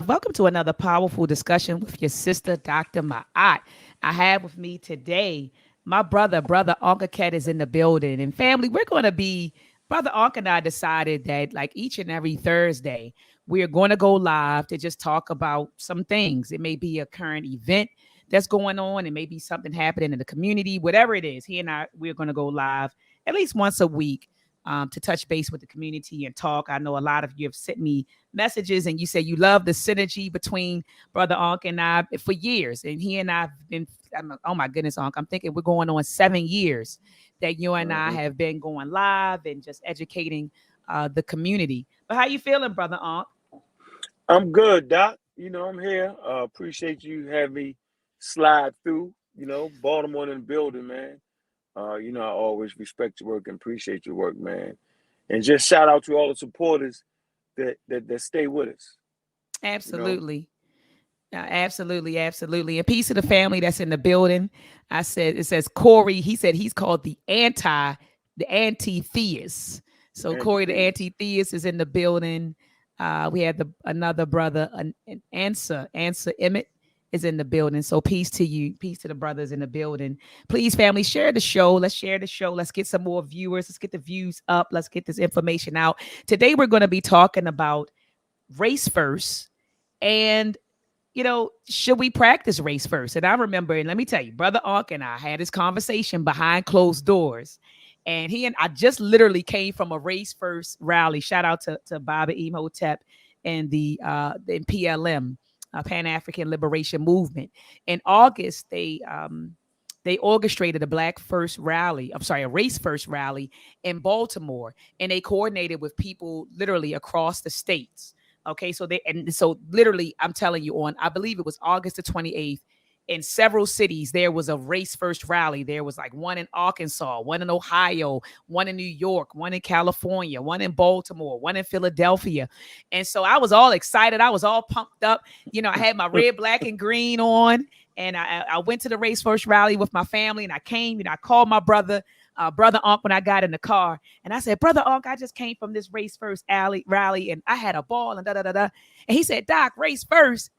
Welcome to another powerful discussion with your sister, Dr. Ma'at. I have with me today my brother Ankh is in the building. And family, we're going to be, Brother Ankh and I decided that like each and every Thursday, we are going to go live to just talk about some things. It may be a current event that's going on. It may be something happening in the community, whatever it is. He and I, we're going to go live at least once a week to touch base with the community and talk. I know a lot of you have sent me messages and you say you love the synergy between Brother Ankh and I for years. And he and I have been, oh my goodness, Ankh, I'm thinking we're going on 7 years that you and I have been going live and just educating the community. But how you feeling, Brother Ankh? I'm good, Doc. I'm here. Appreciate you having me slide through. Baltimore in the building, man. I always respect your work and appreciate your work, man. And just shout out to all the supporters that stay with us. Absolutely. Absolutely. A piece of the family that's in the building. I said, it says Corey. He said he's called the anti-theist. So Corey, the anti-theist, is in the building. We had another brother, an answer Emmett is in the building. So peace to you, peace to the brothers in the building. Please, family, share the show. Let's share the show. Let's get some more viewers. Let's get the views up. Let's get this information out. Today we're going to be talking about race first, and should we practice race first? And I remember, and let me tell you, Brother Ankh and I had this conversation behind closed doors. And he and I just literally came from a race first rally. Shout out to Baba Imhotep and the PLM, Pan African Liberation Movement. In August, they orchestrated a Black First rally. I'm sorry, a race first rally in Baltimore, and they coordinated with people literally across the states. Okay, so literally, I'm telling you, I believe it was August the 28th, in several cities, there was a race first rally. There was like one in Arkansas, one in Ohio, one in New York, one in California, one in Baltimore, one in Philadelphia. And so I was all excited. I was all pumped up. I had my red, black, and green on. And I went to the race first rally with my family, and I came, I called my brother Ankh, when I got in the car. And I said, Brother Ankh, I just came from this race first rally, and I had a ball and da-da-da-da. And he said, Doc, race first?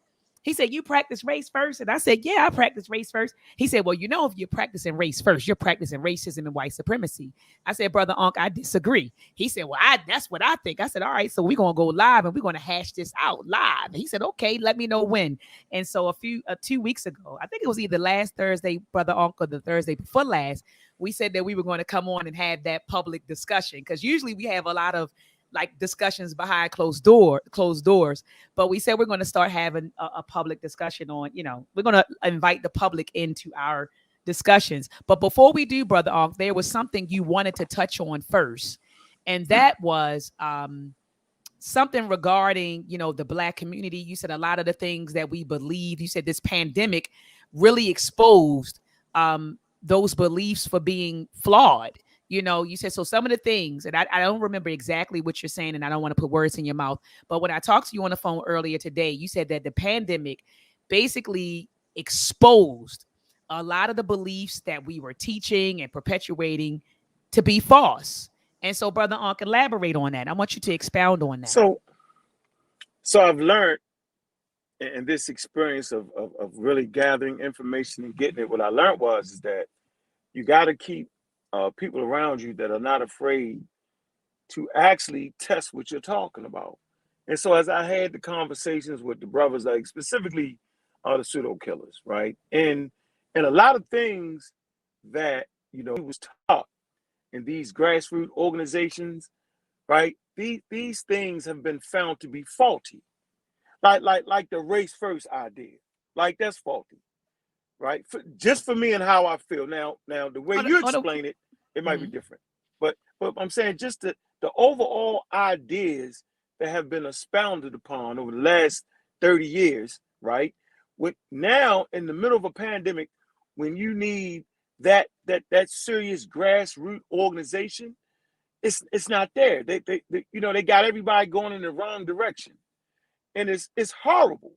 He said, you practice race first? And I said, yeah, I practice race first. He said, well, if you're practicing race first, you're practicing racism and white supremacy. I said, Brother Ankh, I disagree. He said, well, that's what I think. I said, all right, so we're going to go live and we're going to hash this out live. And he said, okay, let me know when. And so 2 weeks ago, I think it was either last Thursday, Brother Ankh, or the Thursday before last, we said that we were going to come on and have that public discussion, because usually we have a lot of like discussions behind closed doors, but we said we're going to start having a public discussion on, we're going to invite the public into our discussions. But before we do, Brother Ankh, there was something you wanted to touch on first, and that was something regarding, the Black community. You said a lot of the things that we believe, you said this pandemic really exposed those beliefs for being flawed. You said, so some of the things, and I don't remember exactly what you're saying, and I don't want to put words in your mouth, but when I talked to you on the phone earlier today, you said that the pandemic basically exposed a lot of the beliefs that we were teaching and perpetuating to be false. And so, Brother Ankh, elaborate on that. I want you to expound on that. So I've learned in this experience of really gathering information and getting it, what I learned is that you got to keep people around you that are not afraid to actually test what you're talking about. And so as I had the conversations with the brothers, like specifically the pseudo killers, right? And a lot of things that, he was taught in these grassroots organizations, right? These things have been found to be faulty. Like the race first idea, like that's faulty. Right, just for me and how I feel. Now, the way you explain it, it might be different. But I'm saying just the overall ideas that have been expounded upon over the last 30 years, right? With now in the middle of a pandemic, when you need that serious grassroots organization, it's not there. They got everybody going in the wrong direction, and it's horrible.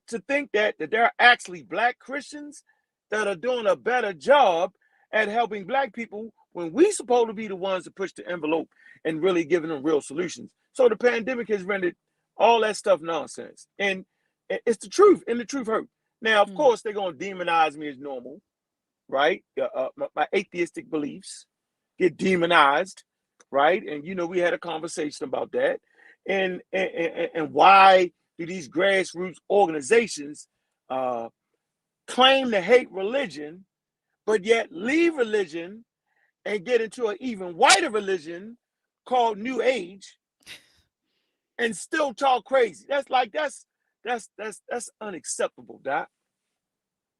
To think that there are actually Black Christians that are doing a better job at helping Black people when we supposed to be the ones to push the envelope and really giving them real solutions. So the pandemic has rendered All that stuff nonsense. And it's the truth, and the truth hurt. Now, of Mm. course, they're going to demonize me as normal, right? My atheistic beliefs get demonized, right? And we had a conversation about that, and why do these grassroots organizations claim to hate religion, but yet leave religion and get into an even whiter religion called New Age, and still talk crazy? That's unacceptable, Doc.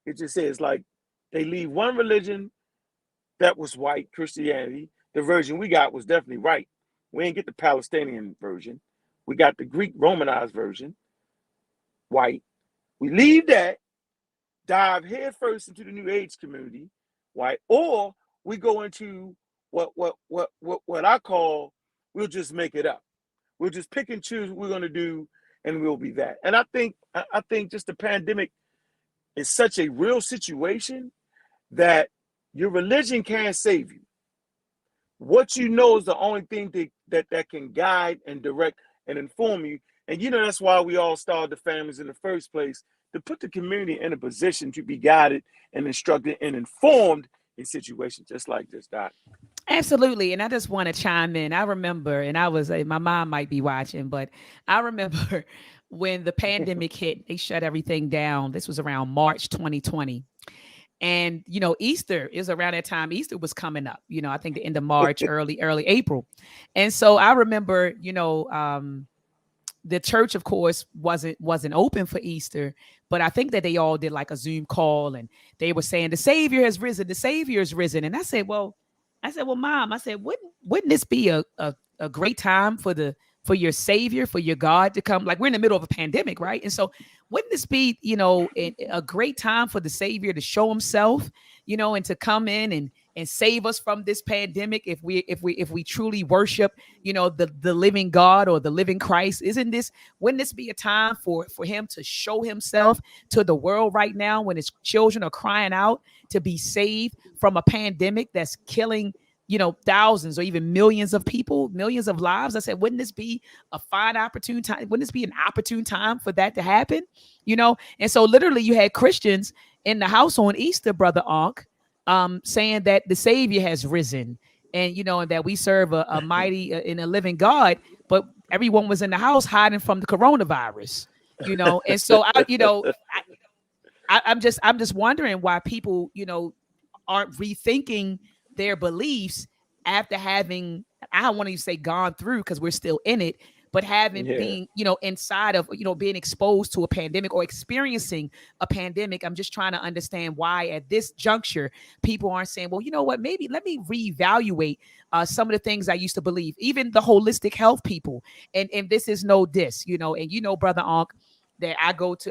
It just says like they leave one religion that was white, Christianity. The version we got was definitely right. We didn't get the Palestinian version. We got the Greek Romanized version, white. We leave that, dive headfirst into the New Age community, white, or we go into what I call, we'll just make it up. We'll just pick and choose what we're going to do, and we'll be that. And I think just the pandemic is such a real situation that your religion can't save you. What you know is the only thing that can guide and direct and inform you. And that's why we all started the families in the first place, to put the community in a position to be guided and instructed and informed in situations just like this, Doc. Absolutely. And I just want to chime in. I remember, and my mom might be watching, but I remember when the pandemic hit, they shut everything down. This was around March 2020. And, Easter is around that time. Easter was coming up, I think the end of March, early April. And so I remember, the church, of course, wasn't open for Easter, but I think that they all did like a Zoom call, and they were saying the Savior has risen, the Savior has risen. And I said, well, Mom, I said, wouldn't this be a great time for your Savior, for your God to come? Like, we're in the middle of a pandemic, right? And so wouldn't this be, a great time for the Savior to show himself, and to come in and save us from this pandemic if we truly worship, the living God or the living Christ? Wouldn't this be a time for him to show himself to the world right now, when his children are crying out to be saved from a pandemic that's killing, thousands or even millions of people, millions of lives? I said, wouldn't this be a fine opportune time? Wouldn't this be an opportune time for that to happen? And so literally you had Christians in the house on Easter, Brother Ankh, saying that the Savior has risen, and that we serve a mighty and a living God, but everyone was in the house hiding from the coronavirus, and so I'm just wondering why people, aren't rethinking their beliefs after having, I don't want to say gone through, because we're still in it, but having Yeah. being, inside of, being exposed to a pandemic or experiencing a pandemic. I'm just trying to understand why at this juncture people aren't saying, well, you know what, maybe let me reevaluate some of the things I used to believe, even the holistic health people. And this is no diss, and Brother Ankh, that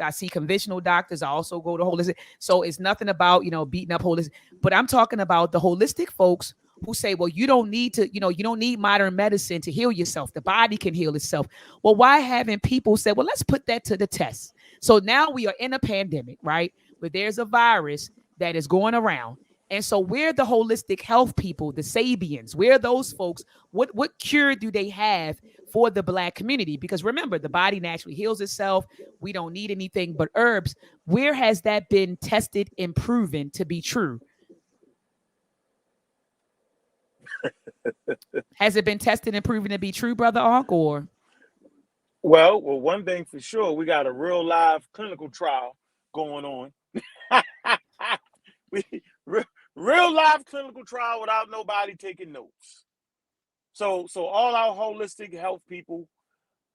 I see conventional doctors. I also go to holistic. So it's nothing about, beating up holistic, but I'm talking about the holistic folks who say, well, you don't need to, you don't need modern medicine to heal yourself. The body can heal itself. Well, why haven't people said, well, let's put that to the test? So now we are in a pandemic, right? Where there's a virus that is going around. And so we're the holistic health people, the Sabians, we're those folks. What cure do they have for the Black community? Because remember, the body naturally heals itself. We don't need anything but herbs. Where has that been tested and proven to be true? Has it been tested and proven to be true, Brother Ankh, or? Well, one thing for sure, we got a real live clinical trial going on. we, real live clinical trial without nobody taking notes. So all our holistic health people,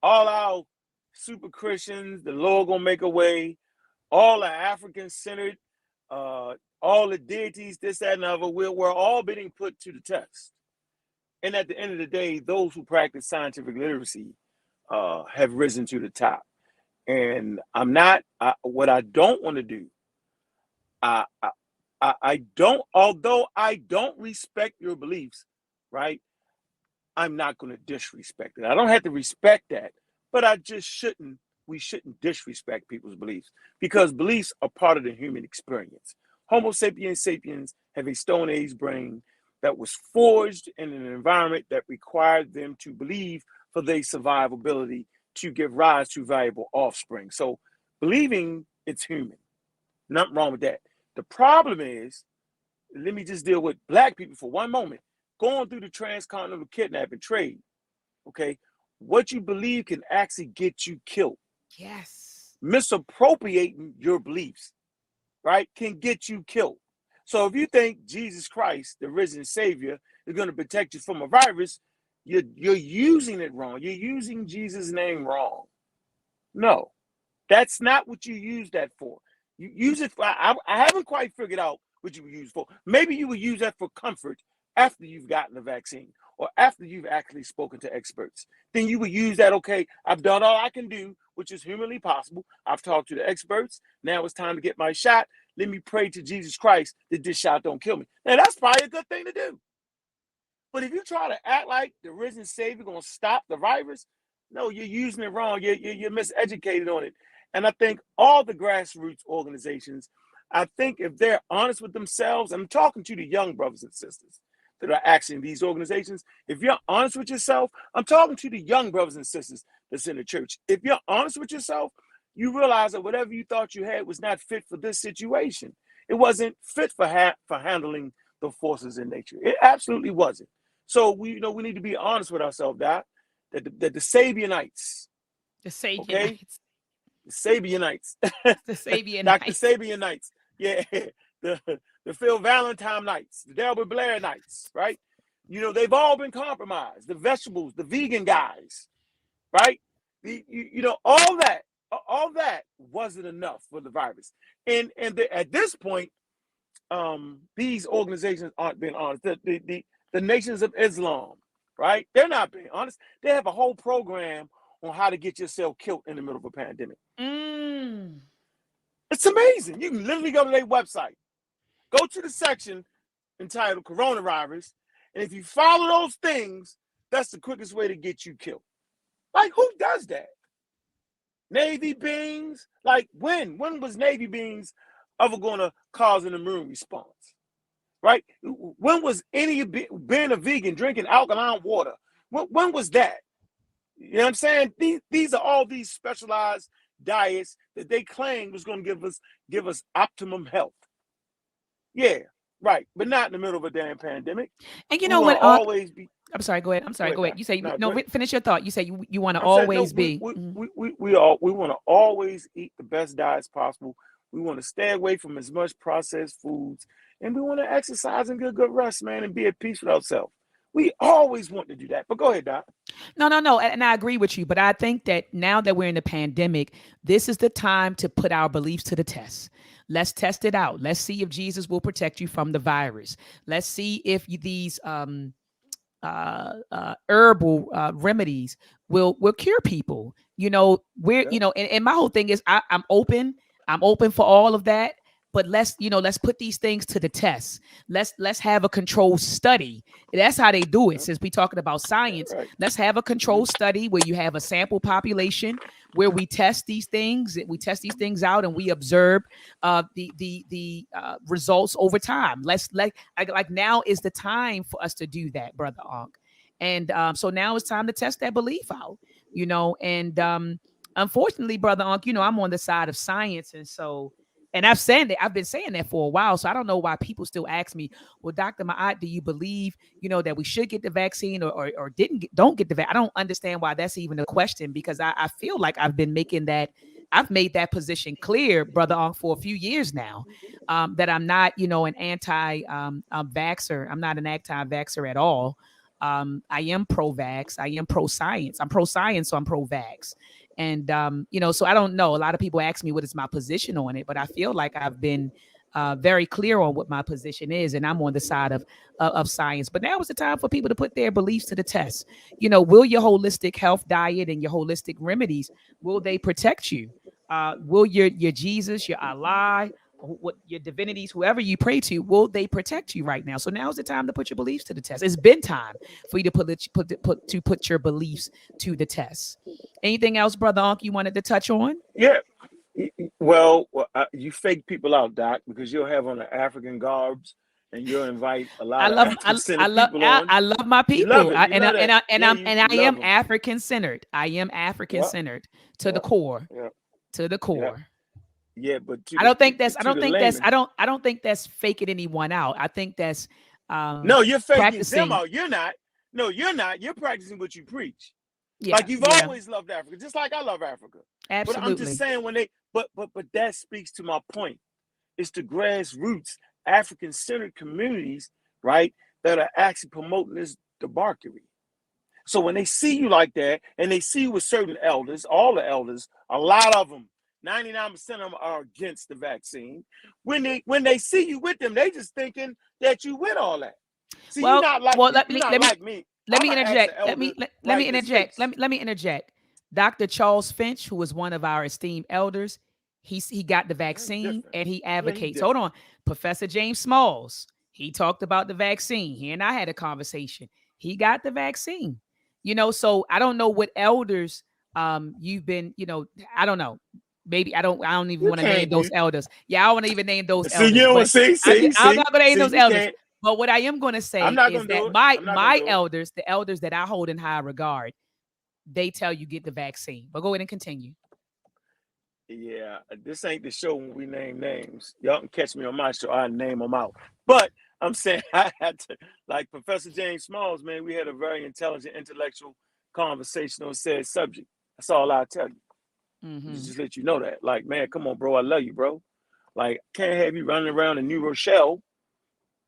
all our super Christians, the Lord gonna make a way, all the African centered, all the deities, this, that, and the other, we're all being put to the test. And at the end of the day, those who practice scientific literacy have risen to the top. And I'm not, what I don't want to do, I, I don't, although I don't respect your beliefs, right? I'm not going to disrespect it. I don't have to respect that, but we shouldn't disrespect people's beliefs, because beliefs are part of the human experience. Homo sapiens sapiens have a Stone Age brain that was forged in an environment that required them to believe for their survivability to give rise to valuable offspring. So believing it's human, nothing wrong with that. The problem is, let me just deal with black people for one moment. Going through the transcontinental kidnapping trade, okay? What you believe can actually get you killed. Yes. Misappropriating your beliefs, right, can get you killed. So if you think Jesus Christ, the risen Savior, is going to protect you from a virus, you're using it wrong. You're using Jesus' name wrong. No, that's not what you use that for. You use it for, I haven't quite figured out what you would use for. Maybe you would use that for comfort after you've gotten the vaccine or after you've actually spoken to experts. Then you would use that, okay, I've done all I can do, which is humanly possible. I've talked to the experts. Now it's time to get my shot. Let me pray to Jesus Christ that this shot don't kill me. Now that's probably a good thing to do. But if you try to act like the risen Savior going to stop the virus, no, you're using it wrong. You're miseducated on it. And I think all the grassroots organizations, I think if they're honest with themselves, I'm talking to the young brothers and sisters that are actually in these organizations. If you're honest with yourself, I'm talking to the young brothers and sisters that's in the church. If you're honest with yourself, you realize that whatever you thought you had was not fit for this situation. It wasn't fit for handling the forces in nature. It absolutely wasn't. So we need to be honest with ourselves, Doc, that the Sabianites, The okay, Sabianites. the Sabianites, The Dr. Sabianites. Sabianites, yeah, the Phil Valentine Knights, the Delbert Blair Knights, right? They've all been compromised. The vegetables, the vegan guys, right? All that wasn't enough for the virus. And at this point, these organizations aren't being honest. The nations of Islam, right? They're not being honest. They have a whole program on how to get yourself killed in the middle of a pandemic. It's amazing. You can literally go to their website, go to the section entitled coronavirus, and if you follow those things, that's the quickest way to get you killed. Like, who does that? Navy beans? Like, when was Navy beans ever going to cause an immune response? Right? When was any being a vegan drinking alkaline water? When was that? You know what I'm saying? These are all these specialized diets that they claim was going to give us optimum health. Yeah, right. But not in the middle of a damn pandemic. And you We know want to what? always be. I'm sorry. Go ahead. I'm sorry. Go ahead. Doc. You say No, no. Finish your thought. You say you want to I'm saying no. always be. We want to always eat the best diets possible. We want to stay away from as much processed foods, and we want to exercise and get good rest, man, and be at peace with ourselves. We always want to do that. But go ahead, Doc. No, and I agree with you. But I think that now that we're in the pandemic, this is the time to put our beliefs to the test. Let's test it out. Let's see if Jesus will protect you from the virus. Let's see if these herbal remedies will cure people. We're Yeah. and my whole thing is I'm open. I'm open for all of that. But let's put these things to the test. Let's have a controlled study. That's how they do it. Yeah. Since we're talking about Yeah. science, Right. let's have a controlled study where you have a sample population where we test these things. We test these things out and we observe the results over time. Let's like now is the time for us to do that, brother Ankh. And so now it's time to test that belief out. And unfortunately, brother Ankh, I'm on the side of science, and so. And I've been saying that for a while. So I don't know why people still ask me, well, Dr. Ma'at, do you believe, that we should get the vaccine or don't get the vaccine? I don't understand why that's even a question, because I feel like I've made that position clear, brother, for a few years now, that I'm not, an anti-vaxxer. I'm not an anti-vaxxer at all. I am pro-vax. I am pro-science. I'm pro-science, so I'm pro-vax. And so I don't know. A lot of people ask me what is my position on it, but I feel like I've been very clear on what my position is, and I'm on the side of science. But now is the time for people to put their beliefs to the test. Will your holistic health diet and your holistic remedies, will they protect you? Will your Jesus, your Allah, what your divinities, whoever you pray to, will they protect you right now? So now is the time to put your beliefs to the test. It's been time for you to put your beliefs to the test. Anything else, brother Ankh, you wanted to touch on? Yeah. Well, you fake people out, Doc, because you'll have on the African garbs and you'll invite a I lot of love African centered people on. I love my You love people. it. You love that. Yeah, And you I love am them. African centered. I am African Yep. centered to the Yep. core. Yep. To the Yep. core. Yeah, but I to don't the think that's layman, I don't think that's faking anyone out. I think that's no, you're faking them practicing. out. You're not. No, you're not. You're practicing what you preach. Yeah, Like you've yeah, always loved Africa, just like I love Africa. But I'm just absolutely. saying when they but that speaks to my point. It's the grassroots African centered communities, right, that are actually promoting this debauchery. So when they see you like that, and they see you with certain elders, all the elders, a lot of them, 99% of them are against the vaccine. When they see you with them, they just thinking that you with all that. See, you're Well, not like well, you're not like me. let I'm me gonna ask interject. the elder Let right me in his interject. face. Let me interject. Dr. Charles Finch, who is one of our esteemed elders, he got the Yeah, he vaccine different. and he Yeah, he advocates. Hold different. on. Professor James Smalls, he talked about the vaccine. He and I had a conversation. He got the vaccine. So I don't know what elders you've been, I don't know. Maybe I don't even You want to name can't. those You elders. Yeah, I don't want to even name those see. You elders, don't but see. See. I'm See. not going to name See. those You elders. can't. But what I am going to I'm say not is gonna do that it. I'm not gonna my do it. elders, the elders that I hold in high regard, they tell you get the vaccine. But go ahead and continue. Yeah, this ain't the show when we name names. Y'all can catch me on my show. I name them out. But I'm saying I had to, like Professor James Smalls, man. We had a very intelligent, intellectual conversation on said subject. That's all I tell you. Mm-hmm. Just let you know that. Like, man, come on, bro. I love you, bro. Like, can't have you running around in New Rochelle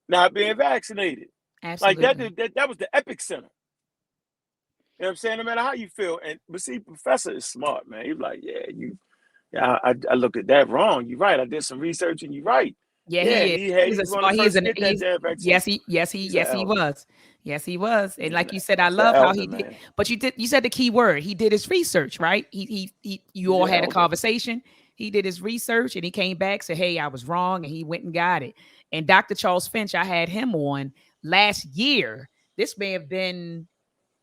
not being vaccinated. Like Absolutely. that was the epic center. You know what I'm saying? No matter how you feel. And but see, Professor is smart, man. He's like, yeah, I looked at that wrong. You're right. I did some research and you're right. Yeah, Yeah, he and is. he He's a was one of smart. the He is first to an. get that He's damn vaccine. He's an yes, he elder. was. Yes, he was. And like you said, I That's an love how elder, he did. man. But you said the key word. He did his research, right? You He's all an had a elder. conversation. He did his research and he came back, said, "Hey, I was wrong," and he went and got it. And Dr. Charles Finch, I had him on last year. This may have been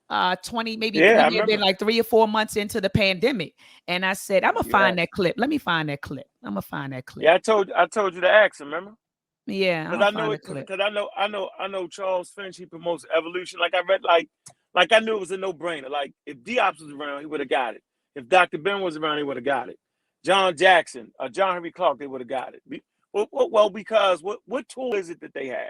20, maybe Yeah, we I may have been remember. like 3 or 4 months into the pandemic. And I said, I'm gonna You find that asked. clip. Let me find that clip. I'm gonna find that clip. Yeah, I told you to ask him, remember? Yeah, I'm Because gonna I know find it. the clip. Because I know Charles Finch. He promotes evolution. Like I read, like I knew it was a no-brainer. Like if Diop was around, he would have got it. If Dr. Ben was around, he would have got it. John Jackson, John Henry Clark, they would have got it. Well, because what tool is it that they have?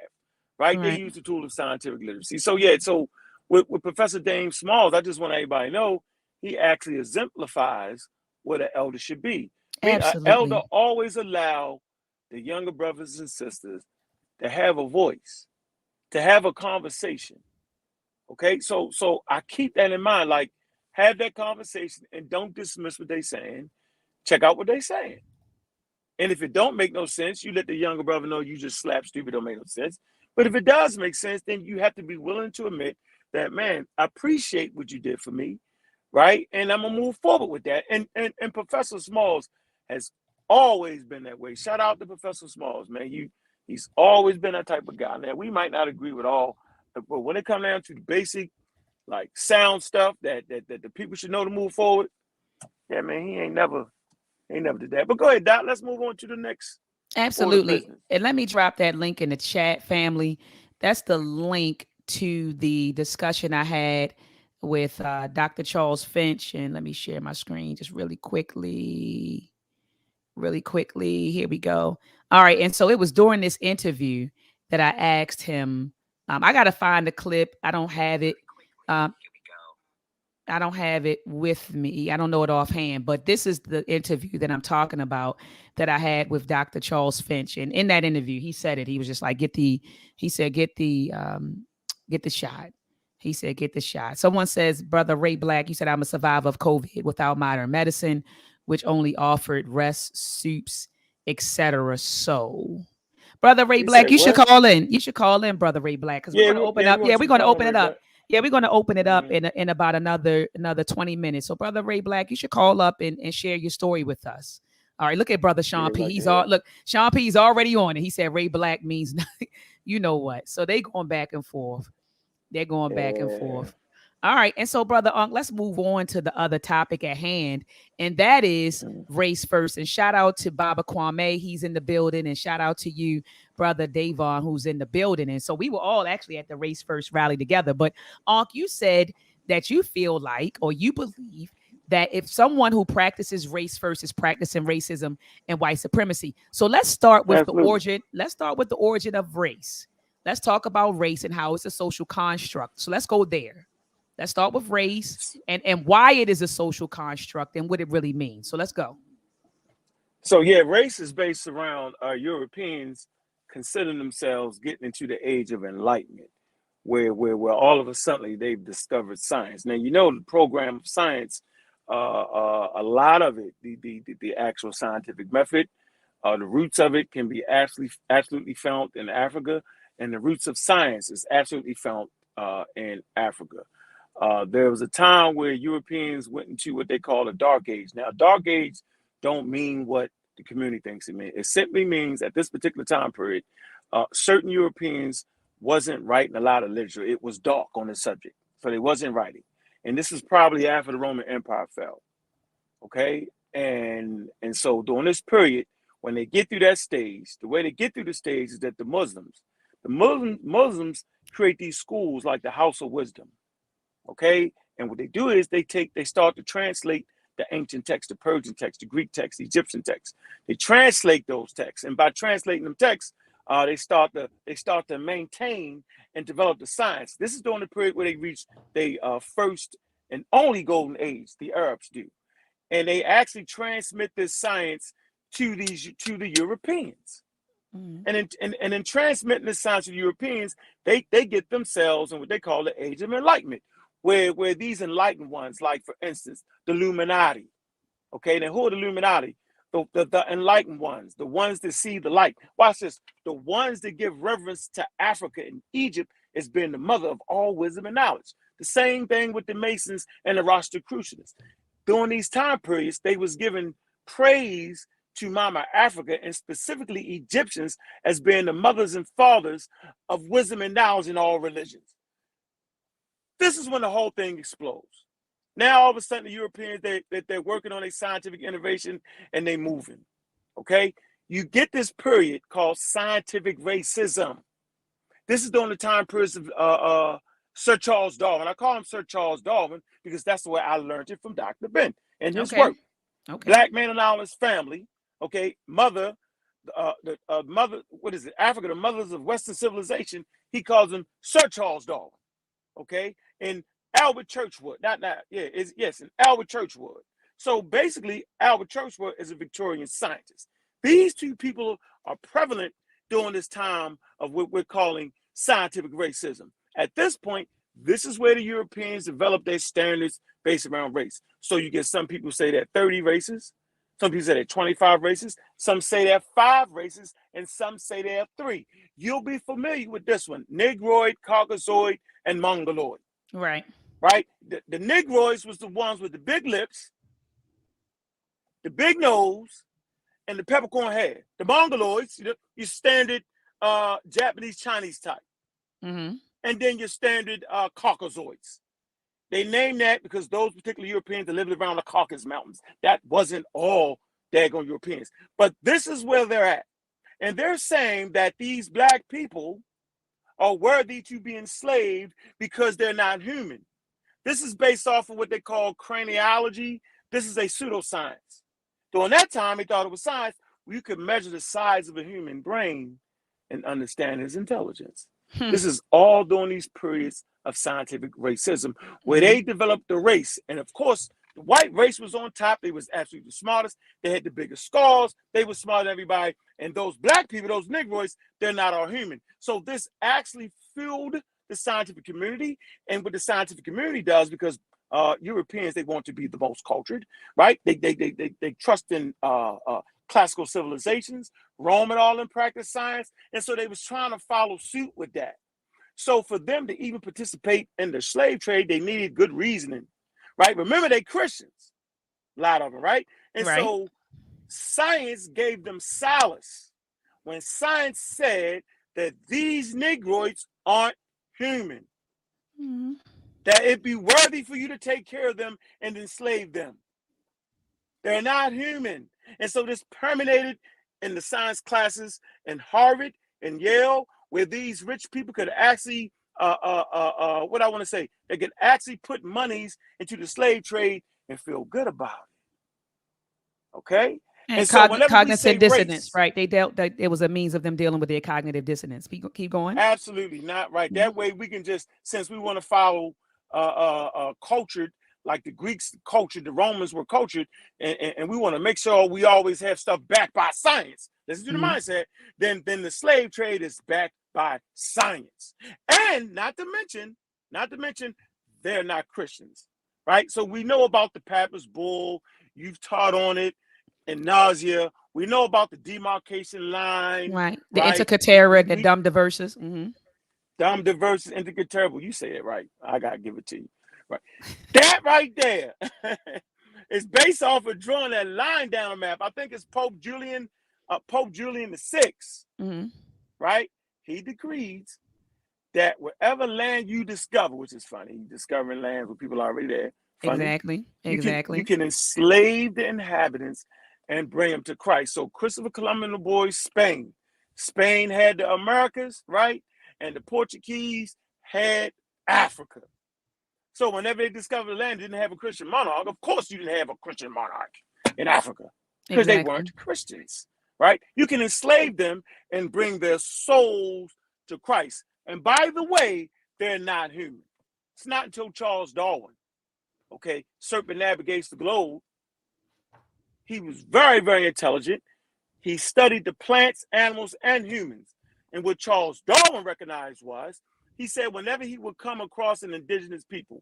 Right? They Right. use the tool of scientific literacy. So yeah, so with Professor Dame Smalls, I just want everybody to know he actually exemplifies what an elder should be. I mean, an elder Absolutely. always allow the younger brothers and sisters to have a voice, to have a conversation. Okay, so I keep that in mind. Like, have that conversation and don't dismiss what they're saying. Check out what they're saying. And if it don't make no sense, you let the younger brother know you just slap stupid, don't make no sense. But if it does make sense, then you have to be willing to admit that, man, I appreciate what you did for me, right? And I'm gonna move forward with that. And Professor Smalls has always been that way. Shout out to Professor Smalls, man. He's always been that type of guy. Now we might not agree with all, but when it comes down to the basic like sound stuff that the people should know to move forward, yeah, man, he ain't never did that. But go ahead, Doc. Let's move on to the next order of Absolutely. business. And let me drop that link in the chat, family. That's the link to the discussion I had with Dr. Charles Finch. And let me share my screen just really quickly. Really quickly. Here we go. All right. And so it was during this interview that I asked him. I got to find the clip. I don't have it. Um, I don't have it with me. I don't know it offhand, but this is the interview that I'm talking about that I had with Dr. Charles Finch. And in that interview, he said it. He was just like, he said, get the shot. He said, get the shot. Someone says, Brother Ray Black, you said, I'm a survivor of COVID without modern medicine, which only offered rest, soups, etc. So, Brother Ray He Black, said you should what? call in. You should call in, Brother Ray Black, because we're Yeah, going to open yeah, we up. Yeah, want you we're to going to call him open Ray it up. Black. Yeah, we're going to open it up Mm-hmm. in about another 20 minutes. So, Brother Ray Black, you should call up and share your story with us. All right, look at Brother Yeah, Sean P. like to He's hear all it. look. Sean P.'s already on it. He said Ray Black means nothing. You know what? So they going back and forth. They're going back and Yeah. forth. All right. And so, Brother Unc, let's move on to the other topic at hand. And that is Mhm. race first. And shout out to Baba Kwame. He's in the building. And shout out to you, Brother Davon, who's in the building. And so we were all actually at the race first rally together. But Unc, you said that you feel like, or you believe that if someone who practices race first is practicing racism and white supremacy. So let's start with the Absolutely. origin. Let's start with the origin of race. Let's talk about race and how it's a social construct. So let's go there. Let's start with race and why it is a social construct and what it really means. So let's go. So yeah, race is based around Europeans considering themselves getting into the age of enlightenment, where all of a sudden they've discovered science. Now you know the program of science, a lot of it, the actual scientific method, the roots of it can be absolutely found in Africa, and the roots of science is absolutely found in Africa. There was a time where Europeans went into what they call a dark age. Now, dark age don't mean what the community thinks it means. It simply means at this particular time period, certain Europeans wasn't writing a lot of literature. It was dark on the subject, so they wasn't writing. And this is probably after the Roman Empire fell. Okay, and so during this period, when they get through that stage, the way they get through the stage is that the Muslims create these schools like the House of Wisdom. Okay, and what they do is they start to translate the ancient text, the Persian text, the Greek text, the Egyptian text. They translate those texts, and by translating them texts, they start to maintain and develop the science. This is during the period where they reach the first and only golden age. The Arabs do, and they actually transmit this science to the Europeans. Mm-hmm. And in transmitting this science to the Europeans, they get themselves in what they call the Age of Enlightenment, where these enlightened ones, like for instance, the Illuminati. Okay, now who are the Illuminati? The enlightened ones, the ones that see the light. Watch this. The ones that give reverence to Africa and Egypt as being the mother of all wisdom and knowledge. The same thing with the Masons and the Rosicrucianists. During these time periods, they was given praise to Mama Africa and specifically Egyptians as being the mothers and fathers of wisdom and knowledge in all religions. This is when the whole thing explodes. Now all of a sudden the Europeans they're working on a scientific innovation and they moving. Okay, you get this period called scientific racism. This is during the time period of Sir Charles Darwin. I call him Sir Charles Darwin because that's the way I learned it from Dr. Ben and his Okay. work. Okay. Black man and all his family. Okay, mother, the mother. What is it? Africa, the mothers of Western civilization. He calls them Sir Charles Darwin. Okay, and Albert Churchwood. Not yeah. Is yes, and Albert Churchwood. So basically, Albert Churchwood is a Victorian scientist. These two people are prevalent during this time of what we're calling scientific racism. At this point, this is where the Europeans develop their standards based around race. So you get some people say that 30 races, some people say there are 25 races, some say there are 5 races, and some say there are 3. You'll be familiar with this one: Negroid, Caucasoid, and Mongoloid. Right. Right? The Negroids was the ones with the big lips, the big nose, and the peppercorn hair. The Mongoloids, your standard Japanese Chinese type. Mm-hmm. And then your standard Caucasoids. They named that because those particular Europeans that lived around the Caucasus Mountains, that wasn't all daggone Europeans. But this is where they're at. And they're saying that these black people are worthy to be enslaved because they're not human. This is based off of what they call craniology. This is a pseudoscience. During that time, they thought it was science. You could measure the size of a human brain and understand his intelligence. Hmm. This is all during these periods of scientific racism, where Mm-hmm. they developed the race. And of course, the white race was on top. They was absolutely the smartest. They had the biggest skulls. They were smarter than everybody. And those black people, those Negroids, they're not all human. So this actually fueled the scientific community. And what the scientific community does, because Europeans, they want to be the most cultured, right? They trust in classical civilizations. Rome and all in practice science. And so they was trying to follow suit with that. So for them to even participate in the slave trade, they needed good reasoning, right? Remember, they Christians, a lot of them, right? And Right. so science gave them solace when science said that these Negroids aren't human. Mm-hmm. that it be worthy for you to take care of them and enslave them. They're not human. And so this permeated in the science classes in Harvard and Yale, where these rich people could actually, what I want to say, they could actually put monies into the slave trade and feel good about it. Okay? And And so whenever we say cognitive dissonance, race, right? They dealt that it was a means of them dealing with their cognitive dissonance. Keep going. absolutely not right. Mhm. That way we can just, since we want to follow cultured, like the Greeks cultured, the Romans were cultured, and we want to make sure we always have stuff backed by science. Listen to the Mhm. mindset. Then the slave trade is backed by science, and not to mention, they're not Christians, right? So we know about the Papyrus Bull. You've taught on it in nausea. We know about the demarcation line, Right. The right? intercatera, the dumb diverses. Mm-hmm. Dumb diverse intercatera. You say it right. I gotta give it to you. Right. That right there is based off of drawing that line down a map. I think it's Pope Julian the Sixth, Mm-hmm. right? He decrees that wherever land you discover, which is funny, discovering lands where people are already there, funny, Exactly. you Exactly. can enslave the inhabitants and bring them to Christ. So Christopher Columbus and the boys, Spain had the Americas, right? And the Portuguese had Africa. So whenever they discovered the land didn't have a Christian monarch, of course you didn't have a Christian monarch in Africa because they Exactly. weren't Christians, right? You can enslave them and bring their souls to Christ. And by the way, they're not human. It's not until Charles Darwin, okay, circumnavigates the globe. He was very, very intelligent. He studied the plants, animals, and humans. And what Charles Darwin recognized was, he said whenever he would come across an indigenous people,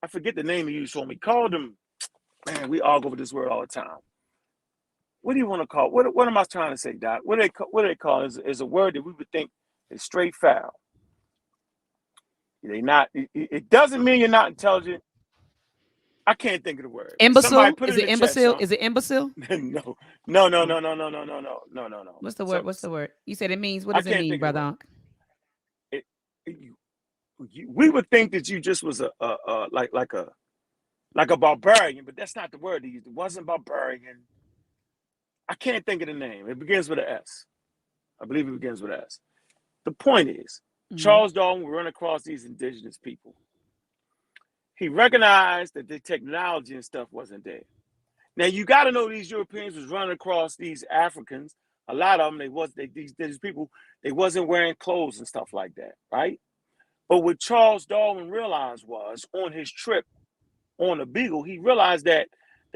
I forget the name he used for me, he called them, man, we argue over this word all the time. What do you want to call it? What am I trying to say, Doc? What do they call it? Is a word that we would think is straight foul. They not. It doesn't mean you're not intelligent. I can't think of the word. Somebody Imbecile? put it Is in it the chat, imbecile? son. Is it imbecile? No, no, no, Oh, no, no, no, no, no, no, no, no, no. what's the word? So What's the word? You said it means. What I does it can't mean, think of the brother? word. Ankh? It, we would think that you just was like a barbarian, but that's not the word he used. It wasn't barbarian. I can't think of the name. It begins with an S. I believe it begins with an S. The point is, Mm-hmm. Charles Darwin would run across these indigenous people. He recognized that the technology and stuff wasn't there. Now you got to know these Europeans was running across these Africans. A lot of them, these people, they wasn't wearing clothes and stuff like that, right? But what Charles Darwin realized was on his trip on the Beagle, he realized that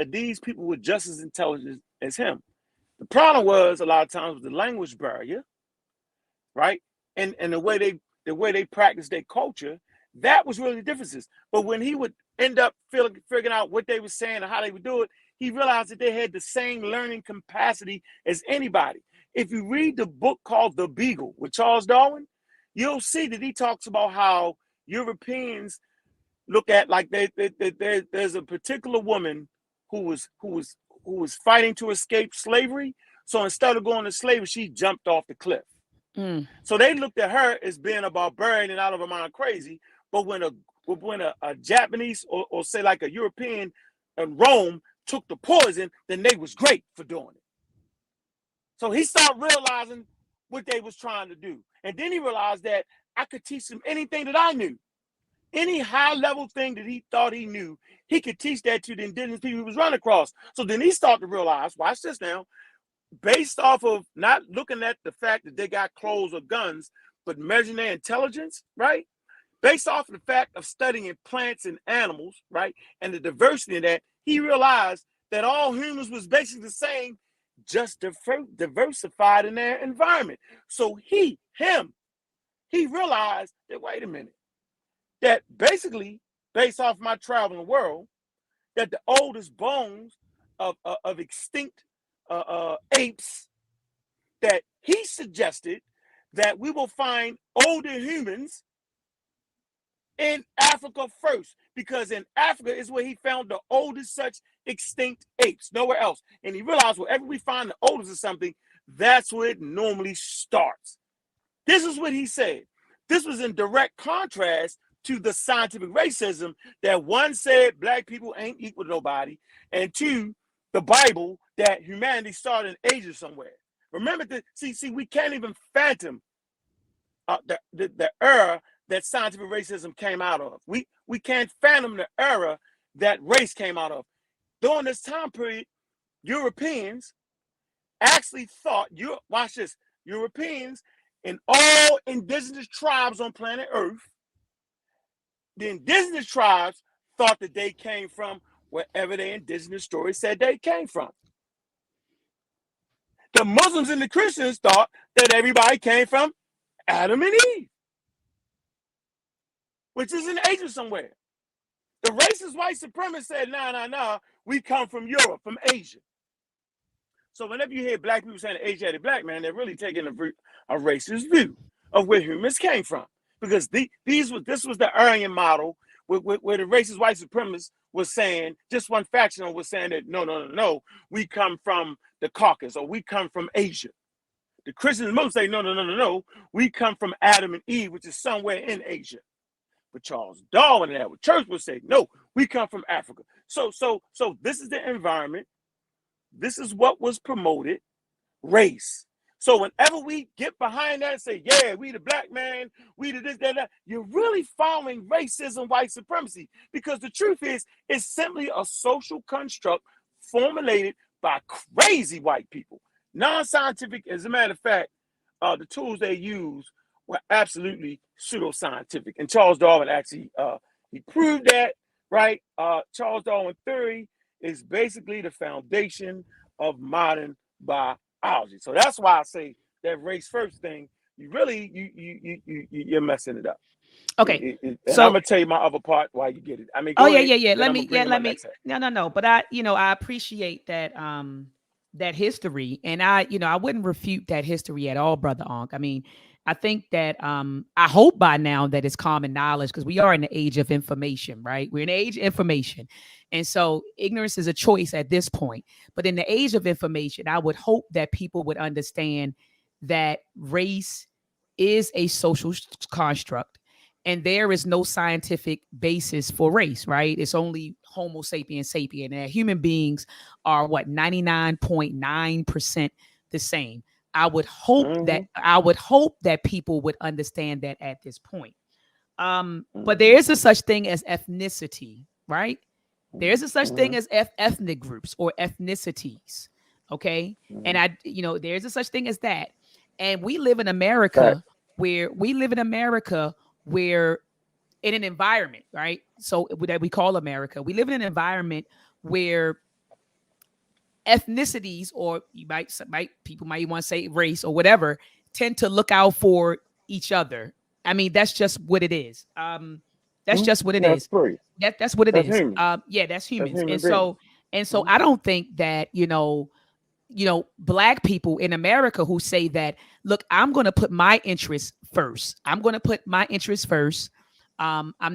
these people were just as intelligent as him. The problem was a lot of times with the language barrier, right? And the way they practice their culture, that was really the differences. But when he would end up figuring out what they were saying and how they would do it, he realized that they had the same learning capacity as anybody. If you read the book called The Beagle with Charles Darwin, you'll see that he talks about how Europeans look at like there's a particular woman who was fighting to escape slavery. So instead of going to slavery, she jumped off the cliff. Mm. So they looked at her as being a barbarian and out of her mind crazy. But when a Japanese or say like a European in Rome took the poison, then they was great for doing it. So he started realizing what they was trying to do. And then he realized that I could teach him anything that I knew. Any high level thing that he thought he knew, he could teach that to the indigenous people he was running across. So then he started to realize, watch this now, based off of not looking at the fact that they got clothes or guns, but measuring their intelligence, right? Based off of the fact of studying plants and animals, right? And the diversity in that, he realized that all humans was basically the same, just diversified in their environment. So he realized that, wait a minute, that basically, based off my travel in the world, that the oldest bones of extinct apes, that he suggested that we will find older humans in Africa first, because in Africa is where he found the oldest such extinct apes, nowhere else. And he realized wherever we find the oldest of something, that's where it normally starts. This is what he said. This was in direct contrast to the scientific racism that one said black people ain't equal to nobody, and two, the Bible that humanity started in Asia somewhere. Remember that. See, we can't even fathom the era that scientific racism came out of. We can't fathom the era that race came out of. During this time period, Europeans actually thought, watch this, Europeans and all indigenous tribes on planet Earth, the indigenous tribes thought that they came from wherever their indigenous story said they came from. The Muslims and the Christians thought that everybody came from Adam and Eve, which is in Asia somewhere. The racist white supremacists said, no, we come from Europe, from Asia. So whenever you hear black people saying Asiatic black man, they're really taking a racist view of where humans came from. Because this was the Aryan model where the racist white supremacists was saying, just one faction was saying that, no, we come from the Caucasus or we come from Asia. The Christians most say, no, we come from Adam and Eve, which is somewhere in Asia. But Charles Darwin and that church would say, no, we come from Africa. So this is the environment. This is what was promoted, race. So whenever we get behind that and say, yeah, we the black man, we the this, that, you're really following racism, white supremacy. Because the truth is, it's simply a social construct formulated by crazy white people. Non-scientific, as a matter of fact, the tools they use were absolutely pseudoscientific. And Charles Darwin actually, he proved that, right? Charles Darwin theory is basically the foundation of modern biology. So that's why I say that race first thing, you're messing it up. Okay. And so I'm gonna tell you my other part why you get it. I mean, oh ahead, yeah. Let me no. No. But I appreciate that that history, and I wouldn't refute that history at all, brother Ankh. I mean, I think that I hope by now that it's common knowledge, because we are in the age of information, right? We're in the age of information. And so ignorance is a choice at this point. But in the age of information, I would hope that people would understand that race is a social construct and there is no scientific basis for race, right? It's only Homo sapiens sapien. And human beings are 99.9% the same. I would hope that people would understand that at this point. But there is a such thing as ethnicity, right? There's a such thing as ethnic groups or ethnicities. Okay. And there's a such thing as that. And we live in America where in an environment, right? So that we call America, we live in an environment where ethnicities, or people might want to say race or whatever, tend to look out for each other. I mean, that's just what it is. That's just what it is. That's what it is. That's humans. And so I don't think that, black people in America who say that, look, I'm going to put my interests first. I'm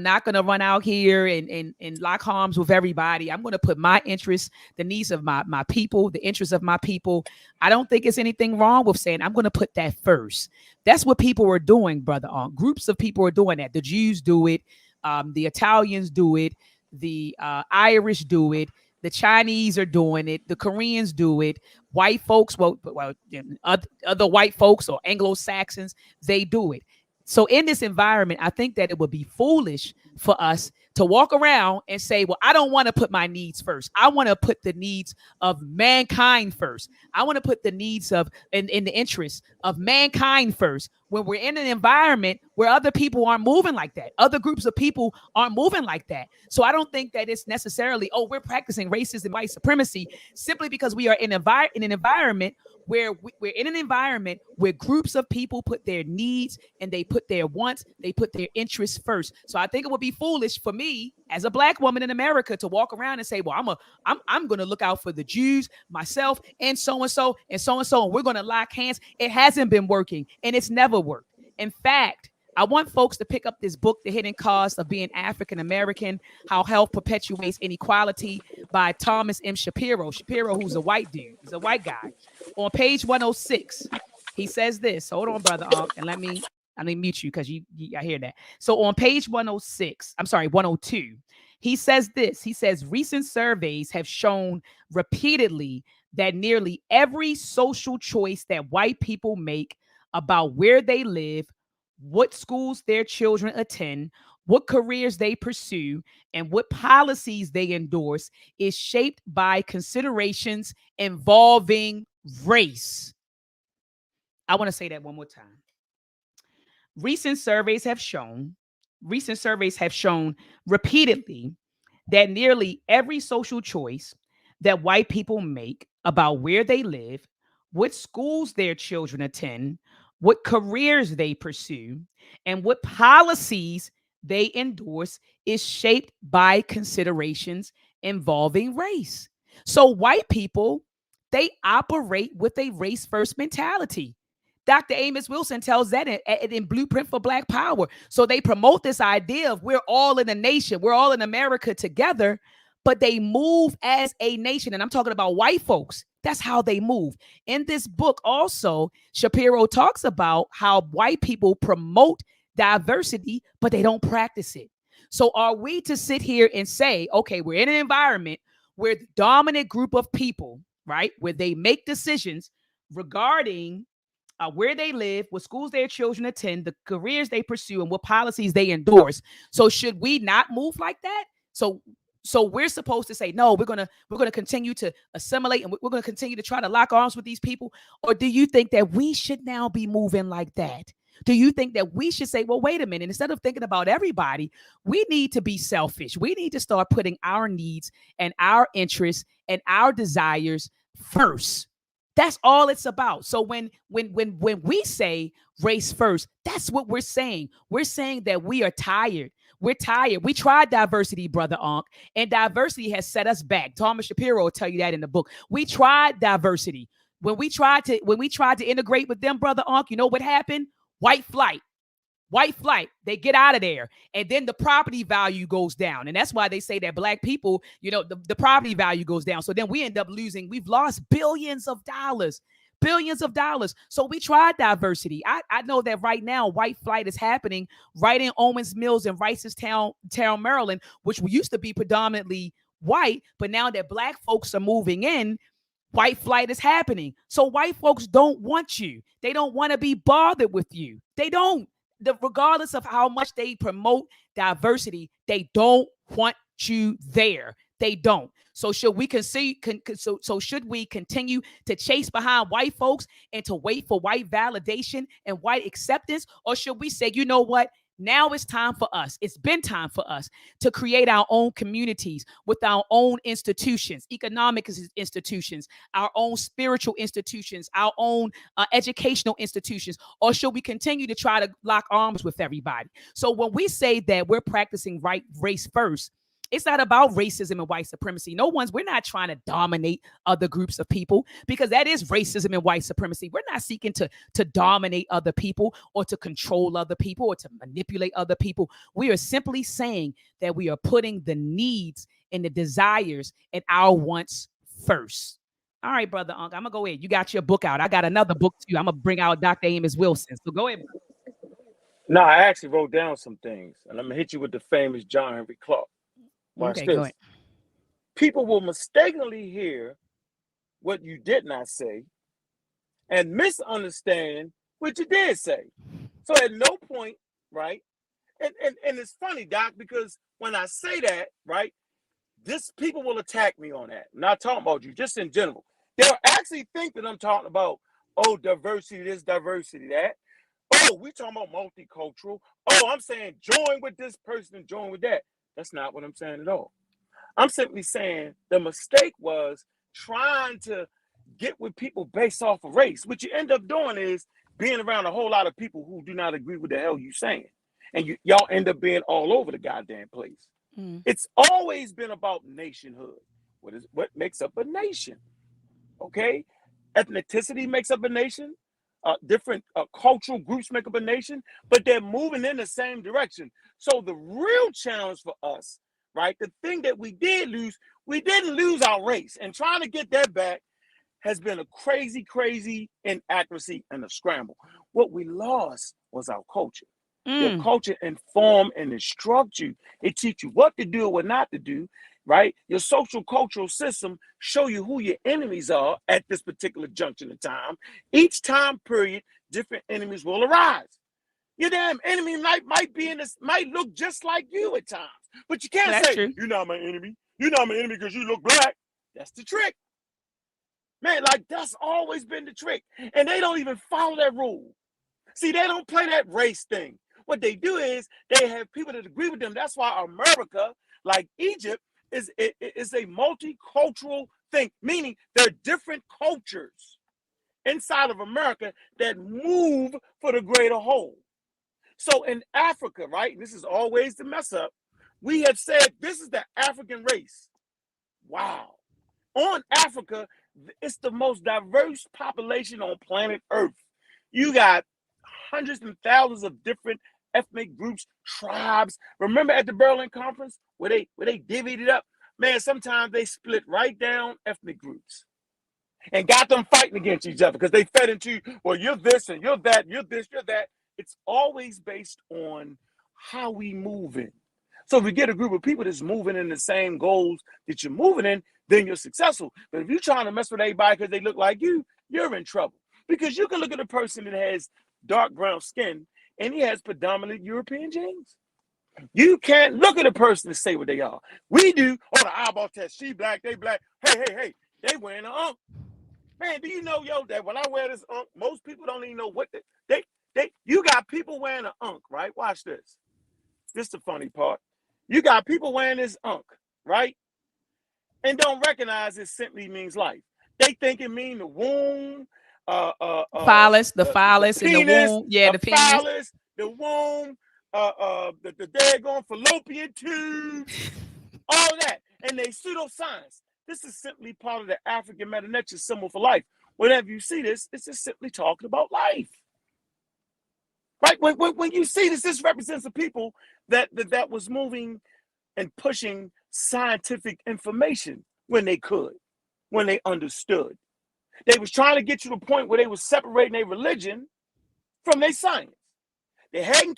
not going to run out here and lock arms with everybody. I'm going to put my interests, the needs of my people, the interests of my people. I don't think it's anything wrong with saying I'm going to put that first. That's what people are doing, brother. Groups of people are doing that. The Jews do it. The Italians do it. The Irish do it. The Chinese are doing it. The Koreans do it. White folks, other white folks or Anglo-Saxons, they do it. So in this environment, I think that it would be foolish for us to walk around and say, well, I don't want to put my needs first. I want to put the needs of mankind first. I want to put the needs of in the interests of mankind first. When we're in an environment where other people aren't moving like that, other groups of people aren't moving like that. So I don't think that it's necessarily, we're practicing racism, white supremacy, simply because we are in an environment where we're in an environment where groups of people put their needs and they put their wants, they put their interests first. So I think it would be foolish for me as a black woman in America to walk around and say, well, I'm going to look out for the Jews, myself, and so and so, and so and so, and we're going to lock hands. It hasn't been working, and it's never worked. In fact, I want folks to pick up this book, The Hidden Cost of Being African American, How Health Perpetuates Inequality by Thomas M. Shapiro. Shapiro, who's a white dude. He's a white guy. On page 106, he says this. Hold on, brother Ankh, and let me I'm gonna mute you because I hear that. So on page 106, I'm sorry, 102, he says this. He says recent surveys have shown repeatedly that nearly every social choice that white people make about where they live, what schools their children attend, what careers they pursue, and what policies they endorse is shaped by considerations involving race. I want to say that one more time. Recent surveys have shown, recent surveys have shown repeatedly that nearly every social choice that white people make about where they live, what schools their children attend, what careers they pursue, and what policies they endorse is shaped by considerations involving race. So white people, they operate with a race first mentality. Dr. Amos Wilson tells that in Blueprint for Black Power. So they promote this idea of we're all in a nation, we're all in America together, but they move as a nation. And I'm talking about white folks. That's how they move. In this book, also, Shapiro talks about how white people promote diversity, but they don't practice it. So are we to sit here and say, okay, we're in an environment where the dominant group of people, right, where they make decisions regarding where they live, what schools their children attend, the careers they pursue, and what policies they endorse. So should we not move like that? So we're supposed to say no. We're gonna continue to assimilate, and we're gonna continue to try to lock arms with these people. Or do you think that we should now be moving like that? Do you think that we should say, well, wait a minute, instead of thinking about everybody, we need to be selfish. We need to start putting our needs and our interests and our desires first. That's all it's about. So when we say race first, that's what we're saying. We're saying that we are tired. We're tired. We tried diversity, brother Ankh, and diversity has set us back. Thomas Shapiro will tell you that in the book. We tried diversity. When we tried to integrate with them, brother Ankh, you know what happened? White flight. White flight, they get out of there. And then the property value goes down. And that's why they say that black people, the property value goes down. So then we end up losing, we've lost billions of dollars. Billions of dollars. So we tried diversity. I know that right now, white flight is happening right in Owens Mills and Ricestown, Maryland, which used to be predominantly white. But now that black folks are moving in, white flight is happening. So white folks don't want you. They don't want to be bothered with you. They don't. Regardless of how much they promote diversity, they don't want you there. They don't. So should we should we continue to chase behind white folks and to wait for white validation and white acceptance? Or should we say, you know what? Now it's time for us. It's been time for us to create our own communities with our own institutions, economic institutions, our own spiritual institutions, our own educational institutions. Or should we continue to try to lock arms with everybody? So when we say that we're practicing race first, it's not about racism and white supremacy. We're not trying to dominate other groups of people, because that is racism and white supremacy. We're not seeking to dominate other people or to control other people or to manipulate other people. We are simply saying that we are putting the needs and the desires and our wants first. All right, brother Ankh, I'm going to go ahead. You got your book out. I got another book too. I'm going to bring out Dr. Amos Wilson. So go ahead. No, I actually wrote down some things, and I'm going to hit you with the famous John Henry Clark. Watch okay, this. Go ahead. People will mistakenly hear what you did not say and misunderstand what you did say. So at no point, right? And it's funny, Doc, because when I say that, right, people will attack me on that. I'm not talking about you, just in general. They'll actually think that I'm talking about, oh, diversity, this, diversity, that. Oh, we're talking about multicultural. Oh, I'm saying join with this person and join with that. That's not what I'm saying at all. I'm simply saying the mistake was trying to get with people based off of race. What you end up doing is being around a whole lot of people who do not agree with the hell you're saying. And y'all end up being all over the goddamn place. It's always been about nationhood. What makes up a nation? Okay? Ethnicity makes up a nation. Different cultural groups make up a nation, but they're moving in the same direction. So the real challenge for us, right, the thing that we did lose, we didn't lose our race. And trying to get that back has been a crazy inaccuracy and a scramble. What we lost was our culture. Your culture inform and instruct you. It teach you what to do or what not to do, right? Your social cultural system show you who your enemies are at this particular junction of time. Each time period, different enemies will arise. Your damn enemy might be in this, might look just like you at times, but you can't That's say true. you're not my enemy. You're not my enemy because you look black. That's the trick, man. Like that's always been the trick, and they don't even follow that rule. See, they don't play that race thing. What they do is they have people that agree with them. That's why America, like Egypt, is a multicultural thing, meaning there are different cultures inside of America that move for the greater whole. So in Africa, right, and this is always the mess up, we have said this is the African race. Wow. On Africa, it's the most diverse population on planet Earth. You got hundreds and thousands of different ethnic groups, tribes. Remember at the Berlin Conference where they divvied it up? Man, sometimes they split right down ethnic groups and got them fighting against each other because they fed into, well, you're this and you're that, you're this, you're that. It's always based on how we move in. So if we get a group of people that's moving in the same goals that you're moving in, then you're successful. But if you're trying to mess with everybody because they look like you, you're in trouble. Because you can look at a person that has dark brown skin and he has predominant European genes. You can't look at a person and say what they are. We do, oh, the eyeball test, she black, they black. Hey, they wearing an Ankh. Man, do you know, yo, that when I wear this Ankh, most people don't even know what you got people wearing an Ankh, right? Watch this. This is the funny part. You got people wearing this Ankh, right? And don't recognize it simply means life. They think it means the womb, Phallus, the phallus in the penis, womb. Yeah, the penis. phallus, the womb, the daggone fallopian tubes, all that. And they pseudoscience. This is simply part of the African meta-nature symbol for life. Whenever you see this, it's just simply talking about life. Right? When you see this represents the people that was moving and pushing scientific information when they could, when they understood. They was trying to get to the point where they was separating their religion from their science. They hadn't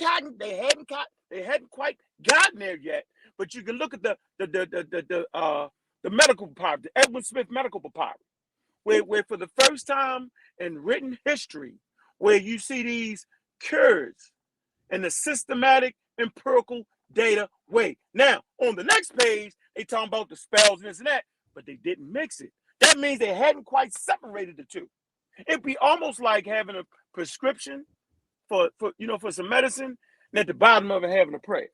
quite gotten there yet. But you can look at the medical papyrus, the Edwin Smith medical papyrus, where for the first time in written history, where you see these cures in the systematic empirical data way. Now, on the next page, they talking about the spells and this and that, but they didn't mix it. That means they hadn't quite separated the two. It'd be almost like having a prescription for some medicine, and at the bottom of it having a prayer.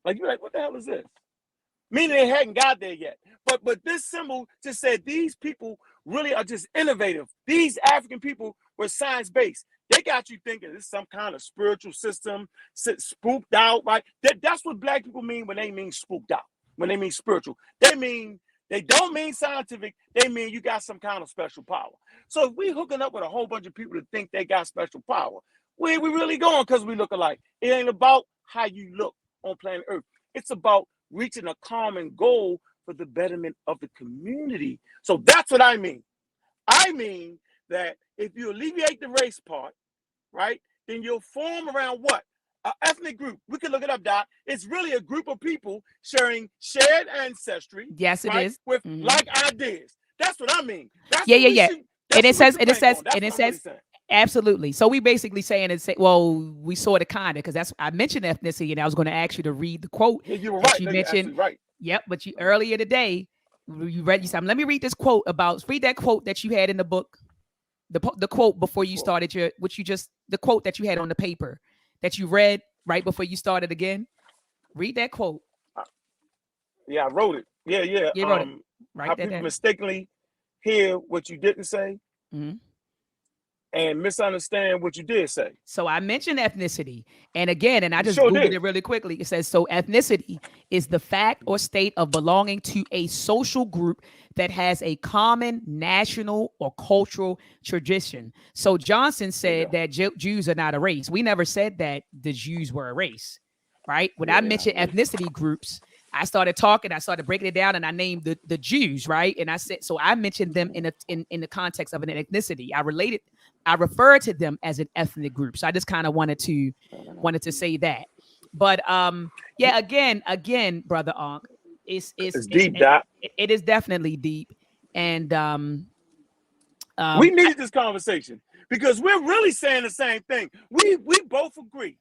Like you're like, what the hell is this? Meaning they hadn't got there yet. But this symbol just said these people really are just innovative. These African people were science-based. They got you thinking this is some kind of spiritual system, spooked out, right? That's what black people mean when they mean spooked out, when they mean spiritual. They don't mean scientific. They mean you got some kind of special power. So if we hooking up with a whole bunch of people that think they got special power, where we really going because we look alike? It ain't about how you look on planet Earth. It's about reaching a common goal for the betterment of the community. So that's what I mean. I mean that if you alleviate the race part, right, then you'll form around what? An ethnic group. We can look it up, Doc. It's really a group of people sharing shared ancestry. Yes, it right, is. with like ideas. That's what I mean. That's Yeah. And it says, absolutely. So we basically saying well, we sort of kind of, because that's I mentioned ethnicity, and I was going to ask you to read the quote. Yeah, you were right. You no, mentioned right. Yep, but you earlier today you said, let me read this quote read that quote that you had in the book, the quote before you started the quote that you had on the paper that you read right before you started again. Read that quote. Yeah, I wrote it. Yeah. You wrote it. Write how that people down. mistakenly hear what you didn't say. Mm-hmm. And misunderstand what you did say. So I mentioned ethnicity. And again, and I just sure Googled did. it really quickly. It says, so ethnicity is the fact or state of belonging to a social group that has a common national or cultural tradition. So Johnson said that Jews are not a race. We never said that the Jews were a race, right? When I mentioned ethnicity groups, I started talking, I started breaking it down, and I named the Jews, right? And I said, so I mentioned them in the context of an ethnicity. I referred to them as an ethnic group. So I just kind of wanted to say that. But yeah, again, brother Ankh, It's deep, Doc. it is definitely deep. And we needed this conversation because we're really saying the same thing. We both agree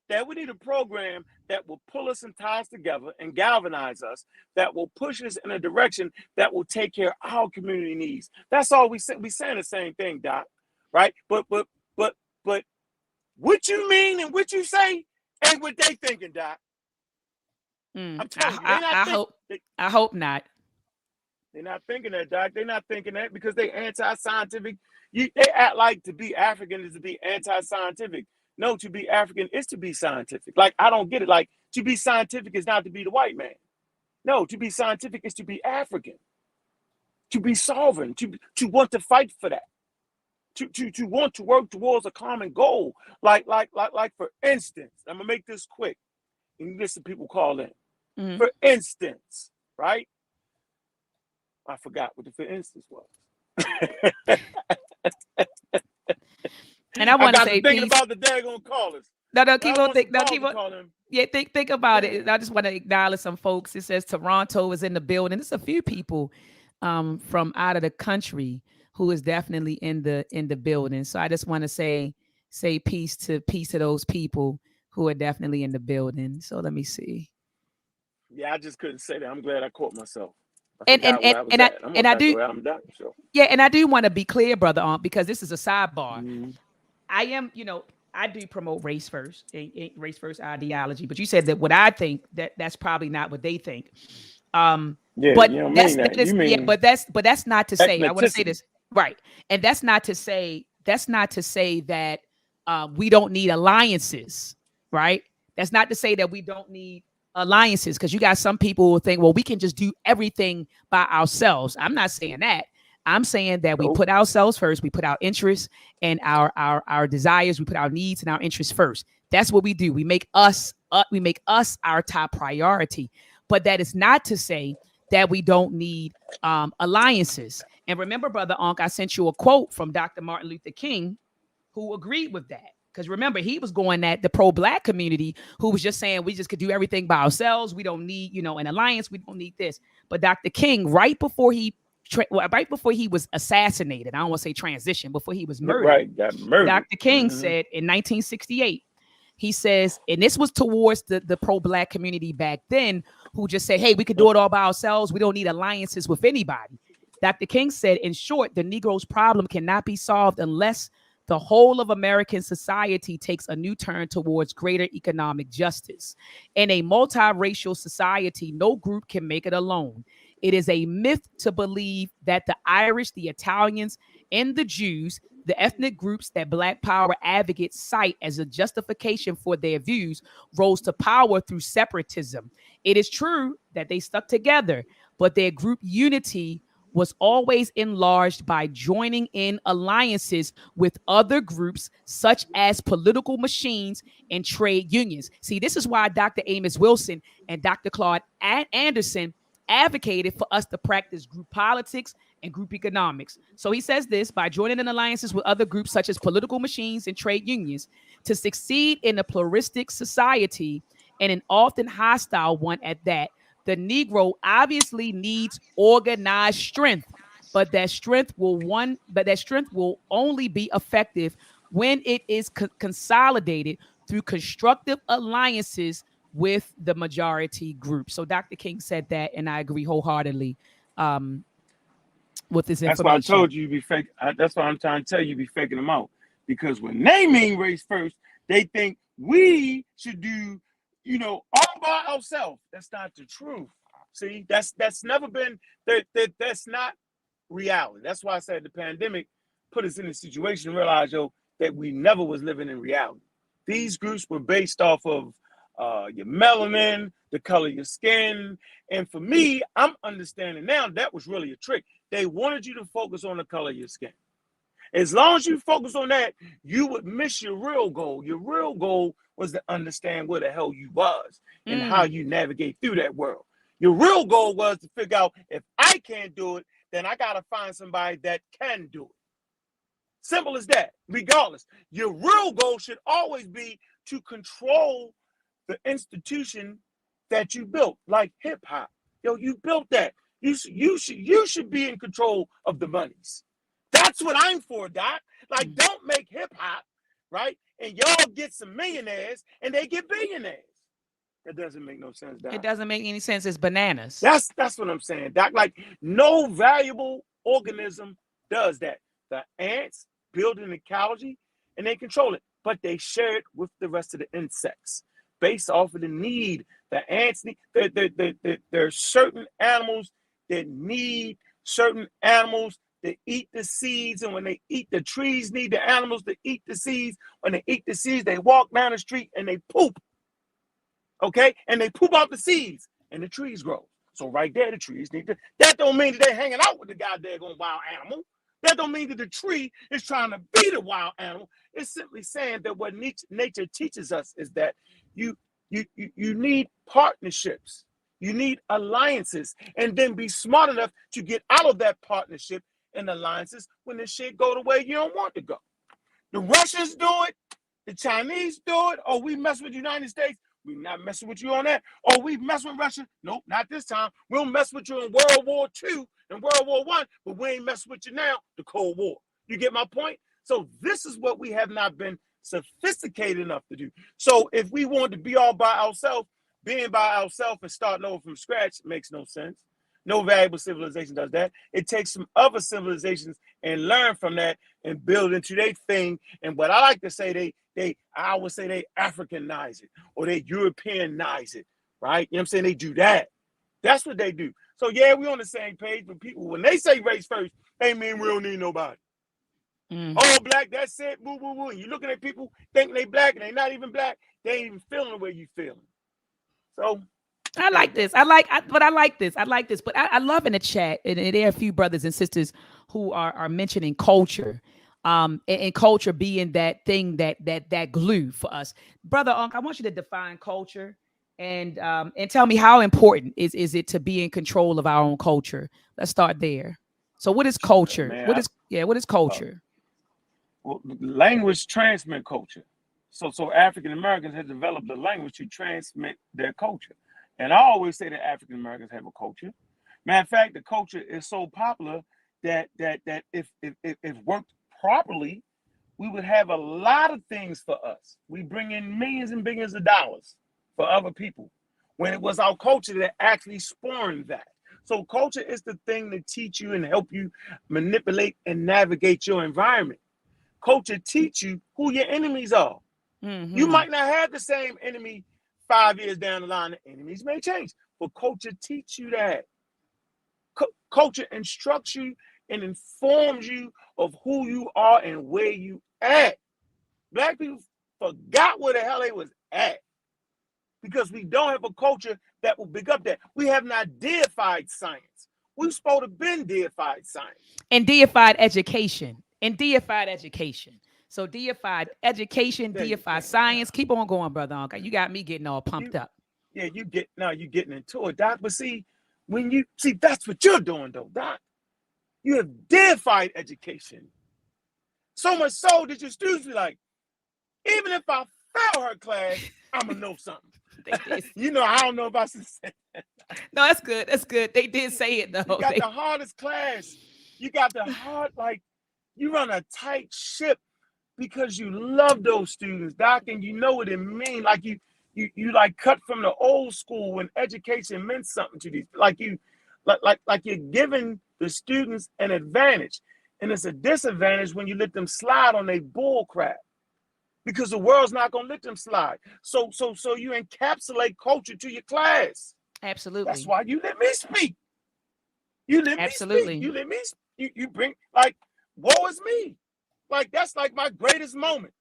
that we need a program that will pull us and tie us together and galvanize us, that will push us in a direction that will take care of our community needs. That's all we say. We saying the same thing, Doc. Right? But what you mean and what you say ain't what they thinking, Doc. I'm telling you, I hope not. They're not thinking that, Doc. They're not thinking that because they anti-scientific. They act like to be African is to be anti-scientific. No, to be African is to be scientific. Like, I don't get it. Like, to be scientific is not to be the white man. No, to be scientific is to be African. To be sovereign, to want to fight for that. To want to work towards a common goal. Like for instance, I'm gonna make this quick. And you listen, people call in. Mm-hmm. For instance, right? I forgot what the for instance was. And I want to say, thinking about the daggone callers. No, keep on thinking. Yeah, think about it. I just want to acknowledge some folks. It says Toronto is in the building. There's a few people from out of the country who is definitely in the building. So I just want to say peace to those people who are definitely in the building. So let me see. Yeah, I just couldn't say that. I'm glad I caught myself. And I do. Yeah, and I do want to be clear, brother Ankh, because this is a sidebar. Mm-hmm. I am, I do promote race first ideology, but you said that what I think that's probably not what they think. But that's not to say. I want to say this right, and that's not to say that we don't need alliances, right? That's not to say that we don't need alliances, because you got some people who think, well, we can just do everything by ourselves. I'm not saying that. I'm saying that we put ourselves first. We put our interests and our desires. We put our needs and our interests first. That's what we do. We make us our top priority. But that is not to say that we don't need alliances. And remember, brother Ankh, I sent you a quote from Dr. Martin Luther King, who agreed with that. Because remember, he was going at the pro-Black community, who was just saying we just could do everything by ourselves. We don't need, an alliance. We don't need this. But Dr. King, right before he was assassinated, I don't want to say transition, before he was murdered. Right, got murdered. Dr. King said in 1968, he says, and this was towards the pro-Black community back then, who just said, hey, we could do it all by ourselves. We don't need alliances with anybody. Dr. King said, in short, the Negro's problem cannot be solved unless the whole of American society takes a new turn towards greater economic justice. In a multiracial society, no group can make it alone. It is a myth to believe that the Irish, the Italians, and the Jews, the ethnic groups that Black power advocates cite as a justification for their views, rose to power through separatism. It is true that they stuck together, but their group unity was always enlarged by joining in alliances with other groups, such as political machines and trade unions. See, this is why Dr. Amos Wilson and Dr. Claude Anderson advocated for us to practice group politics and group economics. So he says this: by joining in alliances with other groups such as political machines and trade unions, to succeed in a pluralistic society, and an often hostile one at that, the Negro obviously needs organized strength, but that strength will only be effective when it is consolidated through constructive alliances with the majority group. So Dr. King said that, and I agree wholeheartedly with this information. That's why I told you be fake. That's why I'm trying to tell you be faking them out, because when they mean race first, they think we should do, all by ourselves. That's not the truth. See, that's never been that's not reality. That's why I said the pandemic put us in a situation to realize, that we never was living in reality. These groups were based off of your melanin, the color of your skin. And for me, I'm understanding now that was really a trick. They wanted you to focus on the color of your skin. As long as you focus on that, you would miss your real goal. Your real goal was to understand where the hell you was and how you navigate through that world. Your real goal was to figure out, if I can't do it, then I got to find somebody that can do it. Simple as that. Regardless, your real goal should always be to control the institution that you built, like hip hop. Yo, you built that. You should be in control of the monies. That's what I'm for, Doc. Like, don't make hip hop, right? And y'all get some millionaires and they get billionaires. That doesn't make no sense, Doc. It doesn't make any sense. It's bananas. That's what I'm saying, Doc. Like, no valuable organism does that. The ants build an ecology and they control it, but they share it with the rest of the insects based off of the need. The ants need, there are certain animals that need certain animals that eat the seeds, and when they eat, the trees need the animals to eat the seeds. When they eat the seeds, they walk down the street and they poop. Okay? And they poop out the seeds and the trees grow. So right there, the trees need to, that don't mean that they're hanging out with the goddamn wild animal. That don't mean that the tree is trying to be the wild animal. It's simply saying that what nature teaches us is that you need partnerships. You need alliances, and then be smart enough to get out of that partnership and alliances when the shit go the way you don't want to go. The Russians do it. The Chinese do it. Oh, we mess with the United States. We're not messing with you on that. Oh, we mess with Russia. Nope, not this time. We'll mess with you in World War II and World War I, but we ain't messing with you now, the Cold War. You get my point? So this is what we have not been sophisticated enough to do. So if we want to be all by ourselves, being by ourselves and starting over from scratch makes no sense. No valuable civilization does that. It takes some other civilizations and learn from that and build into their thing. And what I like to say, I would say they Africanize it or they Europeanize it, right? You know what I'm saying? They do that. That's what they do. So yeah, we on the same page, but people, when they say race first, they mean we don't need nobody. All black, that's it, woo, woo, woo. And you looking at people thinking they black and they not even black, they ain't even feeling the way you feeling. So I like this. I like this. But I love in the chat, and there are a few brothers and sisters who are mentioning culture, and culture being that thing that glue for us. Brother Ankh, I want you to define culture and tell me how important is it to be in control of our own culture. Let's start there. So, what is culture? Man, what is culture? Well, language transmit culture. So African Americans have developed a language to transmit their culture. And I always say that African Americans have a culture. Matter of fact, the culture is so popular that if worked properly, we would have a lot of things for us. We bring in millions and billions of dollars for other people, when it was our culture that actually spawned that. So culture is the thing to teach you and help you manipulate and navigate your environment. Culture teach you who your enemies are. Mm-hmm. You might not have the same enemy 5 years down the line. The enemies may change, but culture teach you that. Culture instructs you and informs you of who you are and where you at. Black people forgot where the hell they was at because we don't have a culture that will pick up that. We have not deified science. We're supposed to have been deified science. And deified education. So deified education, deified science. Keep on going, brother Ankh. You got me getting all pumped up. Yeah, you're getting into it, Doc. But see, that's what you're doing, though, Doc. You have deified education. So much so that your students be like, even if I fail her class, I'm gonna know something. I don't know if I should say that. No, that's good. That's good. They did say it, though. You got the hardest class. You got the hard, you run a tight ship because you love those students, Doc, and you know what it means. Like you cut from the old school when education meant something to these. Like you're giving the students an advantage, and it's a disadvantage when you let them slide on their bull crap, because the world's not gonna let them slide. So you encapsulate culture to your class. Absolutely. That's why you let me speak. You let me speak. You let me. You bring woe is me. That's my greatest moment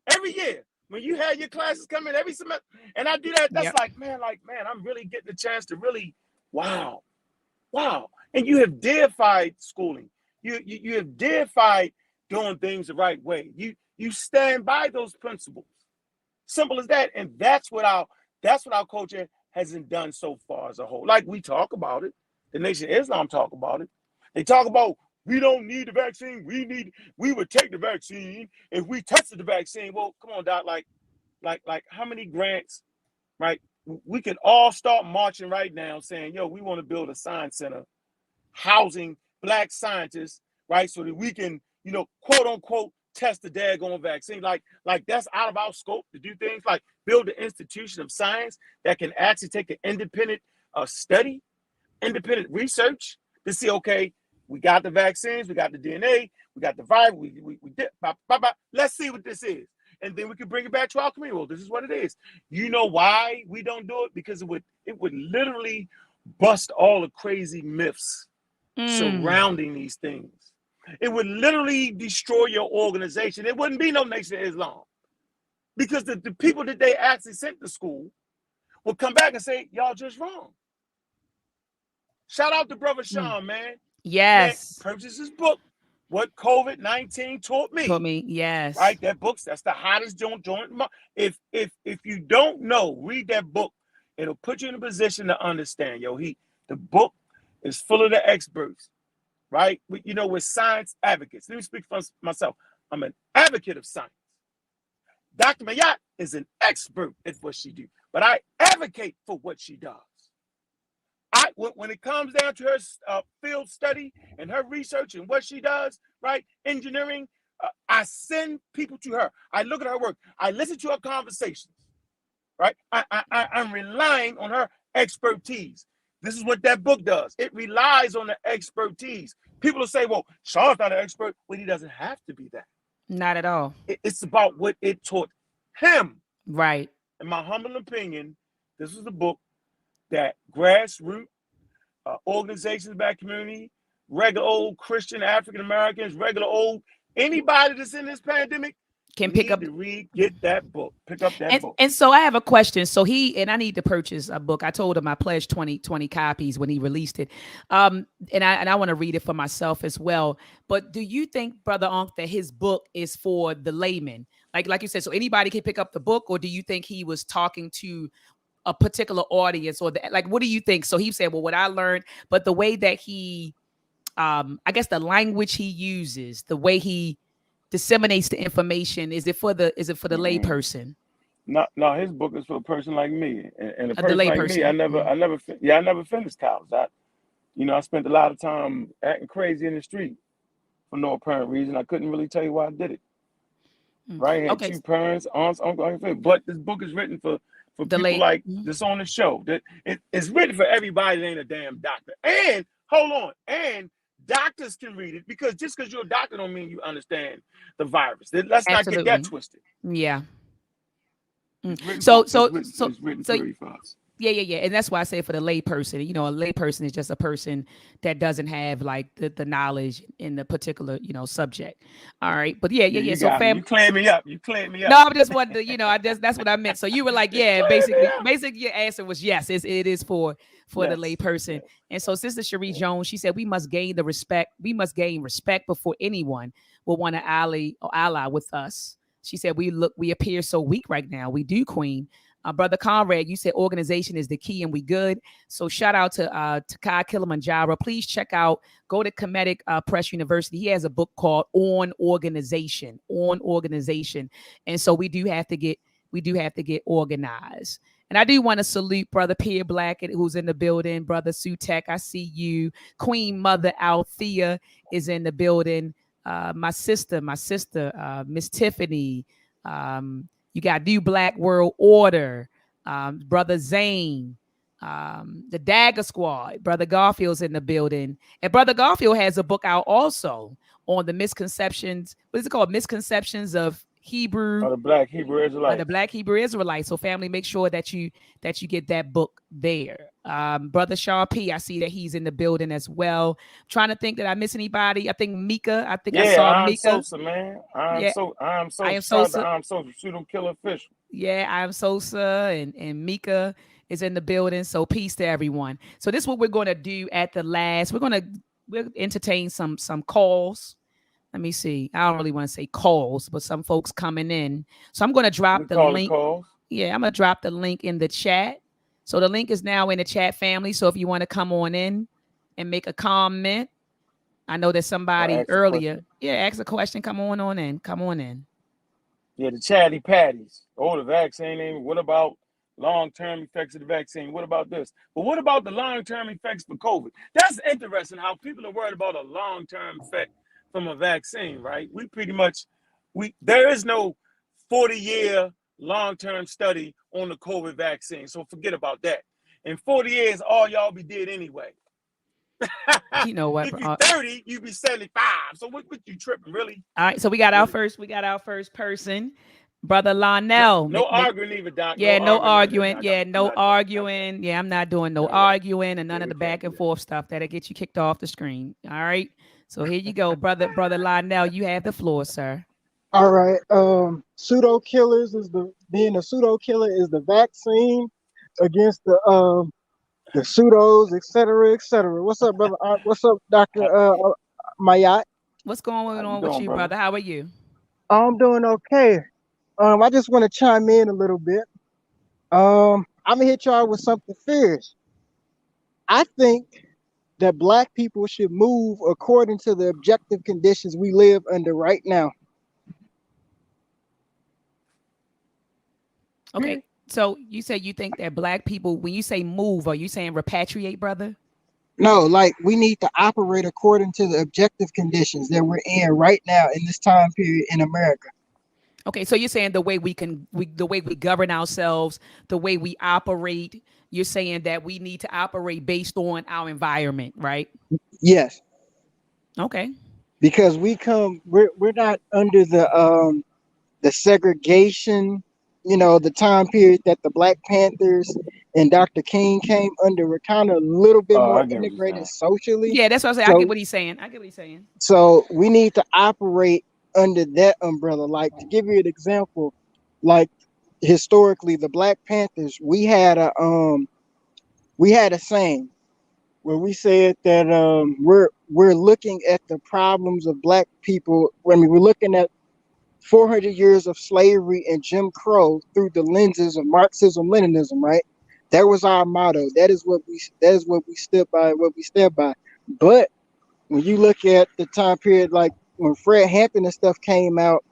every year when you had your classes come in every semester, and I do that. That's man, I'm really getting the chance to really, wow. And you have deified schooling. You have deified doing things the right way. You stand by those principles. Simple as that. And that's what our culture hasn't done so far as a whole. Like we talk about it, the Nation of Islam talk about it. They talk about we don't need the vaccine. We would take the vaccine if we tested the vaccine. Well, come on, Doc. Like how many grants, right? We can all start marching right now saying, yo, we want to build a science center housing Black scientists, right? So that we can, quote unquote, test the daggone vaccine. Like that's out of our scope to do things like build an institution of science that can actually take an independent study, independent research to see, okay, we got the vaccines, we got the DNA, we got the virus, we did, let's see what this is. And then we can bring it back to our community. Well, this is what it is. You know why we don't do it? Because it would literally bust all the crazy myths surrounding these things. It would literally destroy your organization. It wouldn't be no Nation of Islam. Because the people that they actually sent to school will come back and say, y'all just wrong. Shout out to Brother Sean, man. Yes. Man, purchase his book, What COVID-19 Taught Me. Taught me, yes. Right? That book's that's the hottest joint. If you don't know, read that book. It'll put you in a position to understand. The book is full of the experts, right? We're science advocates. Let me speak for myself. I'm an advocate of science. Dr. Mayat is an expert at what she do, but I advocate for what she does. When it comes down to her field study and her research and what she does, right? Engineering, I send people to her. I look at her work. I listen to her conversations, right? I'm relying on her expertise. This is what that book does. It relies on the expertise. People will say, well, Sean's not an expert. Well, he doesn't have to be that. Not at all. It's about what it taught him. Right. In my humble opinion, this is the book that grassroots organizations, back community, regular old Christian African Americans, regular old anybody that's in this pandemic can pick up to get that book. Pick up that book. And so I have a question. So I need to purchase a book. I told him I pledged 20 copies when he released it. And I want to read it for myself as well. But do you think, Brother Ankh, that his book is for the layman? Like you said, so anybody can pick up the book, or do you think he was talking to a particular audience, or what do you think? So he said, well, what I learned, but the way that he, I guess the language he uses, the way he disseminates the information, is it for the lay person? No, his book is for a person like me, and a person like me. I never finished college. I spent a lot of time acting crazy in the street for no apparent reason. I couldn't really tell you why I did it. Right? I had two parents, aunts, uncle, but this book is written for people like this on the show. That it's written for everybody that ain't a damn doctor. And hold on, and doctors can read it, because just because you're a doctor don't mean you understand the virus. Let's not get that twisted. Yeah. It's written for us. Yeah. And that's why I say for the lay person, a lay person is just a person that doesn't have like the knowledge in the particular, subject. All right. But yeah. So you cleared me up. No, I just wanted to, that's what I meant. So you were like, yeah, basically your answer was yes, it is for the lay person. Yes. And so Sister Cherie Jones, she said, we must gain respect before anyone will want to ally with us. She said, we appear so weak right now. We do, Queen. Brother Conrad, you said organization is the key and we good. So shout out to Kai Kilimanjaro. Please go to Kemetic Press University. He has a book called On Organization. And so we do have to get organized. And I do want to salute Brother Pierre Blackett, who's in the building. Brother Sutek, I see you. Queen Mother Althea is in the building. My sister, Miss Tiffany. You got New Black World Order, Brother Zane, the Dagger Squad, Brother Garfield's in the building. And Brother Garfield has a book out also on the misconceptions. What is it called? Misconceptions of Hebrew. The Black Hebrew Israelites. The Black Hebrew Israelites. So family, make sure that you get that book there. Brother Sean P., I see that he's in the building as well. Trying to think that I miss anybody. I think Mika. I saw Mika. Sosa, man. I am Sosa pseudo killer official. Yeah, I am Sosa, and Mika is in the building. So peace to everyone. So this is what we're going to do at the last. We'll entertain some calls. Let me see. I don't really want to say calls, but some folks coming in. So I'm going to drop the link. Yeah, I'm going to drop the link in the chat. So the link is now in the chat, family. So if you want to come on in and make a comment, I know that Or somebody ask a earlier, question. yeah, ask a question. Come on in. Come on in. Yeah, the chatty patties. Oh, the vaccine. What about long-term effects of the vaccine? What about this? But what about the long-term effects for COVID? That's interesting how people are worried about a long-term effect from a vaccine, right? We pretty much there is no 40-year long-term study on the COVID vaccine. So forget about that. In 40 years, all y'all be dead anyway. You know what? If you're 30, you be 75. So what you tripping, really? All right. So Really? we got our first person, Brother No, Lionel. no arguing either, Doc. No Yeah, no arguing over there, arguing. Doc. Yeah, I'm no not doing it. Okay. arguing. Yeah, I'm not doing no All right. arguing and none Yeah, of we the can't back do and that. forth stuff that'll get you kicked off the screen. All right. So here you go, brother Lionel. You have the floor, sir. All right. Pseudo killers is the being a pseudo killer is the vaccine against the pseudos, et cetera, et cetera. What's up, brother? What's up, Doctor How, Mayat? What's going how you on with doing, you, brother? brother? How are you? I'm doing okay. I just want to chime in a little bit. I'm gonna hit y'all with something fierce. I think that black people should move according to the objective conditions we live under right now. Okay. So you say you think that black people, when you say move, are you saying repatriate, brother? No, like we need to operate according to the objective conditions that we're in right now in this time period in America. Okay, so you're saying the way we govern ourselves, the way we operate, you're saying that we need to operate based on our environment, right? Yes, Okay. because we're not under the segregation, the time period that the Black Panthers and Dr. King came under. We're kind of a little bit Oh, more I get what you're integrated saying. socially. Yeah, that's what I say. I get So what he's saying. I get what he's saying. so we need to operate under that umbrella. Like to give you an example, like historically the Black Panthers, we had a saying where we said that we're looking at the problems of black people. I mean, we're looking at 400 years of slavery and Jim Crow through the lenses of Marxism, Leninism, right? That was our motto. That is what we stood by, what we stand by. But when you look at the time period, like when Fred Hampton and stuff came out,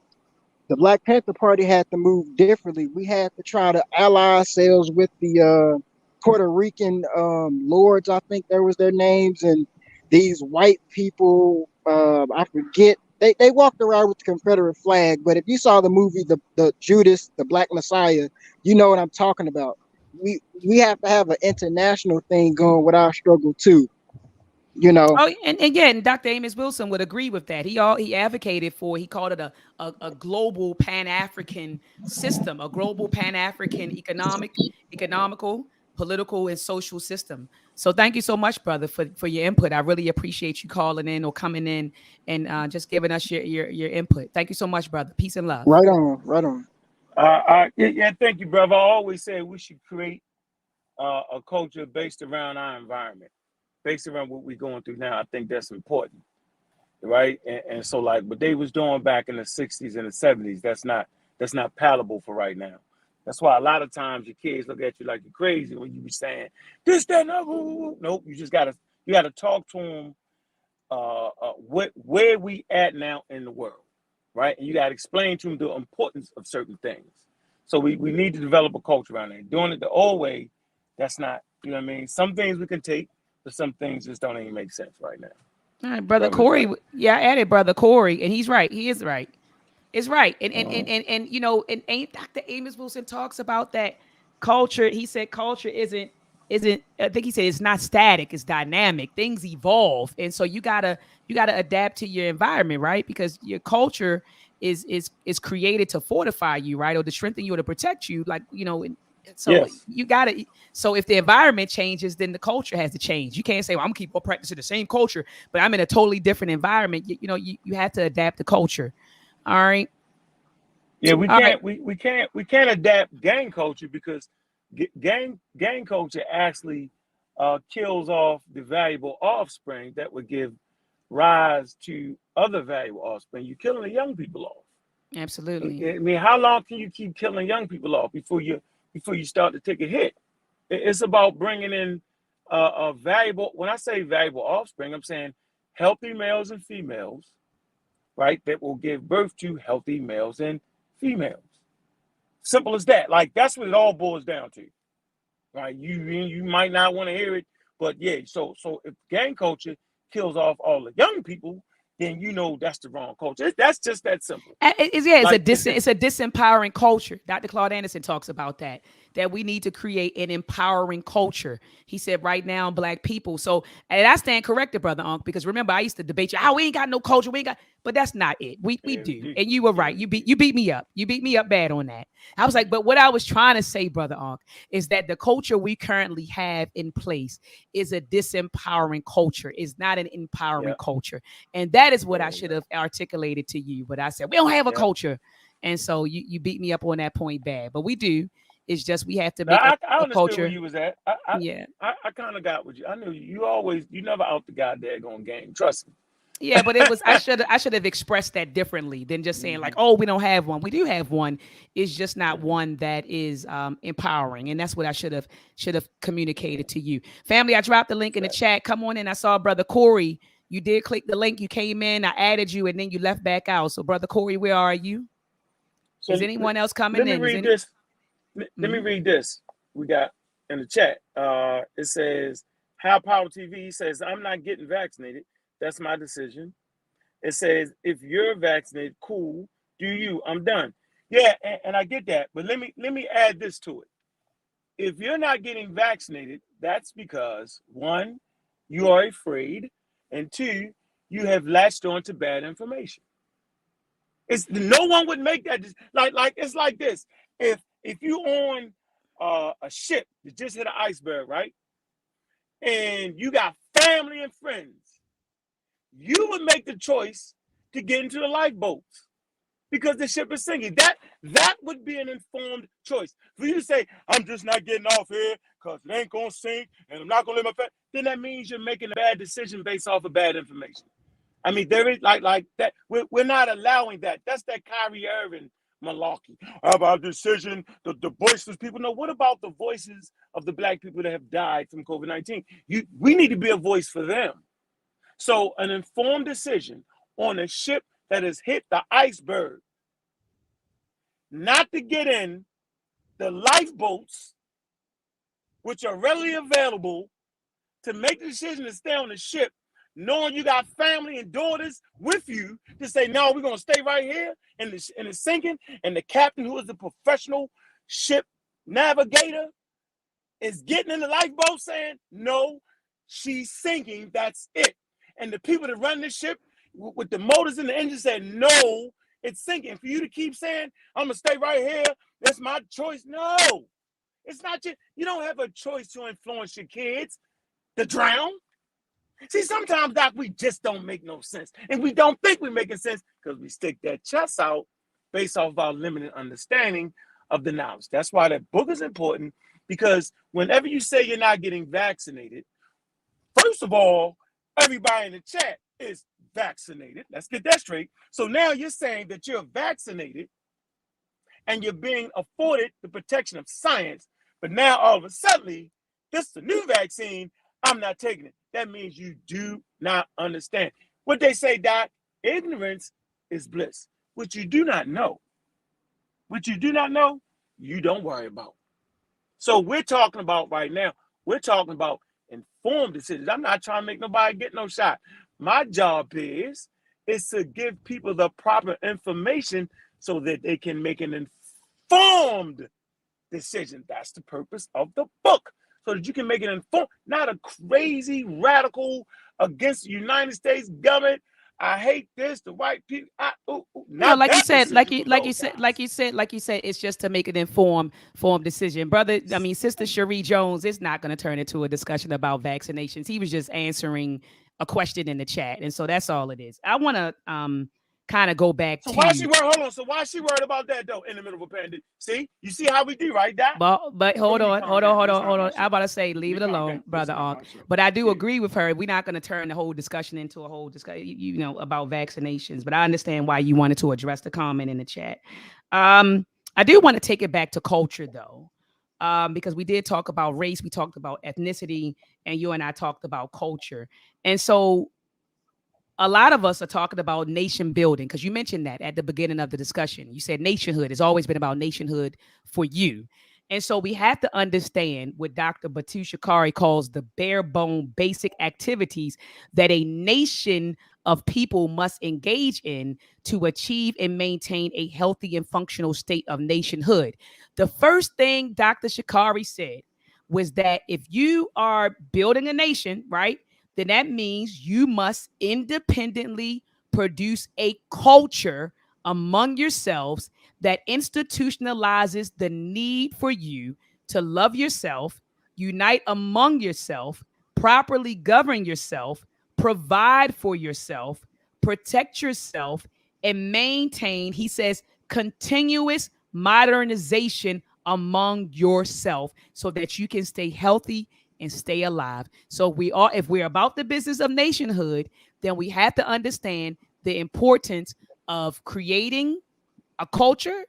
the Black Panther Party had to move differently. We had to try to ally ourselves with the Puerto Rican lords, I think there was their names, and these white people, I forget. They walked around with the Confederate flag, but if you saw the movie, the Judas, the Black Messiah, you know what I'm talking about. We have to have an international thing going with our struggle too. You know, Oh, and again, Dr. Amos Wilson would agree with that. He advocated for, he called it a global Pan African system, a global Pan African economical, political, and social system. So thank you so much, brother, for your input. I really appreciate you calling in or coming in and just giving us your input. Thank you so much, brother. Peace and love. right on, right on. Yeah, thank you, brother. I always say we should create a culture based around our environment, based around what we're going through now. I think that's important, right? And so, like what they was doing back in the '60s and the '70s, that's not palatable for right now. That's why a lot of times your kids look at you like you're crazy when you be saying this, that, no. Nope. You gotta talk to them. Where we at now in the world, right? And you got to explain to them the importance of certain things. So we need to develop a culture around there. Doing it the old way, that's not, you know what I mean? Some things we can take, but some things just don't even make sense right now. All right, brother Brother's Corey. right. Yeah, I added brother Corey, and he's right. He is right. It's right. Uh, And you know, and ain't Dr. Amos Wilson talks about that culture. He said culture isn't I think he said it's not static, it's dynamic. Things evolve. And so you gotta adapt to your environment, right? Because your culture is created to fortify you, right? Or to strengthen you or to protect you. Like, you know, and so yes. you gotta so if the environment changes, then the culture has to change. You can't say, well, I'm gonna keep on practicing the same culture, but I'm in a totally different environment. You have to adapt the culture. All right. Yeah, we All right. can't we can't adapt gang culture because gang culture actually kills off the valuable offspring that would give rise to other valuable offspring. You're killing the young people off. Absolutely. I mean, how long can you keep killing young people off before you start to take a hit? It's about bringing in a valuable. When I say valuable offspring, I'm saying healthy males and females, right? That will give birth to healthy males and females. Simple as that. Like that's what it all boils down to, right? You might not want to hear it, but yeah. So if gang culture kills off all the young people, then you know that's the wrong culture. That's just that simple. Like It's a disempowering culture. Dr. Claude Anderson talks about that we need to create an empowering culture. He said right now, Black people. So, and I stand corrected, Brother Unc, because remember I used to debate you. Oh, we ain't got no culture. We ain't got, but that's not it. We yeah, we do, do. and you were Yeah, right. we You beat me up. You beat me up bad on that. I was like, but what I was trying to say, Brother Unc, is that the culture we currently have in place is a disempowering culture. Is not an yeah, empowering culture. And that is what I yeah, should yeah, have articulated to you. But I said, we don't have a yeah. culture. And so you beat me up on that point bad. But we do. It's just we have to Now, make I a understood where culture. you was at. I I, Yeah. I kind of got what you. I knew you always. You never out the goddamn on game. Trust me. Yeah, but it was I should have expressed that differently than just saying like, Hmm. oh, we don't have one. We do have one. It's just not one that is empowering, and that's what I should have communicated to you, family. I dropped the link in the chat. Come on in. I saw Brother Corey. You did click the link. You came in. I added you, and then you left back out. So, Brother Corey, where are you? So Is anyone else let coming me in? Is read any? this. Let me Mhm. read this. We got in the chat. It says, "How Power TV says I'm not getting vaccinated. That's my decision." It says, "If you're vaccinated, cool. Do you? I'm done." Yeah, and I get that. But let me add this to it. If you're not getting vaccinated, that's because one, you are afraid, and two, you have latched on to bad information. It's no one would make that like it's like this. If you on a ship that just hit an iceberg, right? And you got family and friends, you would make the choice to get into the lifeboats because the ship is sinking. That would be an informed choice. For you to say, I'm just not getting off here because it ain't gonna sink and I'm not gonna live my family, then that means you're making a bad decision based off of bad information. I mean, there is like that. We're not allowing that. That's that Kyrie Irving malarkey about decision. The voiceless people. No, what about the voices of the Black people that have died from COVID-19? We need to be a voice for them. So an informed decision on a ship that has hit the iceberg, not to get in the lifeboats, which are readily available, to make the decision to stay on the ship, knowing you got family and daughters with you, to say, no, we're going to stay right here and it's sinking. And the captain, who is the professional ship navigator, is getting in the lifeboat saying, no, she's sinking. That's it. And the people that run the ship with the motors and the engine said, no, it's sinking. For you to keep saying, I'm going to stay right here, that's my choice. No, it's not your, you don't have a choice to influence your kids to drown. See, sometimes, Doc, we just don't make no sense. And we don't think we're making sense because we stick that chest out based off of our limited understanding of the knowledge. That's why that book is important, because whenever you say you're not getting vaccinated, first of all, everybody in the chat is vaccinated. Let's get that straight. So now you're saying that you're vaccinated and you're being afforded the protection of science. But now all of a sudden, this is a new vaccine. I'm not taking it. That means you do not understand. What they say, Doc, ignorance is bliss. What you do not know, what you do not know, you don't worry about. So we're talking about right now, we're talking about informed decisions. I'm not trying to make nobody get no shot. My job is to give people the proper information so that they can make an informed decision. That's the purpose of the book. So that you can make an informed, not a crazy radical against the United States government. I hate this, the white people. No, Not like you that said, like decision you for like you those said, guys. like you said, it's just to make an informed decision, brother. I mean, Sister Cherie Jones is not going to turn into a discussion about vaccinations. He was just answering a question in the chat, and so that's all it is. I want to kind of go back So why she to, worried? Hold on. So why she worried about that though? In the middle of a pandemic. See, you see how we do, right? That. but But hold let me on, calm hold on, down. hold This on, not hold my on. I'm show. about to say, Let leave me it calm alone, down. This brother not Onk. my show. But I do Yeah. agree with her. We're not going to turn the whole discussion into a whole discussion, about vaccinations. But I understand why you wanted to address the comment in the chat. Um, I do want to take it back to culture, though. because we did talk about race, we talked about ethnicity, and you and I talked about culture. And so a lot of us are talking about nation building because you mentioned that at the beginning of the discussion. You said nationhood has always been about nationhood for you. And so we have to understand what Dr. Batu Shakari calls the bare bone basic activities that a nation of people must engage in to achieve and maintain a healthy and functional state of nationhood. The first thing Dr. Shakari said was that if you are building a nation, right, then that means you must independently produce a culture among yourselves that institutionalizes the need for you to love yourself, unite among yourself, properly govern yourself, provide for yourself, protect yourself, and maintain, he says, continuous modernization among yourself so that you can stay healthy and stay alive. So we are, if we're about the business of nationhood, then we have to understand the importance of creating a culture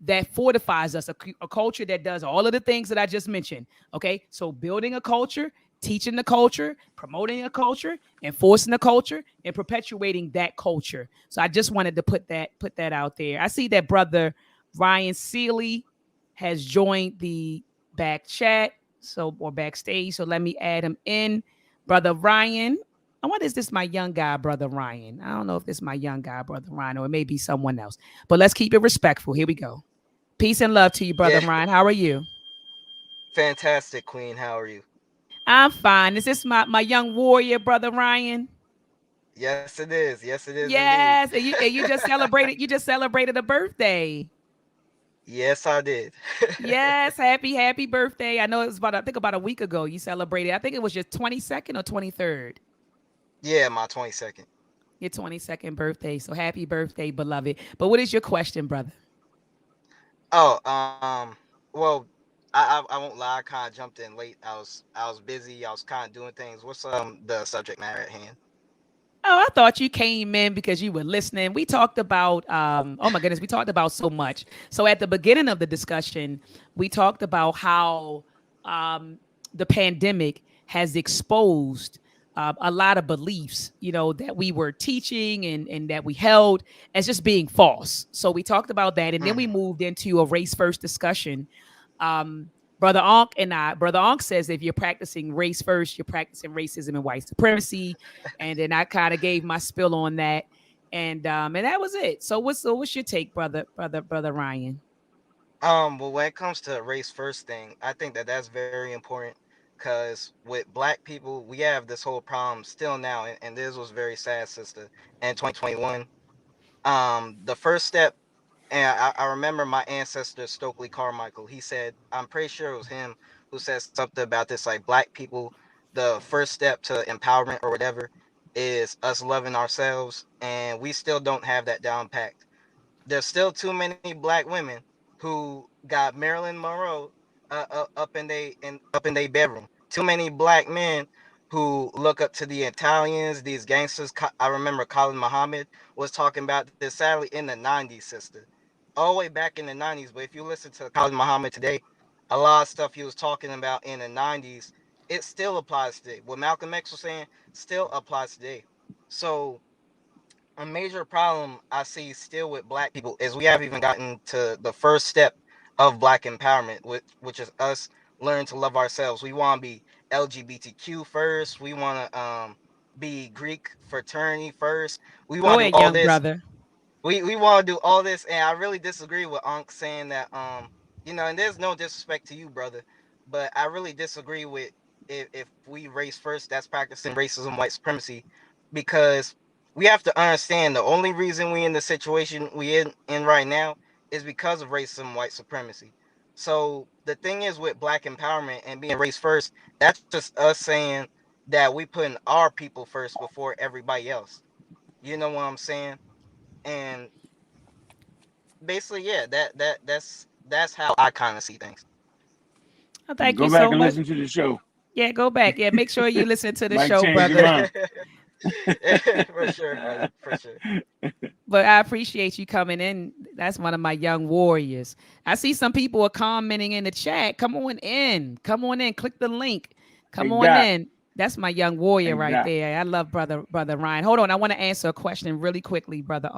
that fortifies us, a culture that does all of the things that I just mentioned. Okay, so building a culture, teaching the culture, promoting a culture, enforcing a culture, and perpetuating that culture. So I just wanted to put that out there. I see that brother Ryan Seeley has joined the back chat, so or backstage. So let me add him in, brother Ryan. I wonder is this my young guy, brother Ryan? I don't know if this is my young guy, brother Ryan, or it may be someone else. But let's keep it respectful. Here we go. Peace and love to you, brother Yeah, Ryan. How are you? fantastic, Queen. How are you? I'm fine. Is this my young warrior, brother Ryan? Yes, it is. Yes, it is indeed. Yes. And you just celebrated. You just celebrated a birthday. Yes, I did. Yes. Happy birthday. I know it was about I think about a week ago you celebrated. I think it was your 22nd or 23rd. Yeah, my 22nd. Your 22nd birthday. So happy birthday, beloved. But what is your question, brother? Oh, well, I won't lie. I kind of jumped in late. I was busy. I was kind of doing things. What's the subject matter at hand? Oh, I thought you came in because you were listening. We talked about, oh my goodness, we talked about so much. So at the beginning of the discussion, we talked about how um, the pandemic has exposed a lot of beliefs, that we were teaching and that we held as just being false. So we talked about that. And then we Hmm. moved into a race first discussion. Um, Brother Ankh says if you're practicing race first, you're practicing racism and white supremacy. And then I kind of gave my spill on that, and that was it. So what's your take, brother Ryan? Well, when it comes to race first thing, I think that that's very important because with black people, we have this whole problem still now, and this was very sad, sister. In 2021, the first step. And I remember my ancestor Stokely Carmichael. He said, I'm pretty sure it was him who said something about this. Like black people, the first step to empowerment or whatever is us loving ourselves, and we still don't have that down packed. There's still too many black women who got Marilyn Monroe up in their bedroom. Too many black men who look up to the Italians, these gangsters. I remember Colin Muhammad was talking about this sadly in the 90s, sister. All the way back in the 90s. But if you listen to Colin Muhammad today, a lot of stuff he was talking about in the 90s, it still applies today. What Malcolm X was saying still applies today. So a major problem I see still with black people is we haven't even gotten to the first step of black empowerment, which is us learning to love ourselves. We want to be LGBTQ first. We want to be Greek fraternity first. We Go want to do ahead, all young this. brother. We want to do all this, and I really disagree with Unc saying that and there's no disrespect to you, brother, but I really disagree with if we race first, that's practicing racism, white supremacy, because we have to understand the only reason we in the situation we in right now is because of racism, white supremacy. So the thing is with black empowerment and being race first, that's just us saying that we putting our people first before everybody else. You know what I'm saying? And basically, yeah, that's how I kind of see things. Oh, thank Go you back so and much. listen to the show. Yeah, go back. Yeah, make sure you listen to the Might show, change your brother. mind. For sure, brother. For sure. But I appreciate you coming in. That's one of my young warriors. I see some people are commenting in the chat. Come on in. Come on in. Click the link. Hey Come on Doc, in. That's my young warrior hey right Doc. there. I love brother Ryan. Hold on. I want to answer a question really quickly, brother.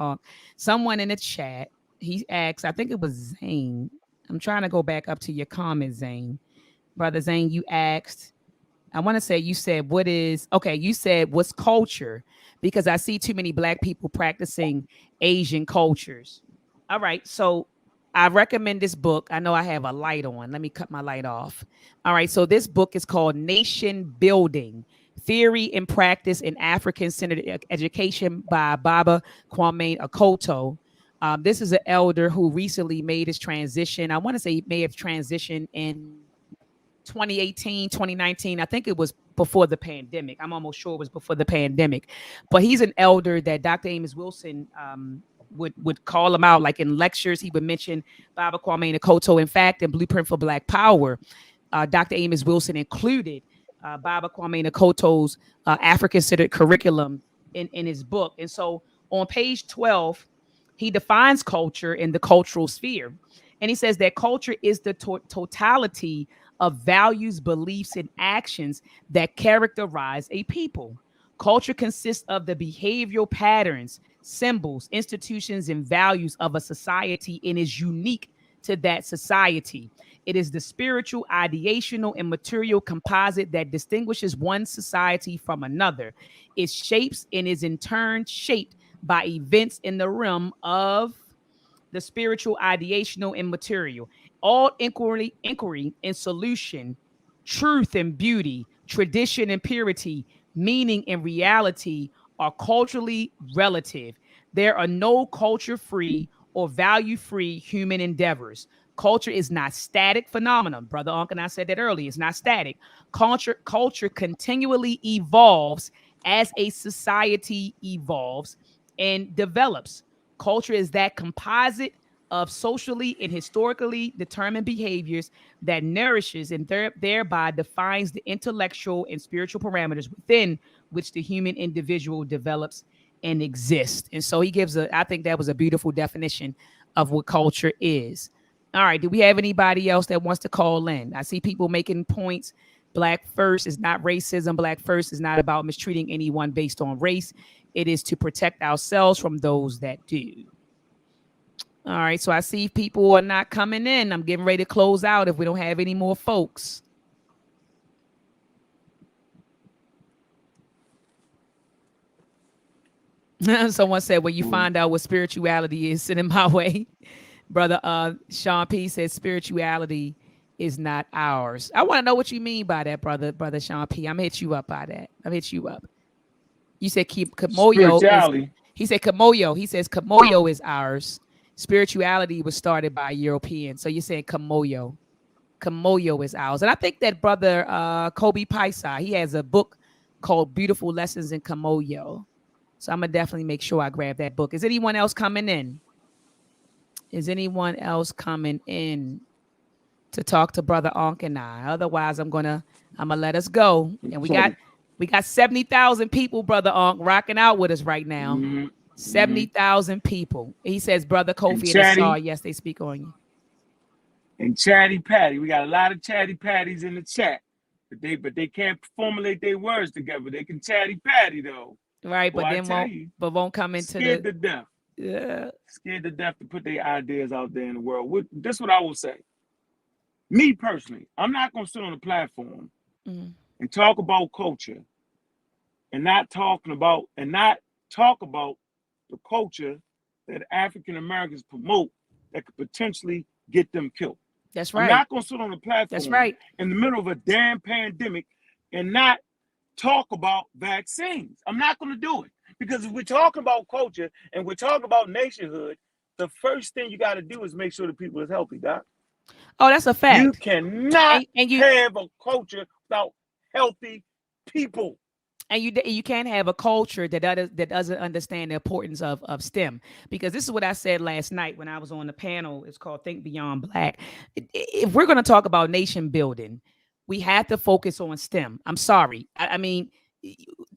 Someone in the chat, he asked, I think it was Zane. I'm trying to go back up to your comment, Zane. Brother Zane, you asked, I want to say you said what is okay, you said what's culture because I see too many black people practicing Asian cultures. All right, so I recommend this book. I know I have a light on. Let me cut my light off. All right, so this book is called Nation Building: Theory and Practice in African Centered Education by Baba Kwame Akoto. This is an elder who recently made his transition. I want to say he may have transitioned in 2018, 2019. I think it was before the pandemic. I'm almost sure it was before the pandemic. But he's an elder that Dr. Amos Wilson would call him out. Like in lectures, he would mention Baba Kwame Nkrumah. In fact, in Blueprint for Black Power, Dr. Amos Wilson included Baba Kwame Nkrumah's African-centered curriculum in his book. And so on page 12, he defines culture in the cultural sphere. And he says that culture is the totality of values, beliefs, and actions that characterize a people. Culture consists of the behavioral patterns, symbols, institutions, and values of a society and is unique to that society. It is the spiritual, ideational, and material composite that distinguishes one society from another. It shapes and is in turn shaped by events in the realm of the spiritual, ideational, and material. All inquiry and solution, truth and beauty, tradition and purity, meaning and reality are culturally relative. There are no culture free or value free human endeavors. Culture is not static phenomenon. Brother Unc and I said that earlier. It's not static. Culture continually evolves as a society evolves and develops. Culture is that composite of socially and historically determined behaviors that nourishes and thereby defines the intellectual and spiritual parameters within which the human individual develops and exists. And so he gives I think that was a beautiful definition of what culture is. All right. Do we have anybody else that wants to call in? I see people making points. Black first is not racism. Black first is not about mistreating anyone based on race. It is to protect ourselves from those that do. All right. So I see people are not coming in. I'm getting ready to close out if we don't have any more folks. Someone said, when you find out what spirituality is, send it my way. Brother Sean P says spirituality is not ours. I want to know what you mean by that, brother Sean P. I'm gonna hit you up by that. I'm hit you up. You said keep Kamoyo is, he said Kamoyo. He says Kamoyo is ours. Spirituality was started by Europeans. So you're saying Kamoyo. Kamoyo is ours. And I think that brother Kobe Paisa, he has a book called Beautiful Lessons in Kamoyo. So I'm gonna definitely make sure I grab that book. Is anyone else coming in? Is anyone else coming in to talk to Brother Ankh and I? Otherwise, I'm gonna let us go. And we got 70,000 people, Brother Ankh, rocking out with us right now. 70,000 people. He says, Brother Kofi and Asar, yes, they speak on you. And Chatty Patty. We got a lot of Chatty Patties in the chat. But they can't formulate their words together. They can Chatty Patty though. Right, but then won't come into scared to death. Yeah. Scared to death to put their ideas out there in the world. This is what I will say. Me personally, I'm not gonna sit on the platform and talk about culture and not talk about the culture that African Americans promote that could potentially get them killed. That's right. I'm not gonna sit on the platform That's right. in the middle of a damn pandemic and not talk about vaccines. I'm not gonna do it. Because if we're talking about culture and we're talking about nationhood, the first thing you gotta do is make sure the people is healthy, Doc. Oh, that's a fact. You cannot have a culture without healthy people. And you can't have a culture that doesn't understand the importance of STEM. Because this is what I said last night when I was on the panel. It's called Think Beyond Black. If we're going to talk about nation building, we have to focus on STEM. I'm sorry. I mean,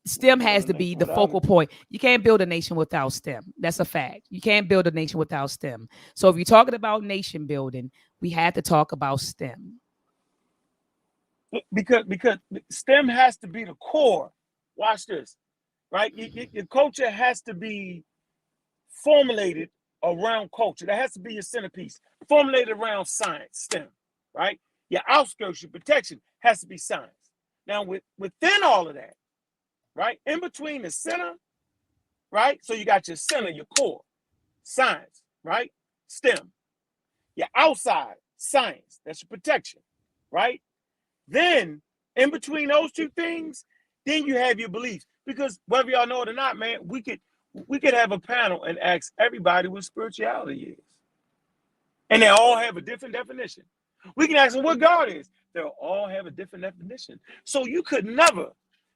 STEM build has a to be nation the without focal it. point. You can't build a nation without STEM. That's a fact. You can't build a nation without STEM. So if you're talking about nation building, we had to talk about STEM. Because STEM has to be the core. Watch this, right? Your culture has to be formulated around culture. That has to be your centerpiece. Formulated around science, STEM, right? Your outskirts, your protection has to be science. Now, within all of that, right, in between the center, right? So you got your center, your core, science, right? STEM. Your outside, science. That's your protection, right? Then, in between those two things, then you have your beliefs. Because whether y'all know it or not, man, we could have a panel and ask everybody what spirituality is. And they all have a different definition. We can ask them what God is. They'll all have a different definition. So you could never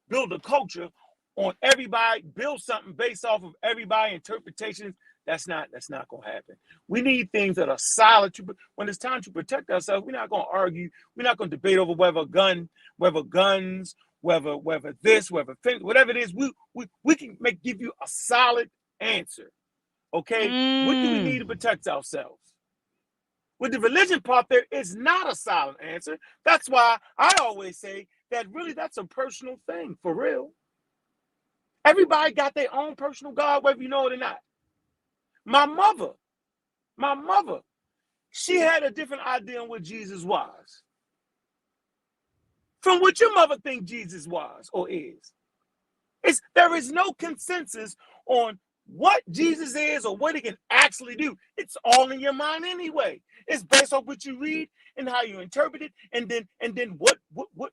build a culture on everybody, build something based off of everybody's interpretations. That's not gonna happen. We need things that are solid. When it's time to protect ourselves, we're not gonna argue. We're not gonna debate over whether guns, whether this, whatever it is. We can give you a solid answer. Okay, what do we need to protect ourselves? With the religion part, there is not a solid answer. That's why I always say that really that's a personal thing, for real. Everybody got their own personal God, whether you know it or not. My mother, she had a different idea on what Jesus was from what your mother thinks Jesus was or is. There is no consensus on what Jesus is or what he can actually do. It's all in your mind anyway. It's based on what you read and how you interpret it, and then what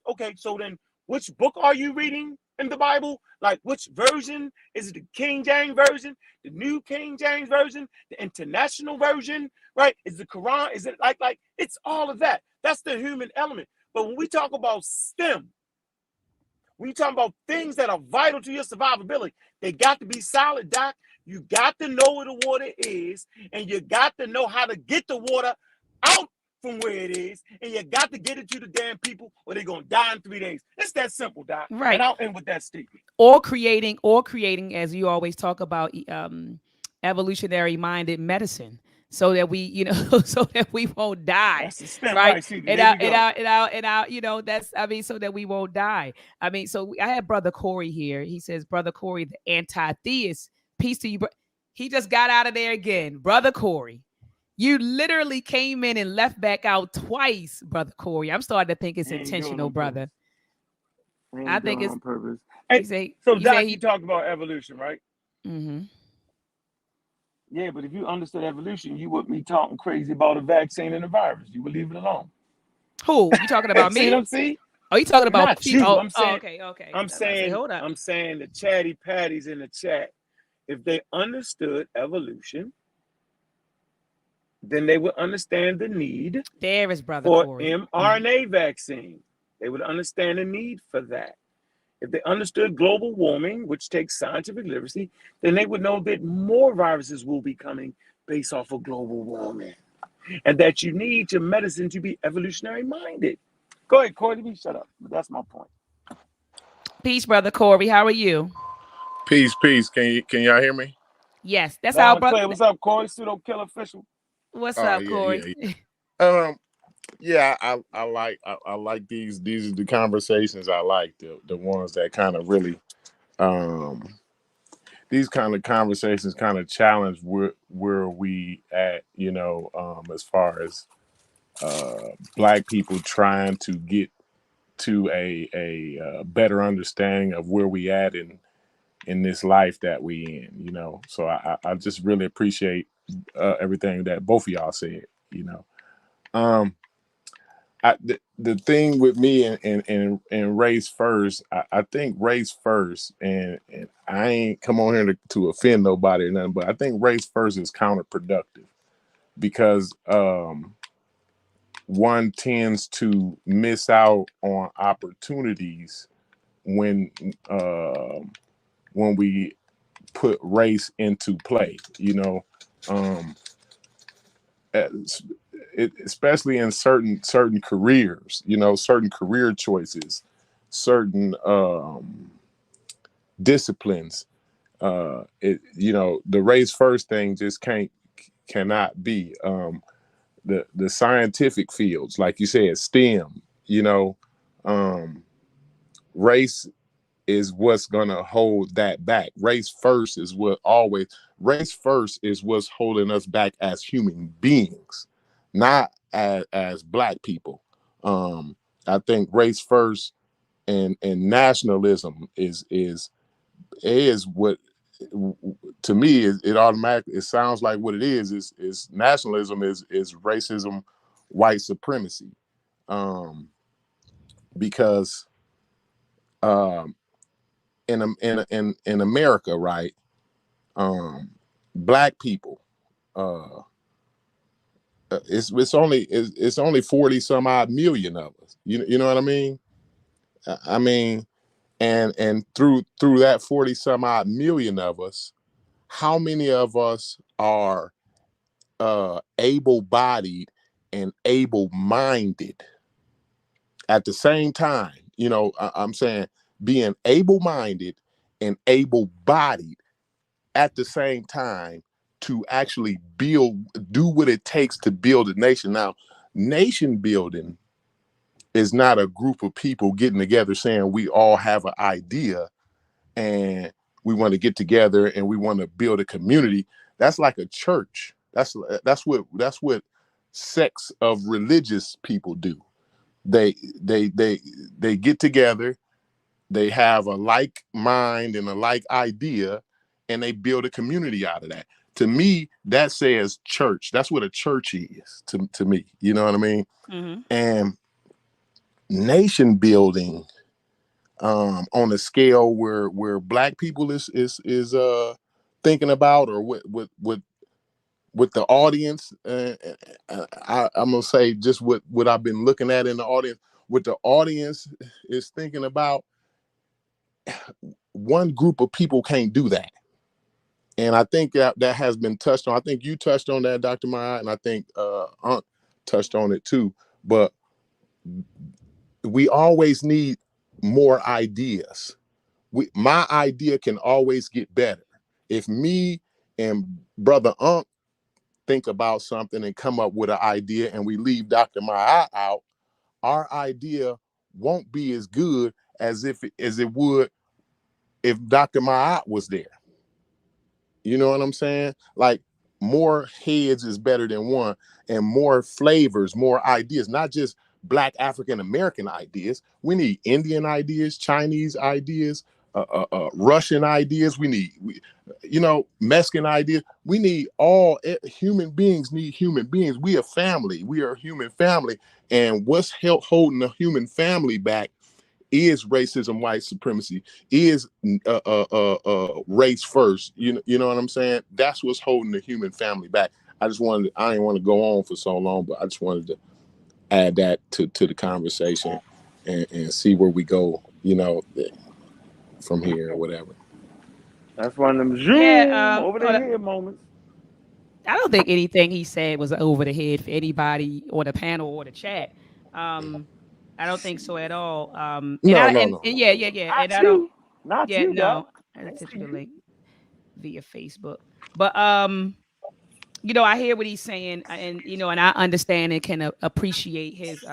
okay, so then which book are you reading in the Bible? Like which version? Is it the King James version, the New King James version, the international version, right? Is the Quran, is it like it's all of that. That's the human element. But when we talk about STEM, when you talk about things that are vital to your survivability, they got to be solid, Doc. You got to know where the water is, and you got to know how to get the water out from where it is, and you got to get it to the damn people, or they're gonna die in 3 days. It's that simple, Doc. Right. And I'll end with that statement. Or creating, as you always talk about, evolutionary minded medicine, so that we, so that we won't die, That's the STEM, right? right? See, And there our, you and go. our, and our, and our, that's, I mean, so that we won't die. I mean, so I had Brother Corey here. He says, Brother Corey, the anti-theist. Peace to you, bro. He just got out of there again, Brother Corey. You literally came in and left back out twice, Brother Corey. I'm starting to think it's He ain't doing it intentional, on purpose. brother. He I ain't think doing it it's. on purpose. He Hey, say. so You say Doc, you he. talked about evolution, right? Mm-hmm. Yeah, but if you understood evolution, you wouldn't be talking crazy about a vaccine and a virus. You would leave it alone. Who you talking about? See what Me? I'm saying? Are you talking about? Not you. I'm Oh, saying, okay, okay. I'm I say, saying, hold up. I'm saying the chatty patties in the chat. If they understood evolution, then they would understand the need There is Brother for Corey. mRNA vaccine. They would understand the need for that. If they understood global warming, which takes scientific literacy, then they would know that more viruses will be coming based off of global warming, and that you need your medicine to be evolutionary minded. Go ahead, Corey, shut up. But that's my point. Peace, Brother Corey. How are you? Peace, peace. Can y'all hear me? Yes, that's our Loud and brother. clear. What's up, Corey? Pseudo killer official. What's Oh up, yeah, Corey? yeah, yeah. Yeah, I like these are the conversations I like, the ones that kind of really um these kind of conversations kind of challenge where we at, as far as black people trying to get to a better understanding of where we at in this life that we in. So I just really appreciate everything that both of y'all said. um the thing with me and race first, I think race first, and I ain't come on here to offend nobody or nothing, but I think race first is counterproductive because one tends to miss out on opportunities when we put race into play, um, especially in certain careers, certain career choices, certain disciplines. The race first thing just cannot be. The scientific fields, like you said, STEM. Um, race is what's gonna hold that back. Race first is what's holding us back as human beings, not as black people. I think race first and nationalism is what, to me, it automatically, it sounds like what it is nationalism is racism, white supremacy. Because um in America, right? Black people, uh it's only 40 some odd million of us. You know what I mean? I mean, and through that 40 some odd million of us, how many of us are able-bodied and able-minded at the same time? I'm saying being able-minded and able-bodied at the same time to actually do what it takes to build a nation. Now, nation building is not a group of people getting together saying we all have an idea and we want to get together and we want to build a community. That's like a church. That's what sects of religious people do. They get together, they have a like mind and a like idea, and they build a community out of that. To me, that says church. That's what a church is to me. You know what I mean? Mm-hmm. And nation building, on a scale where black people is thinking about, or with the audience, I'm gonna say just what I've been looking at in the audience, what the audience is thinking about. One group of people can't do that, and I think that has been touched on. I think you touched on that, Dr. Maya, and I think Ankh touched on it too. But we always need more ideas. My idea can always get better. If me and Brother Ankh think about something and come up with an idea, and we leave Dr. Maya out, our idea won't be as good as it would if Dr. Maya was there. You know what I'm saying? Like, more heads is better than one, and more flavors, more ideas, not just Black African American ideas. We need Indian ideas, Chinese ideas, Russian ideas. Mexican ideas. We need human beings need human beings. We are family. We are a human family. And what's holding the human family back is racism, white supremacy, is race first. You know what I'm saying? That's what's holding the human family back. I didn't want to go on for so long, but I just wanted to add that to the conversation and see where we go, from here or whatever. That's one of them Yeah. zoom over the head moments. I don't think anything he said was over the head for anybody or the panel or the chat. Um, I don't think so at all. And No, I no, and no, no. yeah, yeah, yeah. And Not I don't. you. Not Yeah, you, Doc. no. I I sent see you the you. link via Facebook. But I hear what he's saying, and and I understand and can appreciate his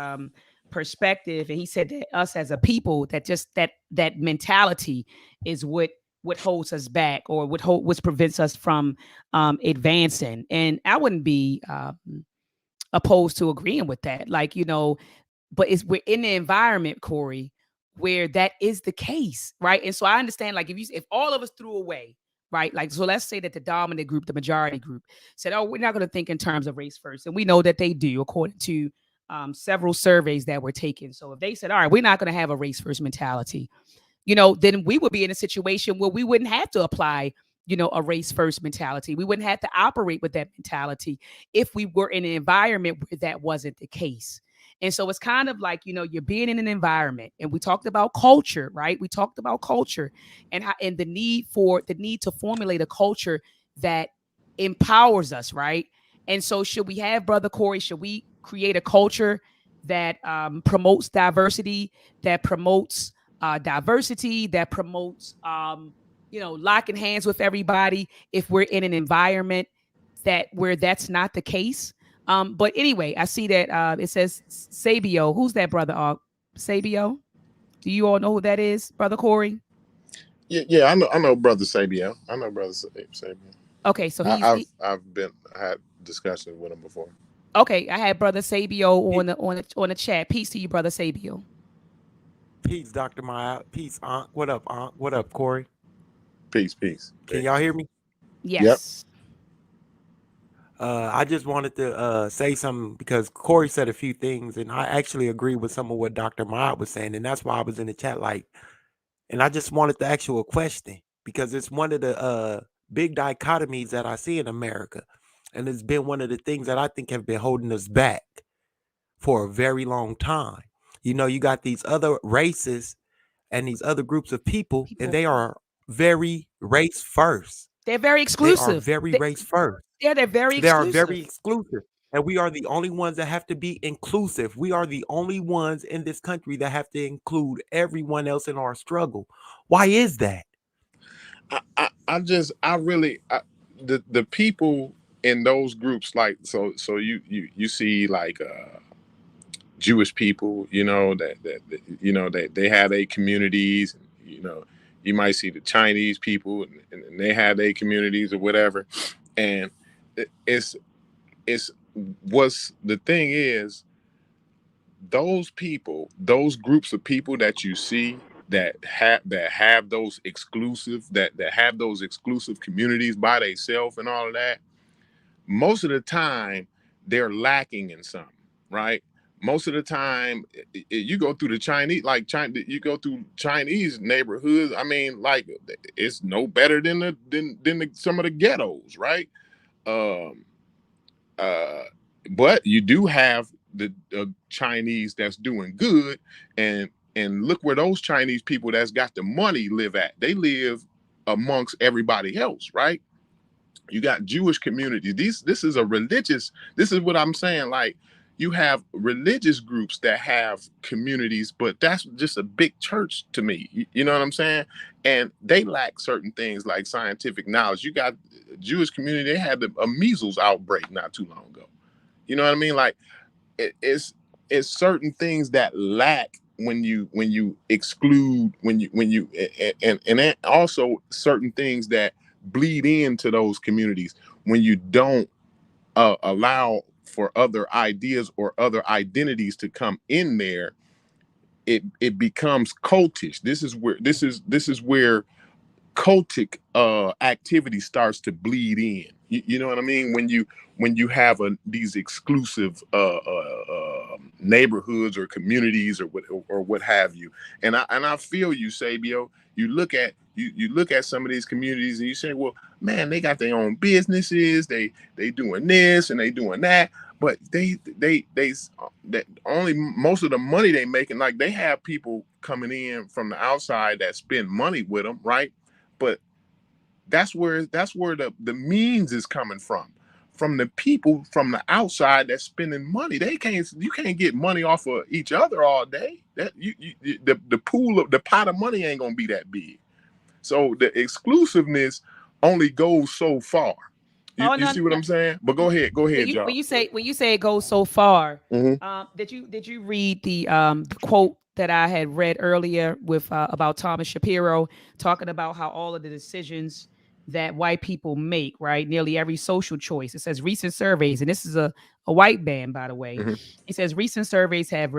perspective. And he said that us as a people, that just that mentality is what holds us back, or what prevents us from advancing. And I wouldn't be opposed to agreeing with that. Like, but we're in the environment, Corey, where that is the case, right? And so I understand, like, if all of us threw away, right? Like, so let's say that the dominant group, the majority group, said, "Oh, we're not going to think in terms of race first," and we know that they do, according to several surveys that were taken. So if they said, "All right, we're not going to have a race first mentality," then we would be in a situation where we wouldn't have to apply, a race first mentality. We wouldn't have to operate with that mentality if we were in an environment where that wasn't the case. And so it's kind of like, you're being in an environment, and we talked about culture, right? We talked about culture and the need to formulate a culture that empowers us, right? And so should we have, Brother Corey, should we create a culture that promotes diversity, that promotes diversity, that promotes locking hands with everybody if we're in an environment that where that's not the case. But anyway, I see that it says Sabio. Who's that brother? Sabio. Do you all know who that is, brother Corey? Yeah, I know brother Sabio. I know brother Sabio. Okay, so he's I've been had discussions with him before. okay. I had brother Sabio on the chat. Peace to you, brother Sabio. Peace, Dr. Maya. Peace, Ankh. What up, Ankh? What up, Corey? Peace. Can y'all hear me? Yep. Yes. I just wanted to say something because Corey said a few things, and I actually agree with some of what Dr. Maya was saying, and that's why I was in the chat. And I just wanted to ask you a question because it's one of the big dichotomies that I see in America, and it's been one of the things that I think have been holding us back for a very long time. You got these other races and these other groups of people, and they are very race first. They're very They are exclusive. very race first. Yeah, they're very They are very exclusive. exclusive. And we are the only ones that have to be inclusive. We are the only ones in this country that have to include everyone else in our struggle. Why is that? The people in those groups, like you see like Jewish people, they have their communities. You might see the Chinese people, and they have their communities or whatever. And it's what's the thing is, those people, those groups of people that you see that have those exclusive communities by themselves and all of that, most of the time they're lacking in something, right? Most of the time, you go through the Chinese, like China, you go through Chinese neighborhoods. I mean, like, it's no better than some of the ghettos, right? Um, uh, but you do have the Chinese that's doing good, and look where those Chinese people that's got the money live at. They live amongst everybody else, right? You got Jewish communities. This is a religious. This is what I'm saying. Like, you have religious groups that have communities, but that's just a big church to me. You know what I'm saying? And they lack certain things like scientific knowledge. You got a Jewish community. They had a measles outbreak not too long ago. You know what I mean? Like, it's certain things that lack when you exclude, and then also certain things that bleed into those communities when you don't allow for other ideas or other identities to come in there. It becomes cultish. This is where cultic activity starts to bleed in. You know what I mean? When you have these exclusive neighborhoods or communities or what have you. And I feel you, Sabio. You look at some of these communities and you say, well, man, they got their own businesses. They doing this and they doing that. But that only most of the money they making, like, they have people coming in from the outside that spend money with them, right? But that's where the means is coming from the people from the outside that's spending money. You can't get money off of each other all day. That the pool of the pot of money ain't gonna be that big. So the exclusiveness only goes so far. You, Oh you no, see what no. I'm saying? But go ahead, When John. you say it goes so far, Mm-hmm. did you read the quote that I had read earlier with about Thomas Shapiro talking about how all of the decisions that white people make, right, nearly every social choice. It says recent surveys, and this is a white band, by the way. Mm-hmm. It says recent surveys have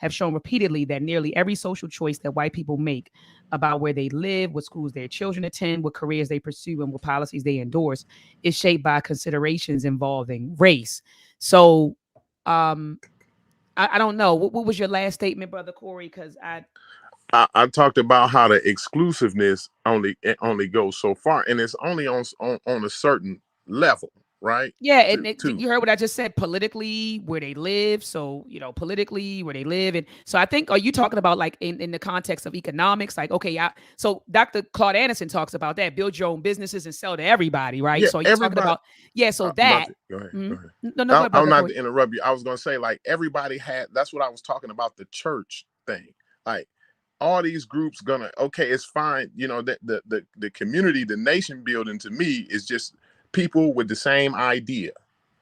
shown repeatedly that nearly every social choice that white people make about where they live, what schools their children attend, what careers they pursue, and what policies they endorse is shaped by considerations involving race. So, I don't know. What was your last statement, brother Corey? Because I talked about how the exclusiveness only goes so far, and it's only on a certain level, right? yeah, and To you heard what I just said. Politically, where they live. So politically where they live, and so I think, are you talking about like in the context of economics? Like, okay, yeah. So Dr. Claude Anderson talks about that: build your own businesses and sell to everybody, right? Yeah, So are you talking everybody. about So About that. to, go ahead. Mhm. Go ahead. No, go ahead, I'm brother not Corey. to interrupt you. I was gonna say, like, everybody had. That's what I was talking about, the church thing. Like, all these groups gonna, okay, it's fine. You know, the community, the nation building to me is just people with the same idea.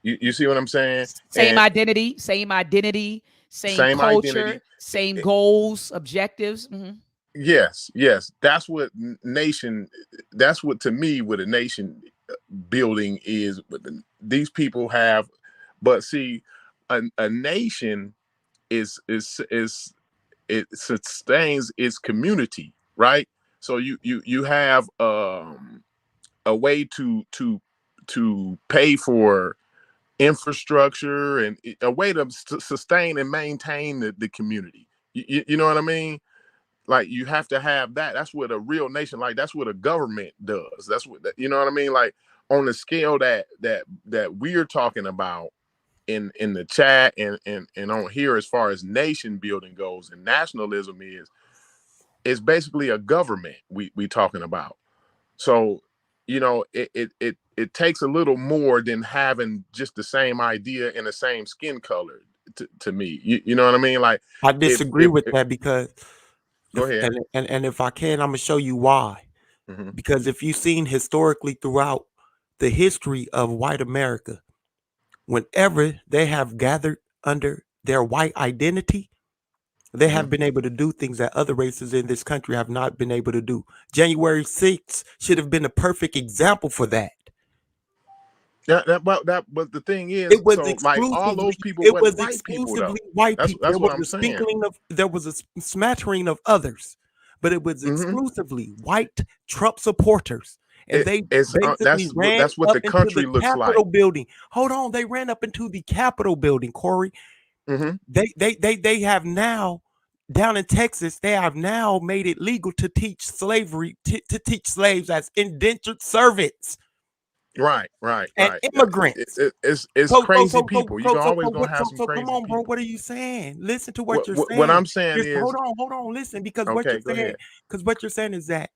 You see what I'm saying? Same And identity, same identity, same same culture, identity. same goals, objectives. Yes, yes. That's what nation, that's what to me what a nation building is. But these people have, but see, a nation is it sustains its community, right? So you have a way to pay for infrastructure and a way to sustain and maintain the community. You know what I mean? Like you have to have that. That's what a real nation, like that's what a government does. That's what you know what I mean. Like on the scale that we're talking about in the chat and on here, as far as nation building goes and nationalism is, it's basically a government we talking about. So you know it takes a little more than having just the same idea and the same skin color to me. You know what I mean? Like I disagree with if that because go if ahead. and if I can, I'm gonna show you why. Mm-hmm. Because if you've seen historically throughout the history of white America, whenever they have gathered under their white identity, they Mm-hmm. have been able to do things that other races in this country have not been able to do. January 6th should have been a perfect example for that. But the thing is, It was so like all exclusively those people wasn't white people though. white people. That's what I'm saying. There was a smattering of others, but it was Mm-hmm. exclusively white Trump supporters. And they It's basically ran that's what up the into the country looks like. Capitol building. Hold on, they ran up into the Capitol building, Corey. Mm-hmm. They have now down in Texas, they have now made it legal to teach slavery to teach slaves as indentured servants Right. and immigrants. It's crazy people. You always gonna have some So come crazy on, bro. people. What are you saying? Listen to what you're What saying. I'm saying is, Hold on, listen, because what you're okay, go saying, ahead. is that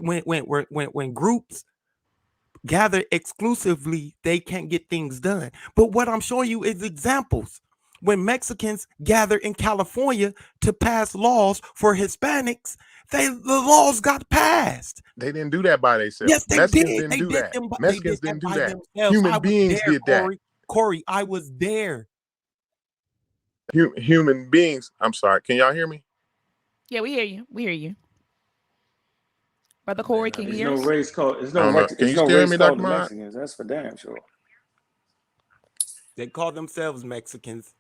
when groups gather exclusively, they can't get things done. But what I'm showing you is examples. When Mexicans gather in California to pass laws for Hispanics, the laws got passed. They didn't do that by themselves. Yes, they Mexicans did. didn't do that. They did Mexicans that didn't do by that. themselves. I Human was beings there, did that. Corey, I was there. Human beings. I'm sorry. Can y'all hear me? Yeah, we hear you. We hear you. Brother Man, Corey, can you There's hear no us? race called. I don't know. Can There's you no still hear race me, called Dr. the Mod? Mexicans. That's for damn sure. They call themselves Mexicans.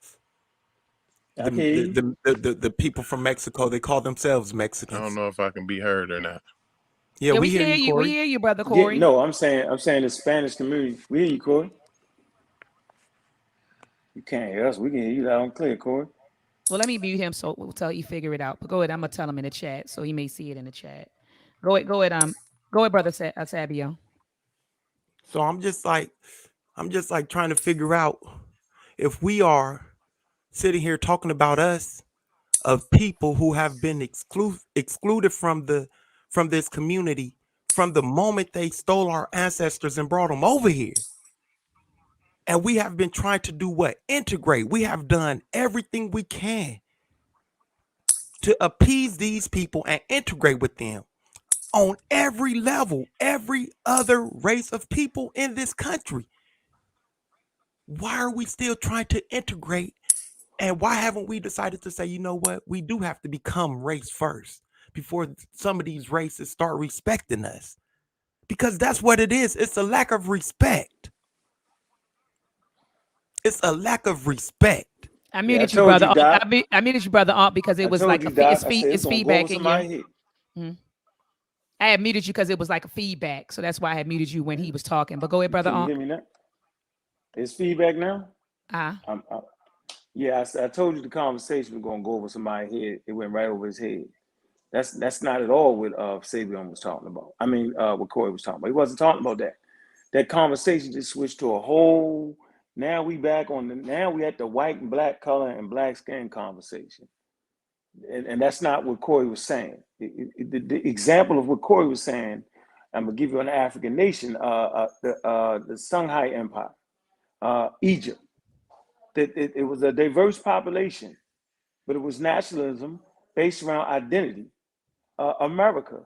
I can hear you. The people from Mexico, they call themselves I don't Mexicans. know if I can be heard or not. Yeah, Yeah, we we can hear hear you, you. We Corey. hear you, Brother Yeah, Corey. no, I'm saying the Spanish community. We hear you, Corey. You can't hear us. We can hear you loud and clear, Corey. Well, let me mute him so we'll tell you figure it out. But go ahead. I'm gonna tell him in the chat so he may see it in the chat. Go ahead. Go ahead. Go ahead, Brother Sabio. So I'm just like trying to figure out if we are sitting here talking about us of people who have been excluded from this community from the moment they stole our ancestors and brought them over here. And we have been trying to do what? Integrate. We have done everything we can to appease these people and integrate with them on every level, every other race of people in this country. Why are we still trying to integrate? And why haven't we decided to say, you know what? We do have to become race first before some of these races start respecting us. Because that's what it is. It's a lack of respect. It's a lack of respect. I Yeah, I muted you, told brother. you, Doc. I muted you, brother, because it I was told like you, Doc. I said it's it's gonna go over feedback in your. somebody's head. Mhm. I had muted you because it was like a feedback, so that's why I had muted you when he was talking. But go ahead, brother. Can you hear me now? It's feedback now. Uh, Yeah, I told you the conversation was gonna go over somebody's head. It went right over his head. That's not at all what Sabian was talking about. I mean, what Corey was talking about. He wasn't talking about that. That conversation just switched to a whole. Now we back on the. Now we at the white and black color and black skin conversation, and that's not what Corey was saying. The example of what Corey was saying, I'm gonna give you an African nation, the Songhai Empire, Egypt. That it was a diverse population, but it was nationalism based around identity. America.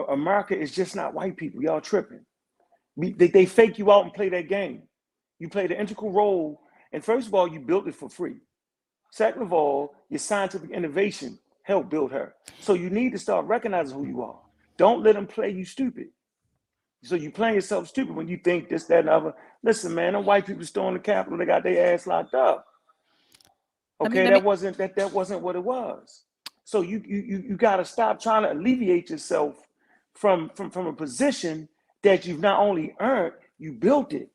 America is just not white people. Y'all tripping. They fake you out and play that game. You played an integral role. And first of all, you built it for free. Second of all, your scientific innovation helped build her. So you need to start recognizing who you are. Don't let them play you stupid. So you playing yourself stupid when you think this, that, and other. Listen, man, them white people stormed the Capitol, they got their ass locked up. Okay, that wasn't what it was. So you got to stop trying to alleviate yourself from a position that you've not only earned, you built it.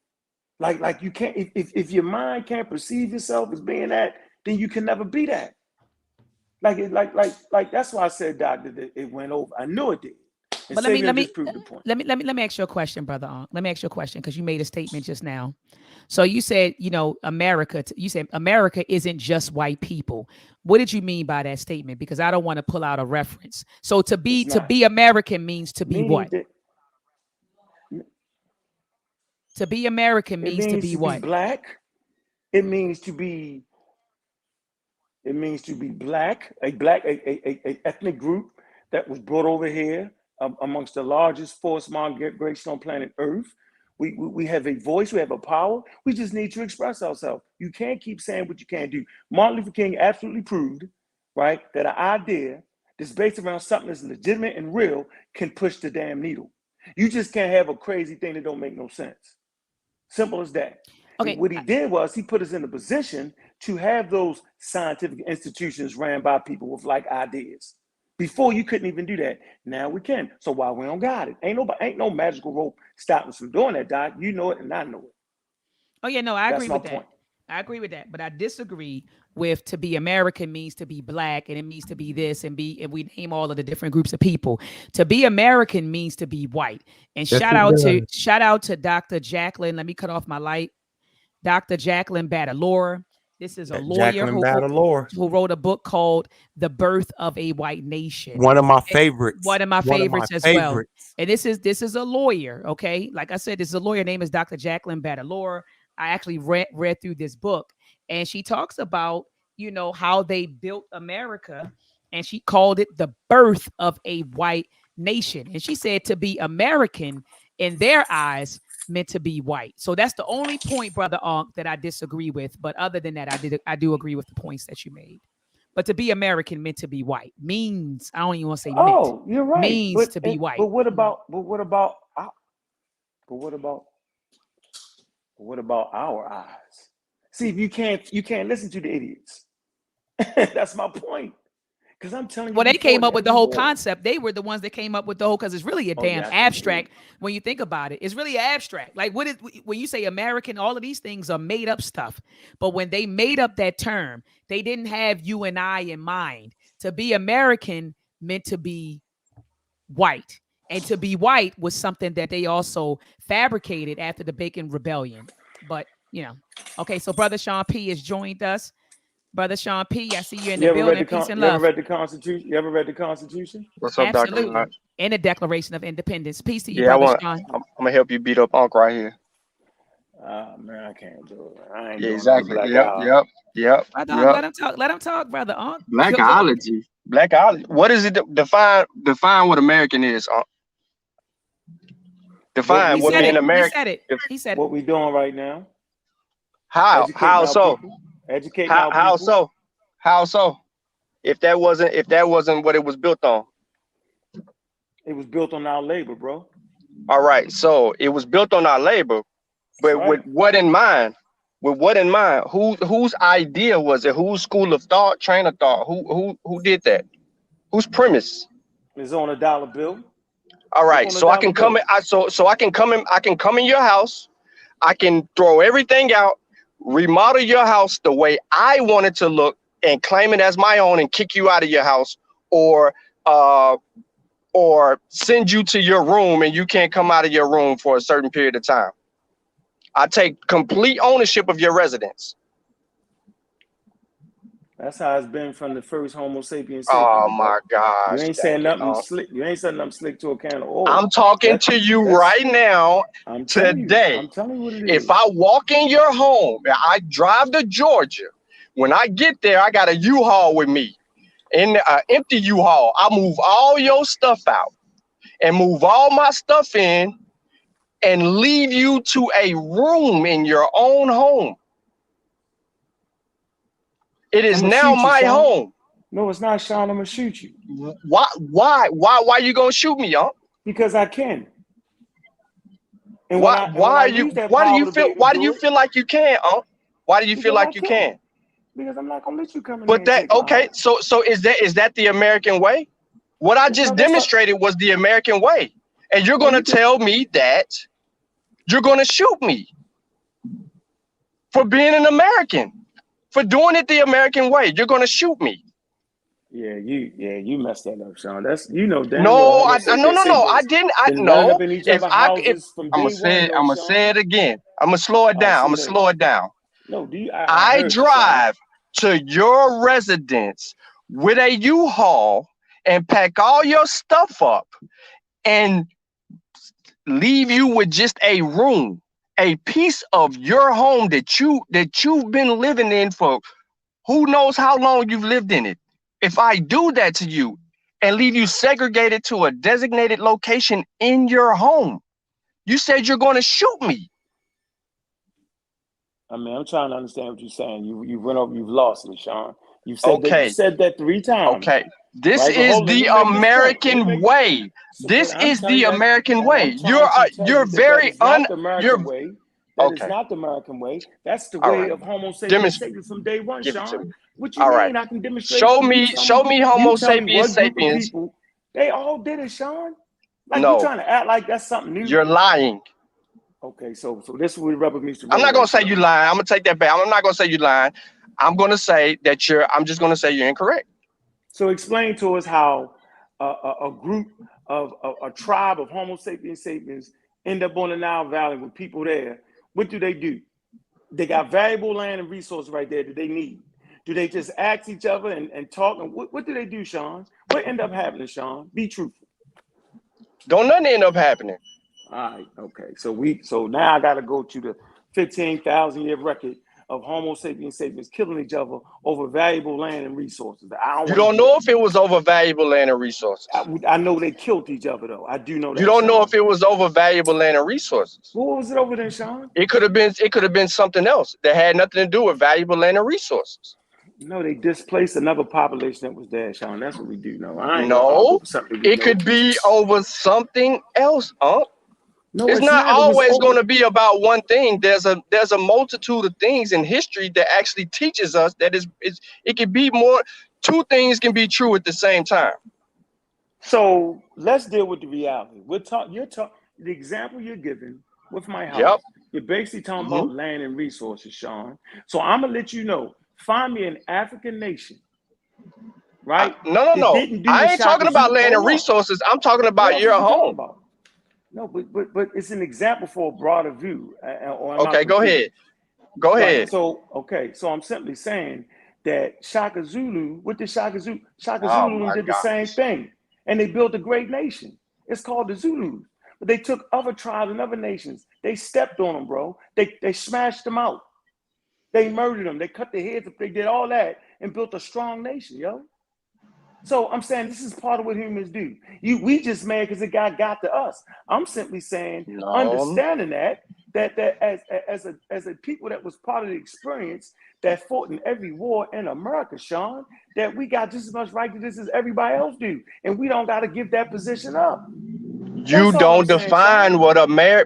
Like you can't, if your mind can't perceive yourself as being that, then you can never be that. Like that's why I said, Doctor, that it went over. I knew it did. And But just prove the point. let me ask you a question, brother. Let me ask you a question, because you made a statement just now. So you said, America. You said America isn't just white people. What did you mean by that statement? Because I don't want to pull out a reference. So to be American means to be Meaning what? To be American It means to be what? Be black. It means to be black, a ethnic group that was brought over here amongst the largest forced migration on planet Earth. We have a voice, we have a power. We just need to express ourselves. You can't keep saying what you can't do. Martin Luther King absolutely proved, right, that an idea that's based around something that's legitimate and real can push the damn needle. You just can't have a crazy thing that don't make no sense. Simple as that. Okay. What he did was he put us in a position to have those scientific institutions ran by people with like ideas. Before you couldn't even do that. Now we can. So why we don't got it? Ain't no magical rope stopping us from doing that, Doc. You know it and I know it. Oh yeah, no, I agree with that. I agree with that, but I disagree with to be American means to be black, and it means to be this and we name all of the different groups of people. To be American means to be white. And shout out to Dr. Jacqueline. Let me cut off my light. Dr. Jacqueline Badalore. This is a lawyer who wrote a book called The Birth of a White Nation. One of my favorites. One of my favorites as well. And this is a lawyer, okay? Like I said, this is a lawyer. Her name is Dr. Jacqueline Badalore. I actually read through this book, and she talks about, how they built America, and she called it the birth of a white nation. And she said to be American in their eyes meant to be white. So that's the only point, Brother Ankh, that I disagree with. But other than that, I do agree with the points that you made. But to be American meant to be white means, I don't even want to say meant. Oh, you're right. Means to be white. But what about our eyes? See, if you can't listen to the idiots. That's my point. Because I'm telling you. Well, they came up with the whole concept. They were the ones that came up with the whole, because it's really a damn abstract when you think about it. It's really abstract. Like when you say American, all of these things are made up stuff. But when they made up that term, they didn't have you and I in mind. To be American meant to be white. And to be white was something that they also fabricated after the Bacon Rebellion. But, okay, so Brother Sean P. has joined us. Brother Sean P., I see you in the building. Peace and love. You ever read the Constitution? You ever read the Constitution? What's up, Absolutely. Dr. And the Declaration of Independence. Peace to you, Brother Sean. I'm going to help you beat up Ankh right here. Man, I can't do it. I ain't exactly. Yep. Let him talk, Brother Ankh. Blackology. What is it? Define what American is. Define what being American. He said it. What we doing right now? How so? Educate how so? How so? If that wasn't what it was built on. It was built on our labor, bro. All right. So it was built on our labor, but with what in mind? With what in mind? Whose idea was it? Whose school of thought, train of thought? Who did that? Whose premise? It's on a dollar bill. All right. So I can come in. I can come in your house. I can throw everything out, remodel your house the way I want it to look, and claim it as my own and kick you out of your house, or send you to your room and you can't come out of your room for a certain period of time. I take complete ownership of your residence. That's how it's been from the first Homo sapiens. Oh my gosh. You ain't saying nothing slick. You ain't saying nothing slick to a can of oil. I'm talking to you right now, today. I'm telling you what it is. If I walk in your home, I drive to Georgia. When I get there, I got a U-Haul with me. in an empty U-Haul. I move all your stuff out and move all my stuff in and leave you to a room in your own home. It I'm is gonna now shoot you, my Sean. home. No, it's not, Sean. I'm gonna shoot you. Why you gonna shoot me, y'all? Because I can. And when Why I use that why do power you to be feel able to do it, like you can, Why do you feel because I like you can. can? Because I'm not gonna let you come in there But and that take my okay, heart. so is that the American way? What I No, just that's not. demonstrated was the American way. And you're No, gonna you can. tell me that you're gonna shoot me for being an American, for doing it the American way. You're gonna shoot me. You messed that up, Sean. That's damn well No, Homo no, sapiens no, no. I sapiens didn't. been running No. up in each If other houses from I'm gonna day one, though, say Sean. it again. I'm gonna slow it All right, down. I'm say gonna that. slow it down. No, do you? I I heard you, Sean. drive to your residence with a U-Haul and pack all your stuff up and leave you with just a room, a piece of your home that you've been living in for who knows how long you've lived in it. If I do that to you and leave you segregated to a designated location in your home, you said you're going to shoot me. I mean, I'm trying to understand what you're saying. You went over. You've lost me, Sean. You said that. You Okay, said that 3 times, okay. This right? But is hold on. Let the me make this point. Let me American make. way. So, but This I'm is telling the you that, American and I'm way. trying to tell You're you that that very is not the American you're way. That is okay. not the American way. That's the All way right. of Homo sapiens Demonstrate. sapiens from day one, Give it to Sean. me. What you All right. mean? I can demonstrate for you. Tell Show me. me You Homo tell me sapiens what group of sapiens. people they all did it, Sean. Like you No, trying to act like that's something new. you're lying. Okay, so this is where the rubber meets the I'm road, not gonna right, say you Sean? lying. I'm gonna take that back. I'm not gonna say you lying. I'm gonna say that I'm just gonna say you're incorrect. So explain to us how a group of a tribe of Homo sapiens sapiens end up on the Nile Valley with people there. What do? They got valuable land and resources right there that they need. Do they just ask each other and talk? And what do they do, Sean? What end up happening, Sean? Be truthful. Don't nothing end up happening. All right, okay. So now I gotta go to the 15,000 year record of Homo sapiens sapiens killing each other over valuable land and resources. I don't You want to don't do know that. if it was over valuable land and resources. I know they killed each other though. I do know You that, don't know if Sean. it was over valuable land and resources. What was it over there, Sean? It could have been something else that had nothing to do with valuable land and resources. No, they displaced another population that was there, Sean. That's what we do know. I ain't gonna argue No, with something we it know. could be over something else, huh? No, It's it's not not. It was always over. going to be about one thing. There's a multitude of things in history that actually teaches us that it can be more. Two things can be true at the same time. So let's deal with the reality. You're talking. The example you're giving with my Yep. house. You're basically talking hmm about land and resources, Sean. So I'm gonna let you know. Find me an African nation, right? That No. didn't do I what ain't talking Shaka about Zulu. land and Hold on. resources. I'm talking What about else is your you talking home. about? No, but it's an example for a broader view, or am I Okay, go ahead. confused? Go Right. ahead. So okay. So I'm simply saying that Shaka Zulu, what did Shaka Zulu? Shaka Oh Zulu my did the same gosh. thing, and they built a great nation. It's called the Zulus. But they took other tribes and other nations. They stepped on them, bro. They smashed them out. They murdered them. They cut their heads up. They did all that and built a strong nation, yo. So I'm saying this is part of what humans do. We just mad because it got to us. I'm simply saying, No. understanding that as a people that was part of the experience that fought in every war in America, Sean, that we got just as much right to this as everybody else do, and we don't got to give that position up. You That's all I'm don't saying, Sean. define what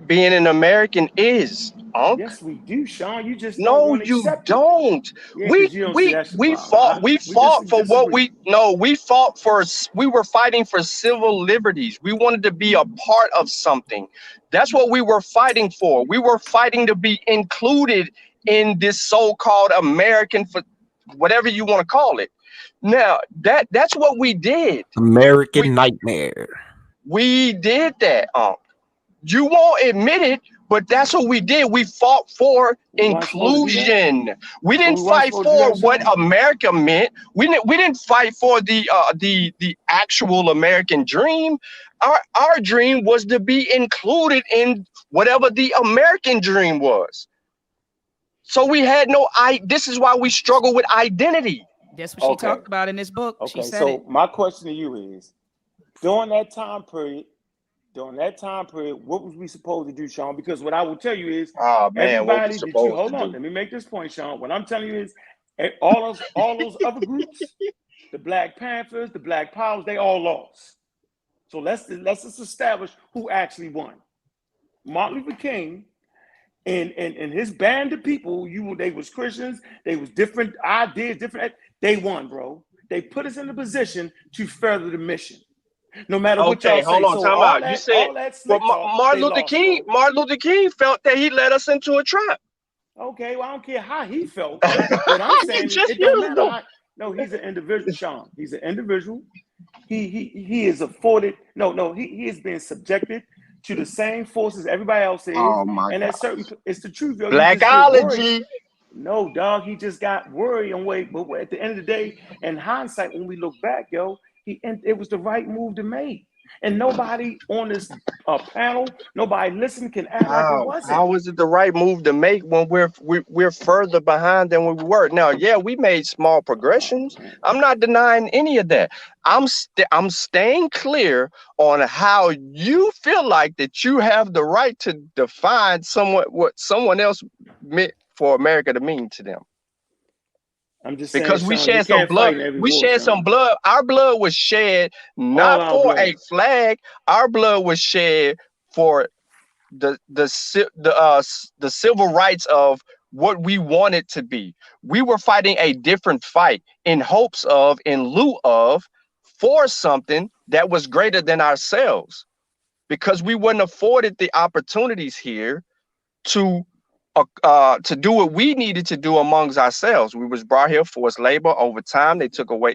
being an American is, Unc. Yes, we do, Sean. You just don't No, want to you accept it. don't. Yeah, We because you don't see we that's the we problem. fought we We just fought for what disagree. we no we fought for. We were fighting for civil liberties. We wanted to be a part of something. That's what we were fighting for. We were fighting to be included in this so-called American, for whatever you want to call it. Now that's what we did. We American Nightmare. we did that. You won't admit it, but that's what we did. We fought for We weren't supposed to do that. inclusion. We Oh, didn't we weren't fight supposed to do for that, what Sean. America meant. We didn't fight for the actual American dream. Our dream was to be included in whatever the American dream was. So we had no this is why we struggle with identity. That's what she Okay. talked about in this book. She Okay. said it. So my question to you is, during that time period, what was we supposed to do, Sean? Because what I will tell you is, Oh man, what we everybody that you supposed to hold on, do? let me make this point, Sean. What I'm telling you is, all those other groups, the Black Panthers, the Black Powers, they all lost. So let's just establish who actually won. Martin Luther King and his band of people, they was Christians, they was different ideas, they won, bro. They put us in a position to further the mission. No matter what Okay, y'all hold say. on, So time out. You said, all that but slick talk, Martin they Luther lost, King, bro. Martin Luther King felt that he led us into a trap. Okay, well, I don't care how he felt. What I'm saying is, Just it don't used matter them. how. No, he's an individual, Sean. He's an individual. He is afforded. No, he is being subjected to the same forces everybody else is, Oh my and God. at certain, it's the truth, yo. You just get worried. Blackology. No, dog, he just got worried and wait. But at the end of the day, in hindsight, when we look back, yo, it was the right move to make. And nobody on this panel, nobody listening can act like it wasn't. How is it the right move to make when we're further behind than we were? Now, yeah, we made small progressions. I'm not denying any of that. I'm staying clear on how you feel like that you have the right to define somewhat what someone else meant for America to mean to them. I'm just saying, Because we Sean, you shed some can't blood. fight in every We war, shed some Sean. blood. Our blood was shed All not our for a blood. flag. Our blood was shed for the civil rights of what we wanted to be. We were fighting a different fight in hopes of, in lieu of, for something that was greater than ourselves, because we weren't afforded the opportunities here to do what we needed to do amongst ourselves. We was brought here forced labor. Over time, they took away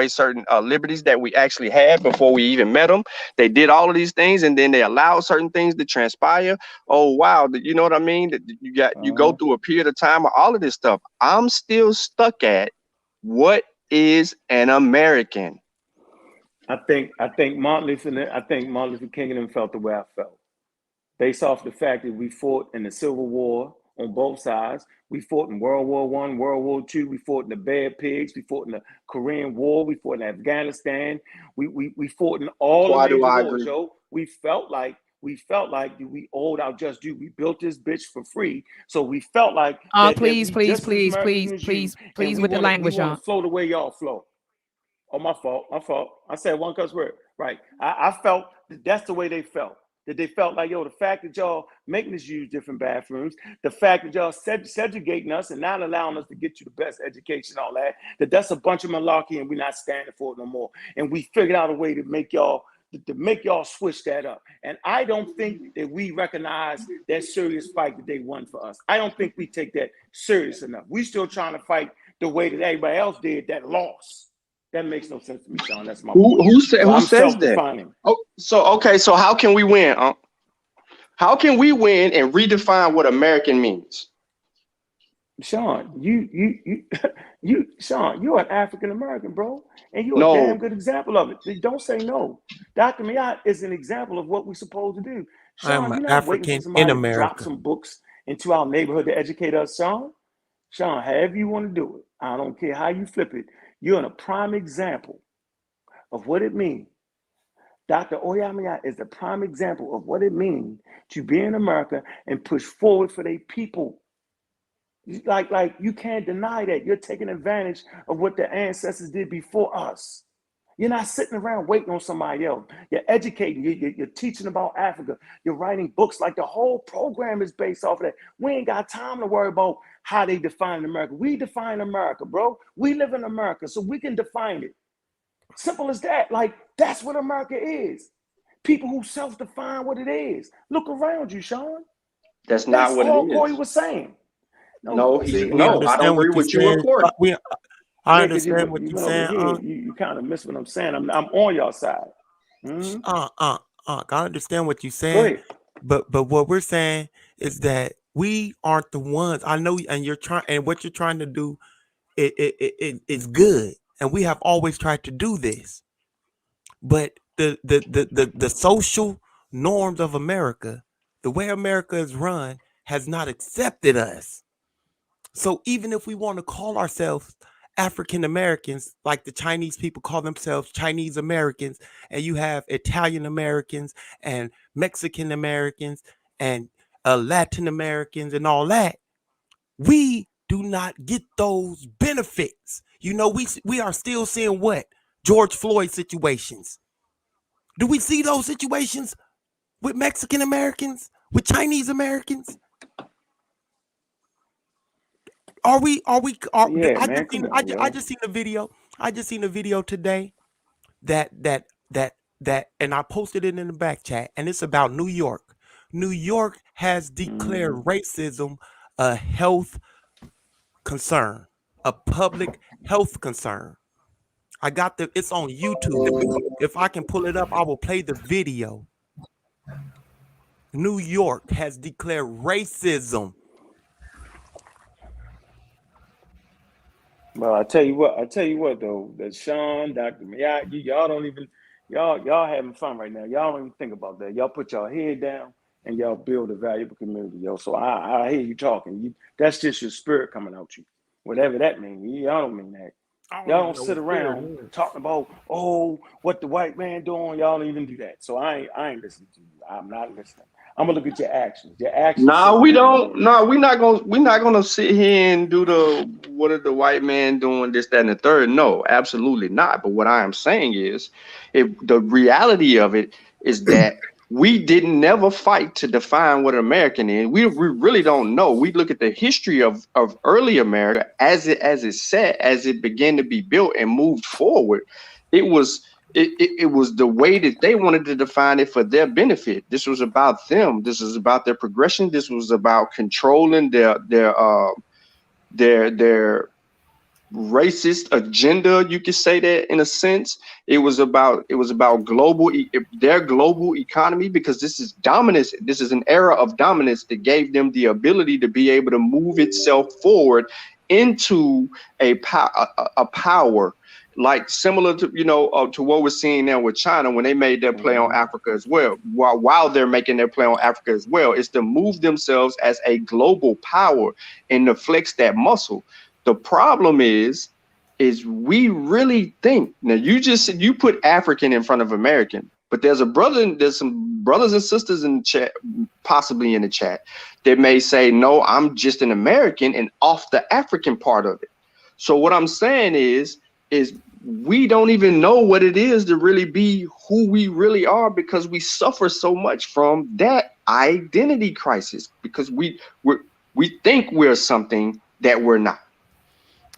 certain liberties that we actually had before we even met them. They did all of these things, and then they allowed certain things to transpire. Oh wow, you know what I mean? That you go through a period of time of all of this stuff. I'm still stuck at what is an American. I think Martin Luther King and them felt the way I felt, based off the fact that we fought in the Civil War on both sides. We fought in World War I, World War II. We fought in the Bear Pigs. We fought in the Korean War. We fought in Afghanistan. We fought in all the Why do major I wars, agree? yo. We felt like we owed our just due. We built this bitch for free, so we felt like that Please, we please, just as please, American please, as you, please, and please with the we language, want to Sean. flow the way y'all flow. Oh, my fault. My fault. I said one cuss word. Right. I felt that's the way they felt. That they felt like, yo, the fact that y'all making us use different bathrooms, the fact that y'all segregating us and not allowing us to get you the best education, all that's a bunch of malarkey, and we're not standing for it no more. And we figured out a way to make y'all switch that up. And I don't think that we recognize that serious fight that they won for us. I don't think we take that serious enough. We still trying to fight the way that everybody else did that lost. That makes no sense to me, Sean. That's my point. Who So who I'm says that? self-defining. Oh, so okay, so how can we win? How can we win and redefine what American means? Sean, Sean, you're an African American, bro, and you're a No, damn good example of it. Don't say no. Dr. Miyat is an example of what we're supposed to do. I'm Sean, you're not waiting for African in somebody to drop America. some books into our neighborhood to educate us, Sean. Sean, however you want to do it, I don't care how you flip it. You're in a prime example of what it means. Dr. Oyamiyat is the prime example of what it means to be in America and push forward for their people. Like you can't deny that. You're taking advantage of what the ancestors did before us. You're not sitting around waiting on somebody else. You're educating. You're teaching about Africa. You're writing books. Like the whole program is based off of that. We ain't got time to worry about how they define America. We define America, bro. We live in America, so we can define it. Simple as that. Like, that's what America is. People who self-define what it is. Look around you, Sean. that's not That's what it all Corey is. was saying. No, No, see, We no, I don't understand agree what you're with you or saying. Corey. I yeah, because understand what you you're went over saying. here. You kind of missed what I'm saying. I'm on your side. Mm-hmm. I understand what you're Go saying, ahead. but what we're saying is that we aren't the ones. I know, and you're trying, and what you're trying to do, it's good, and we have always tried to do this. But the social norms of America, the way America is run, has not accepted us. So even if we want to call ourselves African Americans, like the Chinese people call themselves Chinese Americans, and you have Italian Americans and Mexican Americans and Latin Americans and all that, we do not get those benefits. You know, we are still seeing what? George Floyd situations. Do we see those situations with Mexican Americans, with Chinese Americans? Are we Yeah, I man, just come seen on, I yo. just seen a video. I just seen a video today that and I posted it in the back chat, and it's about New York. New York has declared racism a health concern, a public health concern. It's on YouTube. If I can pull it up, I will play the video. New York has declared racism. Well, I tell you what though, that Sean, Dr. Miyagi, y'all don't even y'all having fun right now. Y'all don't even think about that. Y'all put y'all head down and y'all build a valuable community, yo. So I hear you talking. That's just your spirit coming out you. Whatever that means. Y'all don't mean that. I don't Y'all even don't know sit what spirit around is. talking about, oh, what the white man doing. Y'all don't even do that. So I ain't listening to you. I'm not listening. I'm gonna look at your actions. Your actions say No, we more than your don't. words. No, we're not gonna sit here and do the what are the white man doing this, that, and the third. No, absolutely not. But what I am saying is, if the reality of it is that we didn't never fight to define what an American is. We really don't know. We look at the history of early America as it set, as it began to be built and moved forward. It was it was the way that they wanted to define it for their benefit. This was about them. This was about their progression. This was about controlling their racist agenda. You could say that in a sense. It was about their global economy, because this is dominance. This is an era of dominance that gave them the ability to be able to move itself forward into a power, like similar to to what we're seeing now with China when they made their play on Mm-hmm. Africa as well. While they're making their play on Africa as well, it's to move themselves as a global power and to flex that muscle. The problem is we really think, now you just said you put African in front of American, but there's some brothers and sisters in the chat, possibly in the chat, that may say, no, I'm just an American and off the African part of it. So what I'm saying is we don't even know what it is to really be who we really are, because we suffer so much from that identity crisis, because we think we're something that we're not.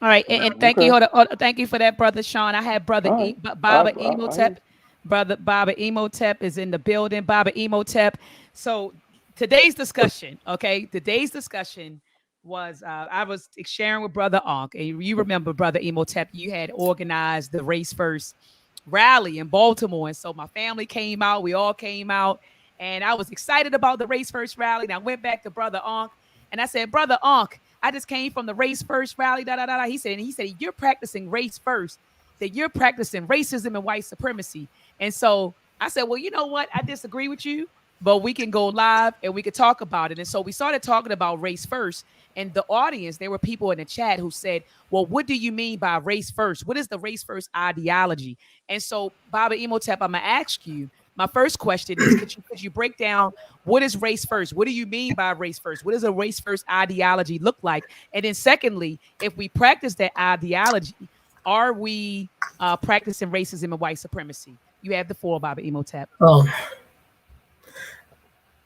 All right, and thank you. Okay. Thank you for that, brother Sean. I had brother All right. Baba Emotep. Brother Baba Emotep is in the building. Baba Emotep. So today's discussion, okay, was I was sharing with brother Ankh, and you remember brother Emotep, you had organized the Race First rally in Baltimore, and so my family came out. We all came out, and I was excited about the Race First rally. And I went back to brother Ankh, and I said, brother Ankh, I just came from the Race First rally. Da da da da. He said, you're practicing race first. That you're practicing racism and white supremacy. And so I said, well, you know what? I disagree with you, but we can go live and we could talk about it. And so we started talking about race first. And the audience, there were people in the chat who said, well, what do you mean by race first? What is the race first ideology? And so, Baba Emotep, I'm going to ask you, my first question is, could you break down what is race first? What do you mean by race first? What does a race first ideology look like? And then secondly, if we practice that ideology, are we practicing racism and white supremacy? You have the floor, Baba Emotep.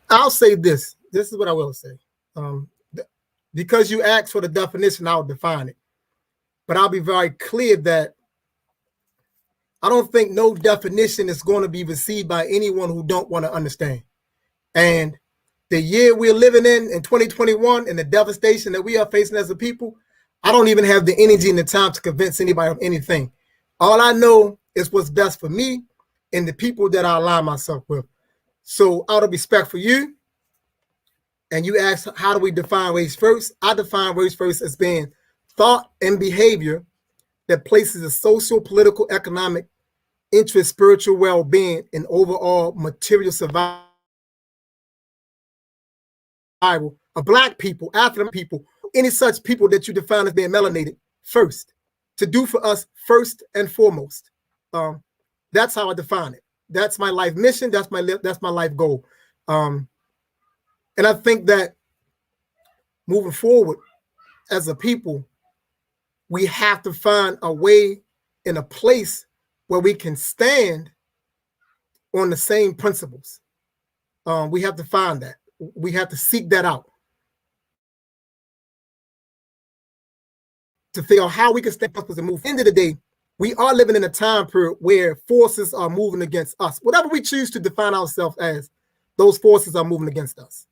I'll say this. This is what I will say. Because you asked for the definition, I'll define it. But I'll be very clear that I don't think no definition is going to be received by anyone who don't want to understand. And the year we're living in 2021, and the devastation that we are facing as a people, I don't even have the energy and the time to convince anybody of anything. All I know is what's best for me and the people that I align myself with. So out of respect for you, and you ask, how do we define race first? I define race first as being thought and behavior that places the social, political, economic interest, spiritual well-being, and overall material survival of Black people, African people, any such people that you define as being melanated first. to do for us first and foremost. That's how I define it. That's my life mission. That's my life goal. And I think that moving forward as a people, we have to find a way and a place where we can stand on the same principles. We have to find that. We have to seek that out to figure out how we can stand principles and move. At the end of the day, we are living in a time period where forces are moving against us. Whatever we choose to define ourselves as, those forces are moving against us.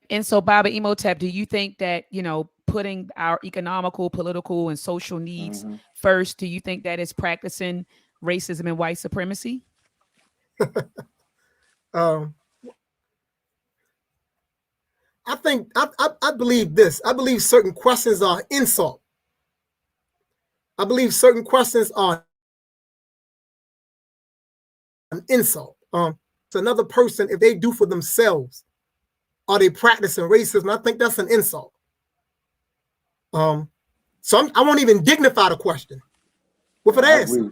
And so, Baba Imhotep, do you think that, putting our economical, political, and social needs first, do you think that is practicing racism and white supremacy? I think I believe this. I believe certain questions are insult. I believe certain questions are an insult. To another person, if they do for themselves, are they practicing racism? I think that's an insult. So I won't even dignify the question with an answer.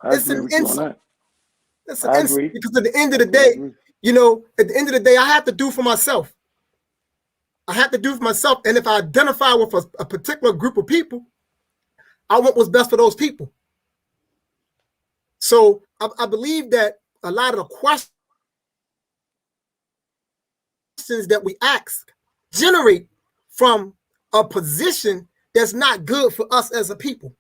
It's an insult. It's an insult because at the end of the day, at the end of the day, I have to do for myself. I have to do for myself. And if I identify with a particular group of people, I want what's best for those people. So I believe that a lot of the questions that we ask generate from a position that's not good for us as a people.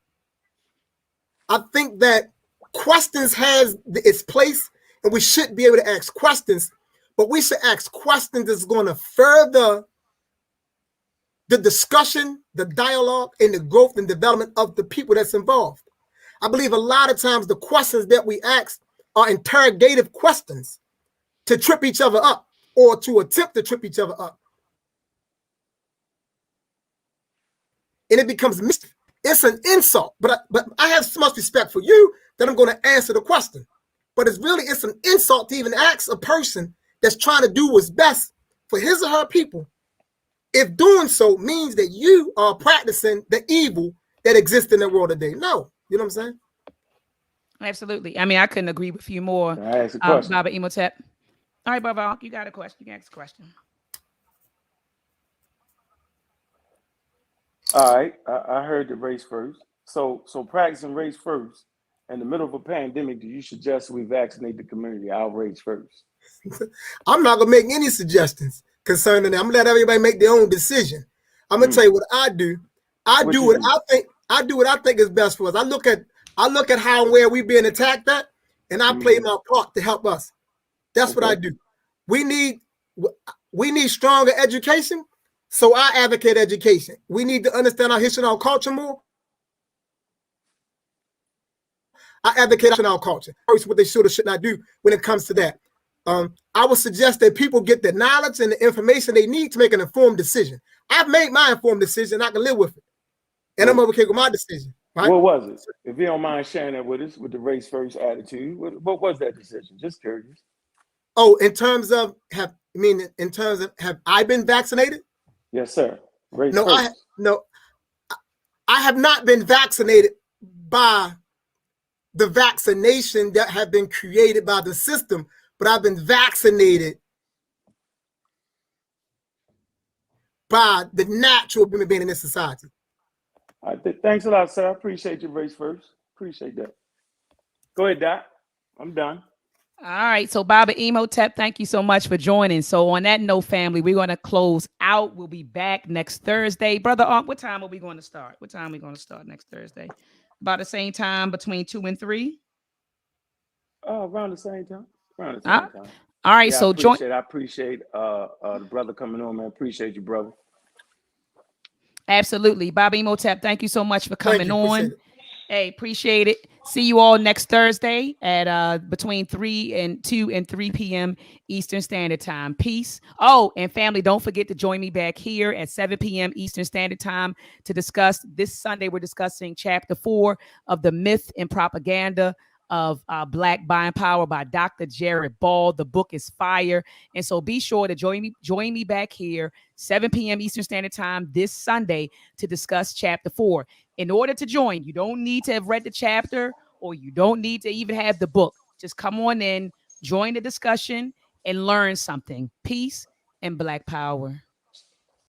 I think that questions has its place, and we should be able to ask questions, but we should ask questions that's going to further the discussion, the dialogue, and the growth and development of the people that's involved. I believe a lot of times the questions that we ask are interrogative questions to trip each other up or to attempt to trip each other up. And it becomes mischief. It's an insult, but I have so much respect for you that I'm going to answer the question. But it's an insult to even ask a person that's trying to do what's best for his or her people, if doing so means that you are practicing the evil that exists in the world today. No, you know what I'm saying? Absolutely. I mean, I couldn't agree with you more, Baba Imhotep. All right, Baba, you got a question. You can ask a question. All right, I heard the race first. So practicing race first in the middle of a pandemic, do you suggest we vaccinate the community? I'll race first. I'm not gonna make any suggestions concerning that. I'm gonna let everybody make their own decision. I'm gonna tell you what I do. I do what I think is best for us. I look at how and where we being attacked at, and I play my part to help us. That's what I do. We need stronger education, so I advocate education. We need to understand our history and our culture more. I advocate our culture. First, what they should or should not do when it comes to that. I would suggest that people get the knowledge and the information they need to make an informed decision. I've made my informed decision. I can live with it. And I'm okay with my decision. Right? What was it? If you don't mind sharing that with us, with the race first attitude, what was that decision? Just curious. Oh, in terms of have I been vaccinated? Yes, sir. Race no, first. I have not been vaccinated by the vaccination that have been created by the system, but I've been vaccinated by the natural human being in this society. Thanks a lot, sir. I appreciate your race first. Appreciate that. Go ahead, Doc. I'm done. All right. So, Baba Imhotep, thank you so much for joining. So, on that note, family, we're going to close out. We'll be back next Thursday. Brother Ankh, what time are we going to start? What time are we going to start next Thursday? About the same time, between 2 and 3? Around the same time. Around the same time. All right. Yeah, so, I appreciate the brother coming on, man. Appreciate you, brother. Absolutely. Baba Imhotep, thank you so much for coming on. Hey, appreciate it. See you all next Thursday at between 2 and 3 p.m. Eastern Standard Time. Peace. Oh, and family, don't forget to join me back here at 7 p.m. Eastern Standard Time to discuss this Sunday. We're discussing chapter 4 of the Myth and Propaganda of Black Buying Power by Dr. Jared Ball. The book is fire. And so be sure to join me back here, 7 p.m. Eastern Standard Time this Sunday to discuss chapter 4. In order to join, you don't need to have read the chapter or you don't need to even have the book. Just come on in, join the discussion, and learn something. Peace and Black Power.